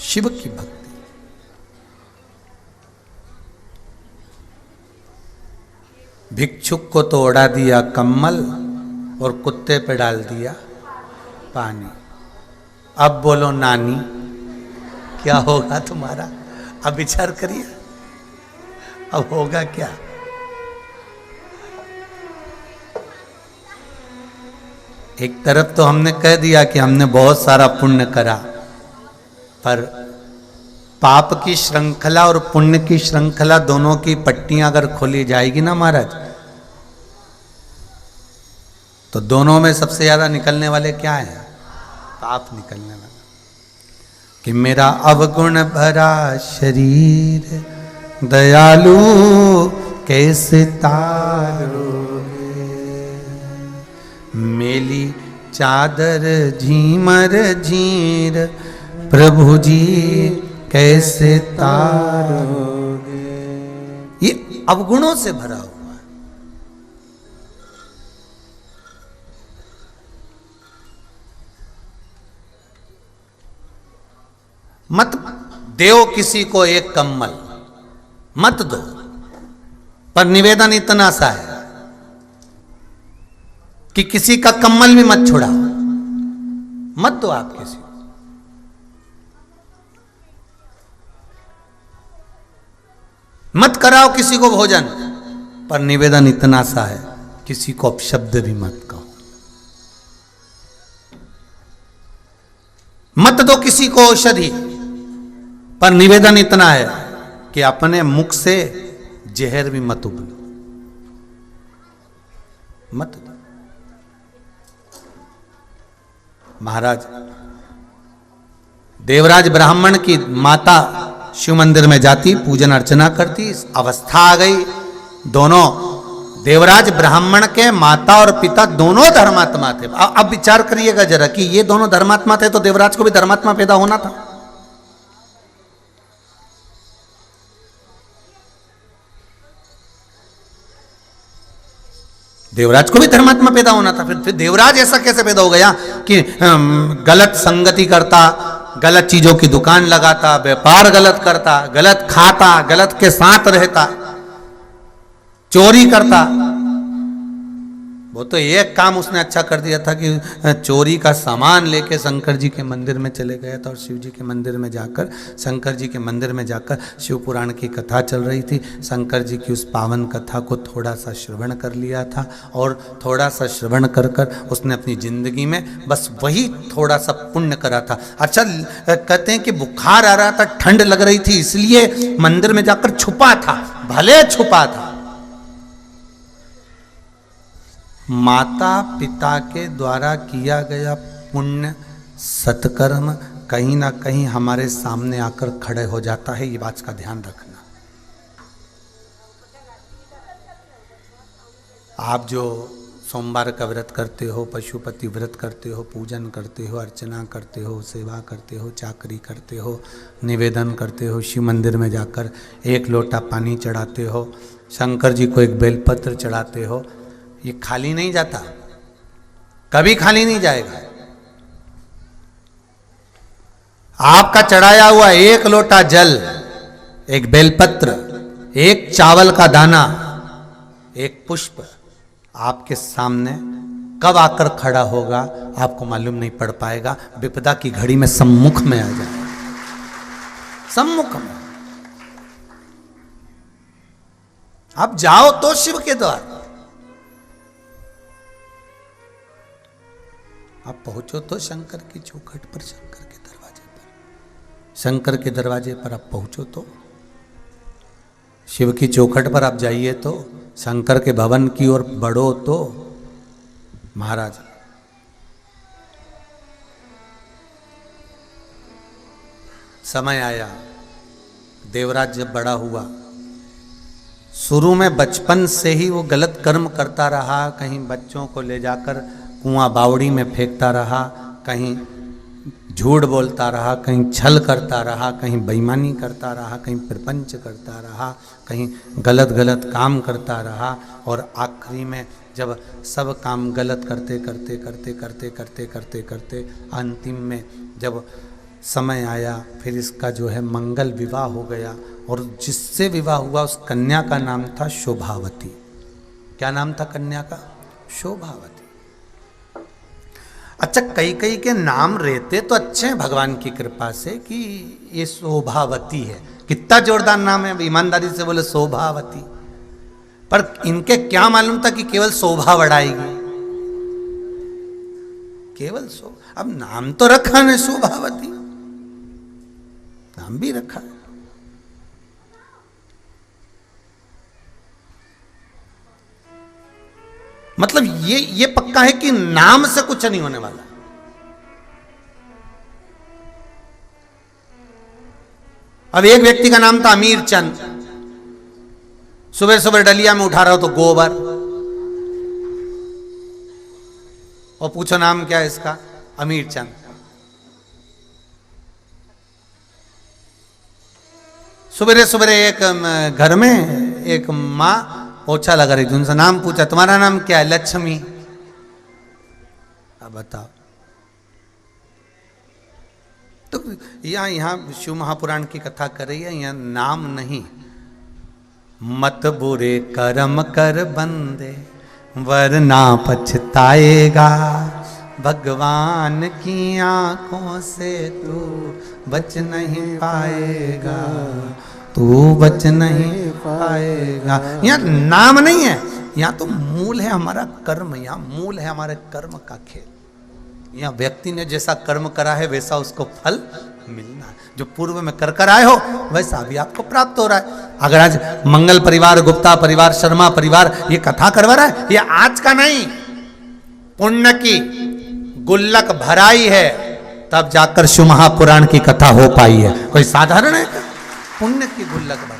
शिव की भक्ति। भिक्षुक को तो उड़ा दिया कम्मल और कुत्ते पे डाल दिया पानी। अब बोलो नानी क्या होगा तुम्हारा? अब विचार करिए, अब होगा क्या? एक तरफ तो हमने कह दिया कि हमने बहुत सारा पुण्य करा, पर पाप की श्रृंखला और पुण्य की श्रृंखला दोनों की पट्टियां अगर खोली जाएगी ना महाराज, तो दोनों में सबसे ज्यादा निकलने वाले क्या हैं? पाप निकलने वाला। कि मेरा अवगुण भरा शरीर दयालु कैसे तारोगे, मेली चादर झीमर झीर प्रभु जी कैसे तारोगे। ये अवगुणों से भरा हुआ है। मत देओ किसी को एक कम्मल, मत दो, पर निवेदन इतना सा है कि किसी का कम्मल भी मत छुड़ाओ, मत दो आप किसी को। मत कराओ किसी को भोजन, पर निवेदन इतना सा है किसी को अपशब्द भी मत कहो। मत दो किसी को औषधि, पर निवेदन इतना है कि अपने मुख से जहर भी मत उगलो, मत दो। महाराज देवराज ब्राह्मण की माता शिव मंदिर में जाती, पूजन अर्चना करती, अवस्था आ गई। दोनों देवराज ब्राह्मण के माता और पिता दोनों धर्मात्मा थे। अब विचार करिएगा जरा कि ये दोनों धर्मात्मा थे तो देवराज को भी धर्मात्मा पैदा होना था। देवराज को भी धर्मात्मा पैदा होना था। फिर देवराज ऐसा कैसे पैदा हो गया कि गलत संगति करता, गलत चीजों की दुकान लगाता, व्यापार गलत करता, गलत खाता, गलत के साथ रहता, चोरी करता। वो तो एक काम उसने अच्छा कर दिया था कि चोरी का सामान लेके शंकर जी के मंदिर में चले गया था और शिव जी के मंदिर में जाकर, शंकर जी के मंदिर में जाकर शिव पुराण की कथा चल रही थी। शंकर जी की उस पावन कथा को थोड़ा सा श्रवण कर लिया था और थोड़ा सा श्रवण कर कर उसने अपनी जिंदगी में बस वही थोड़ा सा पुण्य करा था। अच्छा, कहते हैं कि बुखार आ रहा था, ठंड लग रही थी, इसलिए मंदिर में जाकर छुपा था, भले छुपा था। माता पिता के द्वारा किया गया पुण्य सत्कर्म कहीं ना कहीं हमारे सामने आकर खड़े हो जाता है। ये बात का ध्यान रखना। आप जो सोमवार का व्रत करते हो, पशुपति व्रत करते हो, पूजन करते हो, अर्चना करते हो, सेवा करते हो, चाकरी करते हो, निवेदन करते हो, शिव मंदिर में जाकर एक लोटा पानी चढ़ाते हो, शंकर जी को एक बेलपत्र चढ़ाते हो, ये खाली नहीं जाता, कभी खाली नहीं जाएगा। आपका चढ़ाया हुआ एक लोटा जल, एक बेलपत्र, एक चावल का दाना, एक पुष्प आपके सामने कब आकर खड़ा होगा आपको मालूम नहीं पड़ पाएगा। विपदा की घड़ी में सम्मुख में आ जाएगा, सम्मुख में। आप जाओ तो शिव के द्वार, आप पहुंचो तो शंकर की चौखट पर, शंकर के दरवाजे पर, शंकर के दरवाजे पर आप पहुंचो तो, शिव की चौखट पर आप जाइए तो, शंकर के भवन की ओर बढ़ो तो। महाराज समय आया, देवराज जब बड़ा हुआ, शुरू में बचपन से ही वो गलत कर्म करता रहा। कहीं बच्चों को ले जाकर कुआं बावड़ी में फेंकता रहा, कहीं झूठ बोलता रहा, कहीं छल करता रहा, कहीं बेईमानी करता रहा, कहीं प्रपंच करता रहा, कहीं गलत गलत काम करता रहा। और आखिरी में जब सब काम गलत करते करते करते करते करते करते करते अंतिम में जब समय आया, फिर इसका जो है मंगल विवाह हो गया, और जिससे विवाह हुआ उस कन्या का नाम था शोभावती। क्या नाम था कन्या का? शोभावती। अच्छा, कई कई के नाम रहते तो अच्छे हैं भगवान की कृपा से कि ये शोभावती है, कितना जोरदार नाम है, ईमानदारी से बोले शोभावती। पर इनके क्या मालूम था कि केवल शोभा बढ़ाएगी, केवल शोभा। अब नाम तो रखा है शोभावती, नाम भी रखा है। मतलब ये पक्का है कि नाम से कुछ नहीं होने वाला। अब एक व्यक्ति का नाम था अमीर चंद, सुबह सुबह डलिया में उठा रहा हो तो गोबर, और पूछो नाम क्या है इसका? अमीर चंद। सुबह सुबह एक घर में एक माँ पोछा लगा रही थी, उनसे नाम पूछा, तुम्हारा नाम क्या है? लक्ष्मी। अब बताओ। तो यहाँ शिव महापुराण की कथा कर रही है, यहाँ नाम नहीं। मत बुरे कर्म कर बंदे वरना पछताएगा, भगवान की आंखों से तू बच नहीं पाएगा, तू बच नहीं पाएगा। यहाँ नाम नहीं है, यहाँ तो मूल है हमारा कर्म, यहाँ मूल है हमारे कर्म का खेल। यहाँ व्यक्ति ने जैसा कर्म करा है वैसा उसको फल मिलना है। जो पूर्व में कर कर आए हो वैसा भी आपको प्राप्त हो रहा है। अगर आज मंगल परिवार, गुप्ता परिवार, शर्मा परिवार ये कथा करवा रहा है, ये आज का नहीं, पुण्य की गुल्लक भराई है तब जाकर शिव महापुराण की कथा हो पाई है। कोई साधारण है? पुण्य की गुल्लक भराई।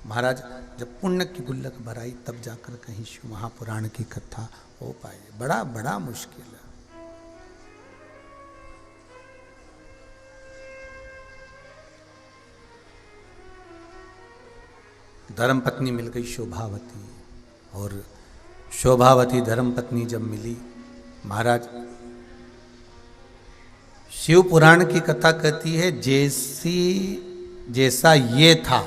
महाराज जब पुण्य की गुल्लक भराई तब जाकर कहीं शिव महापुराण की कथा हो पाई। बड़ा बड़ा मुश्किल है। धर्मपत्नी मिल गई शोभावती, और शोभावती धर्मपत्नी जब मिली, महाराज शिव पुराण की कथा कहती है जैसा ये था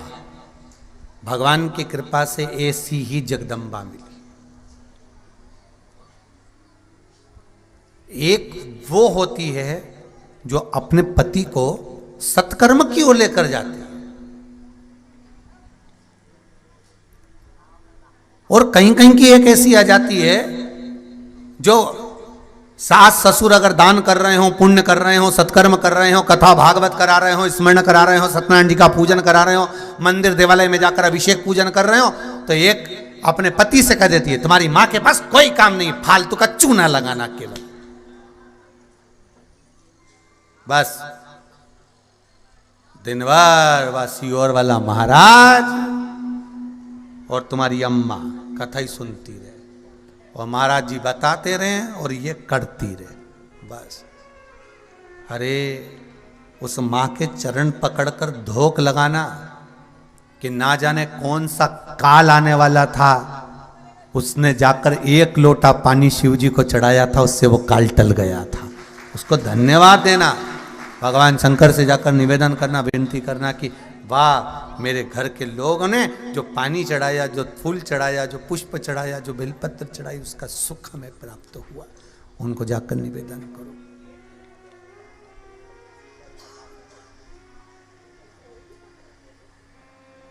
भगवान की कृपा से ऐसी ही जगदम्बा मिली। एक वो होती है जो अपने पति को सत्कर्म की ओर लेकर जाती है, और कहीं कहीं की एक ऐसी आ जाती है जो सास ससुर अगर दान कर रहे हो, पुण्य कर रहे हो, सत्कर्म कर रहे हो, कथा भागवत करा रहे हो, स्मरण करा रहे हो, सत्यनारायण जी का पूजन करा रहे हो, मंदिर देवालय में जाकर अभिषेक पूजन कर रहे हो, तो एक अपने पति से कह देती है तुम्हारी मां के पास कोई काम नहीं, फालतू का चूना लगाना केवल, बस दिन भर वासियोर वाला महाराज और तुम्हारी अम्मा कथा ही सुनती रहे, और महाराज जी बताते रहे और ये करती रहे बस। अरे उस माँ के चरण पकड़कर धोख लगाना कि ना जाने कौन सा काल आने वाला था, उसने जाकर एक लोटा पानी शिव जी को चढ़ाया था, उससे वो काल टल गया था। उसको धन्यवाद देना, भगवान शंकर से जाकर निवेदन करना, विनती करना कि वाह मेरे घर के लोगों ने जो पानी चढ़ाया, जो फूल चढ़ाया, जो पुष्प चढ़ाया, जो बेलपत्र चढ़ाई, उसका सुख हमें प्राप्त हुआ। उनको जाकर निवेदन करो।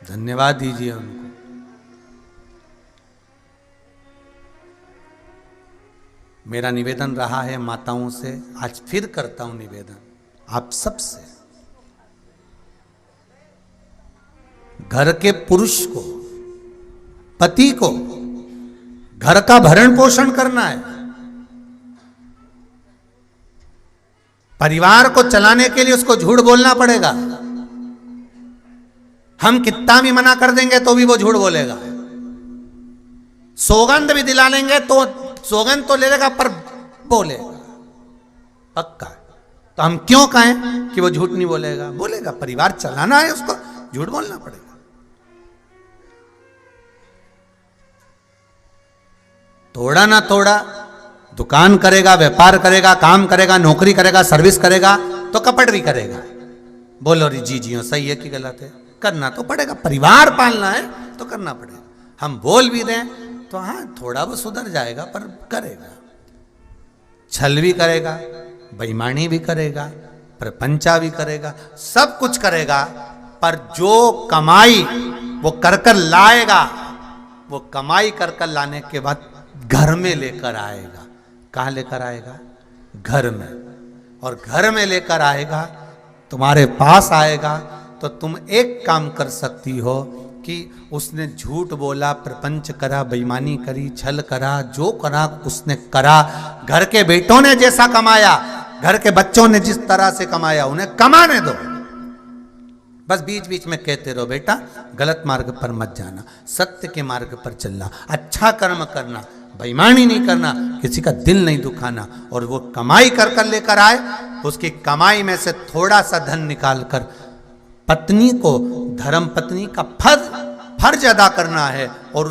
धन्यवाद दीजिए उनको। मेरा निवेदन रहा है माताओं से, आज फिर करता हूं निवेदन आप सबसे, घर के पुरुष को, पति को घर का भरण पोषण करना है। परिवार को चलाने के लिए उसको झूठ बोलना पड़ेगा। हम कितना भी मना कर देंगे तो भी वो झूठ बोलेगा। सौगंध भी दिला लेंगे तो सौगंध तो ले लेगा पर बोलेगा पक्का। तो हम क्यों कहें कि वो झूठ नहीं बोलेगा? बोलेगा। परिवार चलाना है उसको, झूठ बोलना पड़ेगा। थोड़ा ना थोड़ा दुकान करेगा, व्यापार करेगा, काम करेगा, नौकरी करेगा, सर्विस करेगा, तो कपट भी करेगा। बोलो रे जी जी सही है कि गलत है? करना तो पड़ेगा, परिवार पालना है तो करना पड़ेगा। हम बोल भी दें तो हाँ थोड़ा वो सुधर जाएगा, पर करेगा। छल भी करेगा, बेईमानी भी करेगा, प्रपंचा भी करेगा, सब कुछ करेगा, पर जो कमाई वो कर कर लाएगा, वो कमाई कर कर लाने के बाद घर में लेकर आएगा। कहाँ लेकर आएगा? घर में। और घर में लेकर आएगा, तुम्हारे पास आएगा, तो तुम एक काम कर सकती हो कि उसने झूठ बोला, प्रपंच करा, बेईमानी करी, छल करा, जो करा उसने करा। घर के बेटों ने जैसा कमाया, घर के बच्चों ने जिस तरह से कमाया, उन्हें कमाने दो। बस बीच बीच में कहते रहो बेटा गलत मार्ग पर मत जाना, सत्य के मार्ग पर चलना, अच्छा कर्म करना, बेईमानी नहीं करना, किसी का दिल नहीं दुखाना। और वो कमाई कर कर लेकर आए, उसकी कमाई में से थोड़ा सा धन निकाल कर पत्नी को, धर्म पत्नी का फर्ज अदा करना है और